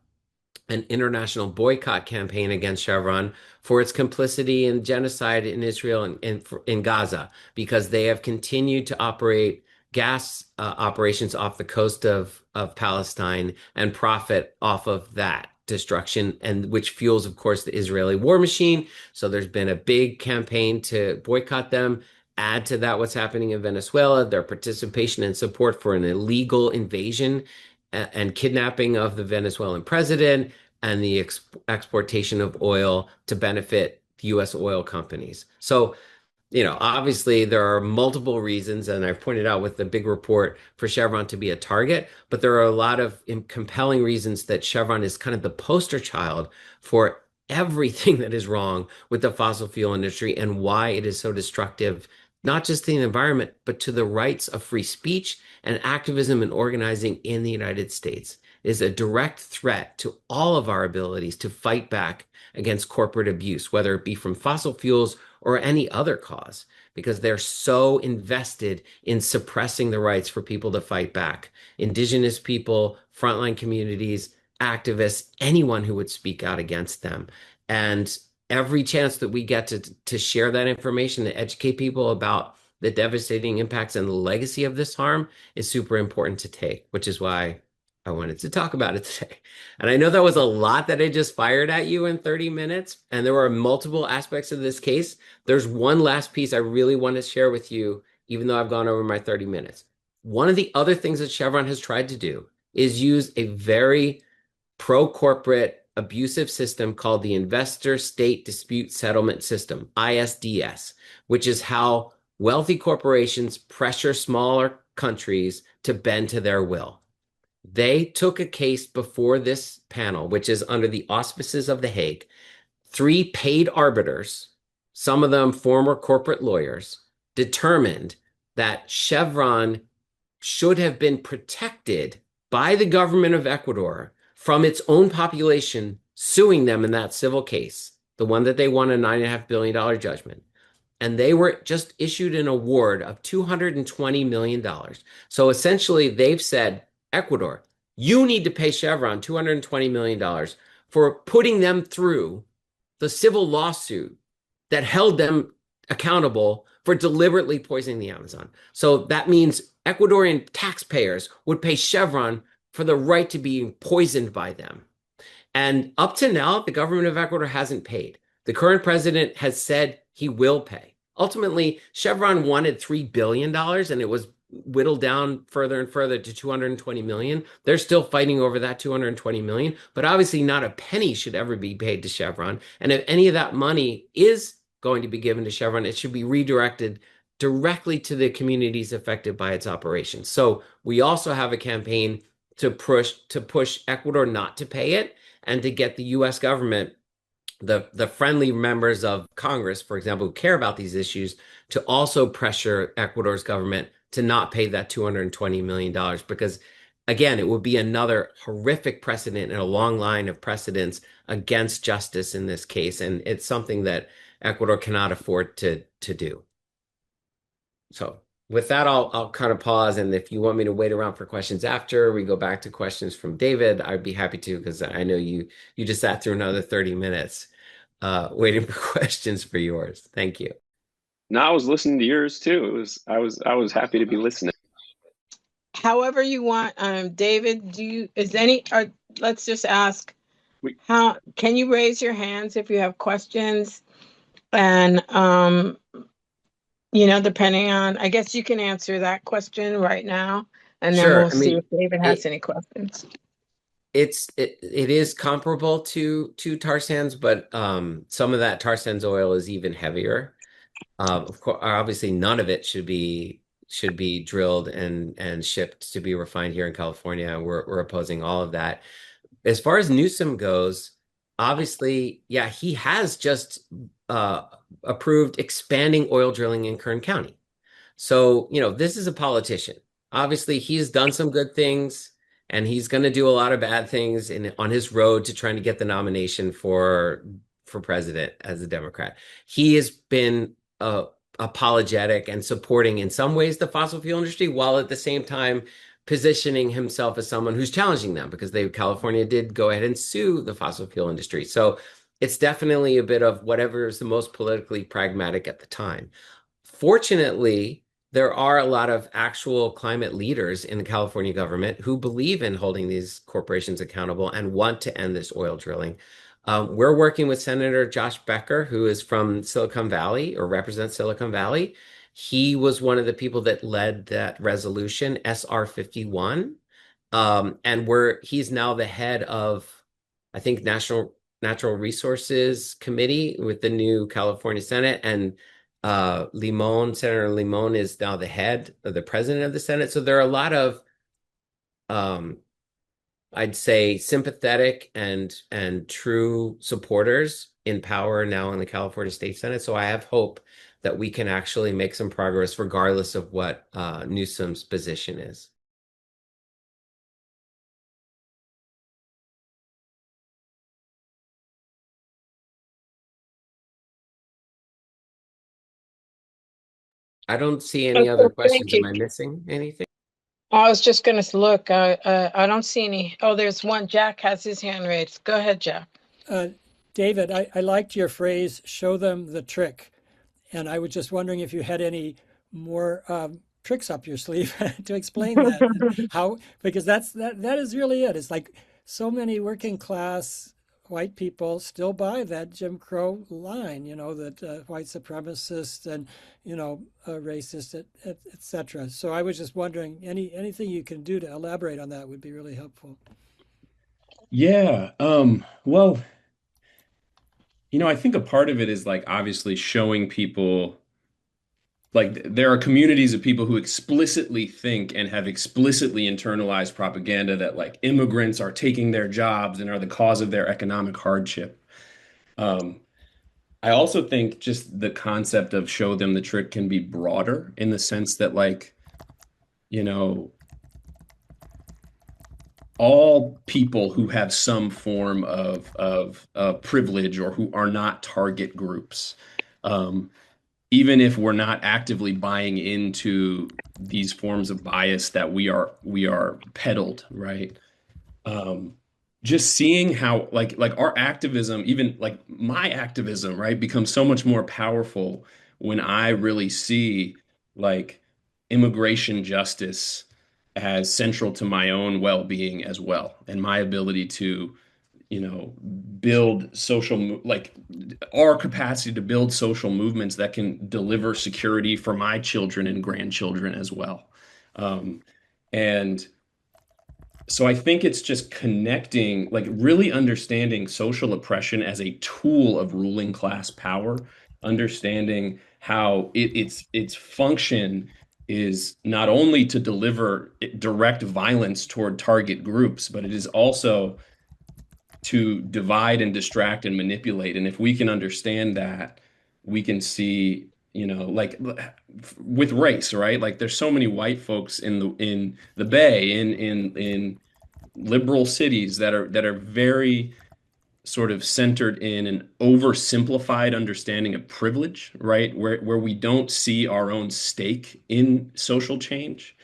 an international boycott campaign against Chevron for its complicity in genocide in Israel and in Gaza, because they have continued to operate gas operations off the coast of Palestine and profit off of that destruction, and which fuels, of course, the Israeli war machine. So there's been a big campaign to boycott them. Add to that what's happening in Venezuela, their participation and support for an illegal invasion and kidnapping of the Venezuelan president, and the exportation of oil to benefit U.S. oil companies. So, obviously there are multiple reasons, and I've pointed out with the big report, for Chevron to be a target, but there are a lot of compelling reasons that Chevron is kind of the poster child for everything that is wrong with the fossil fuel industry and why it is so destructive, not just to the environment, but to the rights of free speech and activism and organizing in the United States. It is a direct threat to all of our abilities to fight back against corporate abuse, whether it be from fossil fuels or any other cause, because they're so invested in suppressing the rights for people to fight back. Indigenous people, frontline communities, activists, anyone who would speak out against them. And every chance that we get to share that information, to educate people about the devastating impacts and the legacy of this harm, is super important to take, which is why I wanted to talk about it today. And I know that was a lot that I just fired at you in 30 minutes, and there were multiple aspects of this case. There's one last piece I really want to share with you, even though I've gone over my 30 minutes. One of the other things that Chevron has tried to do is use a very pro-corporate abusive system called the Investor State Dispute Settlement System, ISDS, which is how wealthy corporations pressure smaller countries to bend to their will. They took a case before this panel, which is under the auspices of The Hague. 3 paid arbiters, some of them former corporate lawyers, determined that Chevron should have been protected by the government of Ecuador from its own population suing them in that civil case, the one that they won a $9.5 billion judgment. And they were just issued an award of $220 million. So essentially, they've said, Ecuador, you need to pay Chevron $220 million for putting them through the civil lawsuit that held them accountable for deliberately poisoning the Amazon. So that means Ecuadorian taxpayers would pay Chevron for the right to be poisoned by them. And up to now, the government of Ecuador hasn't paid. The current president has said he will pay. Ultimately, Chevron wanted $3 billion, and it was whittled down further and further to 220 million. They're still fighting over that 220 million, but obviously not a penny should ever be paid to Chevron. And if any of that money is going to be given to Chevron, it should be redirected directly to the communities affected by its operations. So we also have a campaign to push Ecuador not to pay it, and to get the US government, the friendly members of Congress, for example, who care about these issues, to also pressure Ecuador's government to not pay that $220 million, because again, it would be another horrific precedent in a long line of precedents against justice in this case. And it's something that Ecuador cannot afford to do. So with that, I'll kind of pause. And if you want me to wait around for questions after we go back to questions from David, I'd be happy to, because I know you just sat through another 30 minutes waiting for questions for yours. Thank you. No, I was listening to yours too. I was happy to be listening. However you want, David, let's just ask, how can you raise your hands if you have questions? And depending on, I guess you can answer that question right now, and then Sure. we'll see if David has any questions. It is comparable to tar sands, but some of that tar sands oil is even heavier. Of course, obviously, none of it should be drilled and shipped to be refined here in California. We're opposing all of that. As far as Newsom goes, obviously, yeah, he has just approved expanding oil drilling in Kern County. So, this is a politician. Obviously, he's done some good things, and he's going to do a lot of bad things on his road to trying to get the nomination for president as a Democrat. He has been apologetic and supporting in some ways the fossil fuel industry, while at the same time positioning himself as someone who's challenging them because California did go ahead and sue the fossil fuel industry. So it's definitely a bit of whatever is the most politically pragmatic at the time. Fortunately, there are a lot of actual climate leaders in the California government who believe in holding these corporations accountable and want to end this oil drilling. We're working with Senator Josh Becker, who is from Silicon Valley or represents Silicon Valley. He was one of the people that led that resolution, SR 51. And he's now the head of, I think, Natural Resources Committee with the new California Senate. And Senator Limon is now the head of the president of the Senate. So there are a lot of, I'd say, sympathetic and true supporters in power now in the California State Senate. So I have hope that we can actually make some progress regardless of what Newsom's position is. I don't see any other questions. Am I missing anything? I was just going to look. I don't see any. Oh, there's one. Jack has his hand raised. Go ahead, Jack. David, I liked your phrase, show them the trick. And I was just wondering if you had any more tricks up your sleeve to explain that. How, because that is really it. It's like so many working class white people still buy that Jim Crow line, that white supremacist and, racist, etc. So I was just wondering, anything you can do to elaborate on that would be really helpful. Yeah. Well, I think a part of it is like obviously showing people, like there are communities of people who explicitly think and have explicitly internalized propaganda that like immigrants are taking their jobs and are the cause of their economic hardship. I also think just the concept of show them the trick can be broader in the sense that like, all people who have some form of privilege or who are not target groups, even if we're not actively buying into these forms of bias that we are peddled, right? Just seeing how like our activism, even like my activism, right, becomes so much more powerful when I really see like immigration justice as central to my own well-being as well, and my ability to, build like our capacity to build social movements that can deliver security for my children and grandchildren as well. And so I think it's just connecting, like really understanding social oppression as a tool of ruling class power, understanding how its function is not only to deliver direct violence toward target groups, but it is also to divide and distract and manipulate. And if we can understand that, we can see, like with race, right? Like there's so many white folks in the Bay, in liberal cities that are very sort of centered in an oversimplified understanding of privilege, right? Where we don't see our own stake in social change.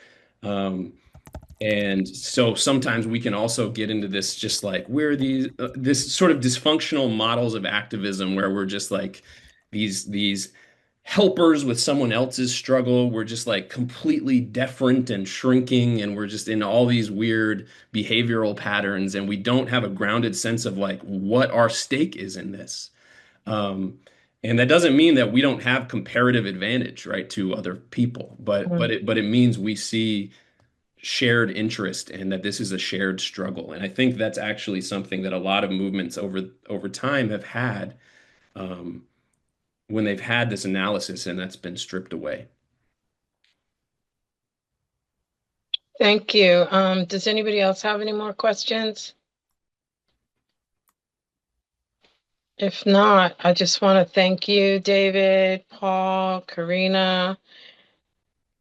And so sometimes we can also get into this just like we're this sort of dysfunctional models of activism where we're just like these helpers with someone else's struggle. We're just like completely deferent and shrinking, and we're just in all these weird behavioral patterns, and we don't have a grounded sense of like what our stake is in this. And that doesn't mean that we don't have comparative advantage, right, to other people, but it means we see shared interest and that this is a shared struggle. And I think that's actually something that a lot of movements over time have had, when they've had this analysis, and that's been stripped away. Thank you. Does anybody else have any more questions? If not, I just want to thank you, David, Paul, Karina,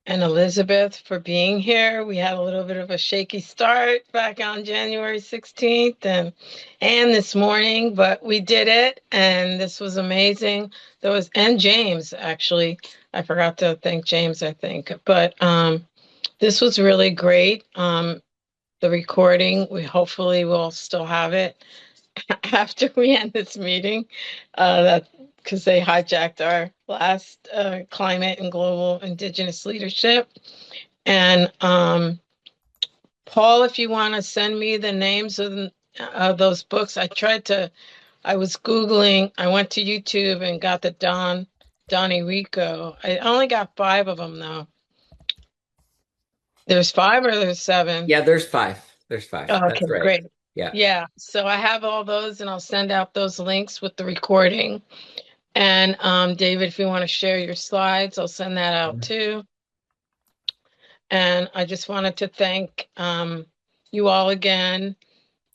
and Elizabeth for being here. We had a little bit of a shaky start back on January 16th and this morning, but we did it, and this was amazing. And James, actually. I forgot to thank James, I think. But This was really great. The recording, we hopefully will still have it after we end this meeting, that because they hijacked our last climate and global indigenous leadership. And Paul, if you want to send me the names of those books, I was Googling, I went to YouTube and got the Donnie Rico. I only got 5 of them though. There's 5 or there's 7? Yeah, there's 5. There's 5. Oh, That's okay, right. great. Yeah. Yeah, so I have all those and I'll send out those links with the recording. And David, if you want to share your slides, I'll send that out too. And I just wanted to thank you all again.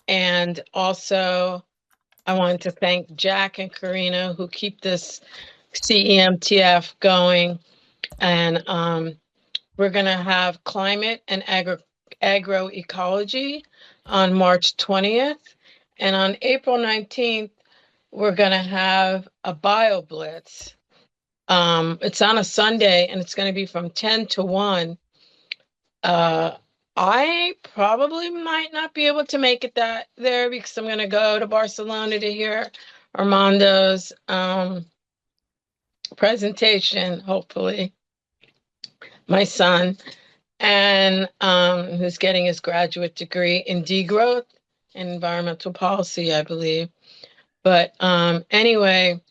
And also, I wanted to thank Jack and Karina who keep this CEMTF going. And we're going to have climate and agroecology on March 20th. And on April 19th, we're going to have a bio blitz. It's on a Sunday and it's going to be from 10 to 1. I probably might not be able to make it there because I'm going to go to Barcelona to hear Armando's presentation, hopefully. My son, and who's getting his graduate degree in degrowth and environmental policy, I believe. But anyway,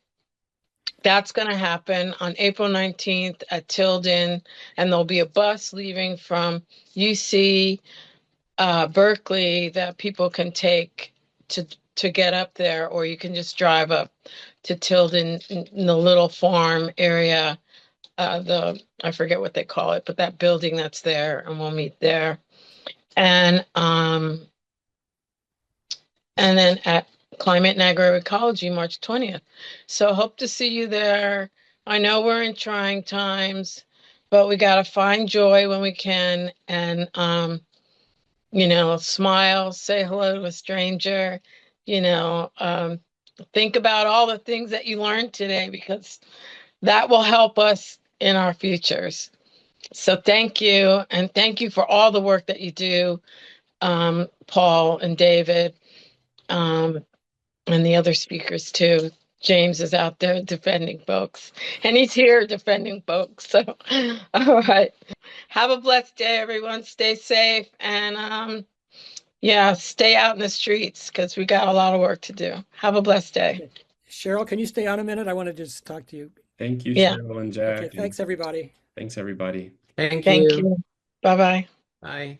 that's going to happen on April 19th at Tilden, and there'll be a bus leaving from UC Berkeley that people can take to get up there, or you can just drive up to Tilden in the little farm area. I forget what they call it, but that building that's there, and we'll meet there. And then at Climate and Agroecology, March 20th. So hope to see you there. I know we're in trying times, but we got to find joy when we can, and smile, say hello to a stranger, think about all the things that you learned today, because that will help us in our futures. So thank you. And thank you for all the work that you do, Paul and David, and the other speakers too. James is out there defending folks, and he's here defending folks. So, all right. Have a blessed day, everyone. Stay safe, and stay out in the streets because we got a lot of work to do. Have a blessed day. Okay. Cheryl, can you stay on a minute? I want to just talk to you. Thank you, Yeah. Cheryl and Jack. Okay, thanks everybody. Thanks, everybody. Thank Thank you. you. Bye-bye. Bye.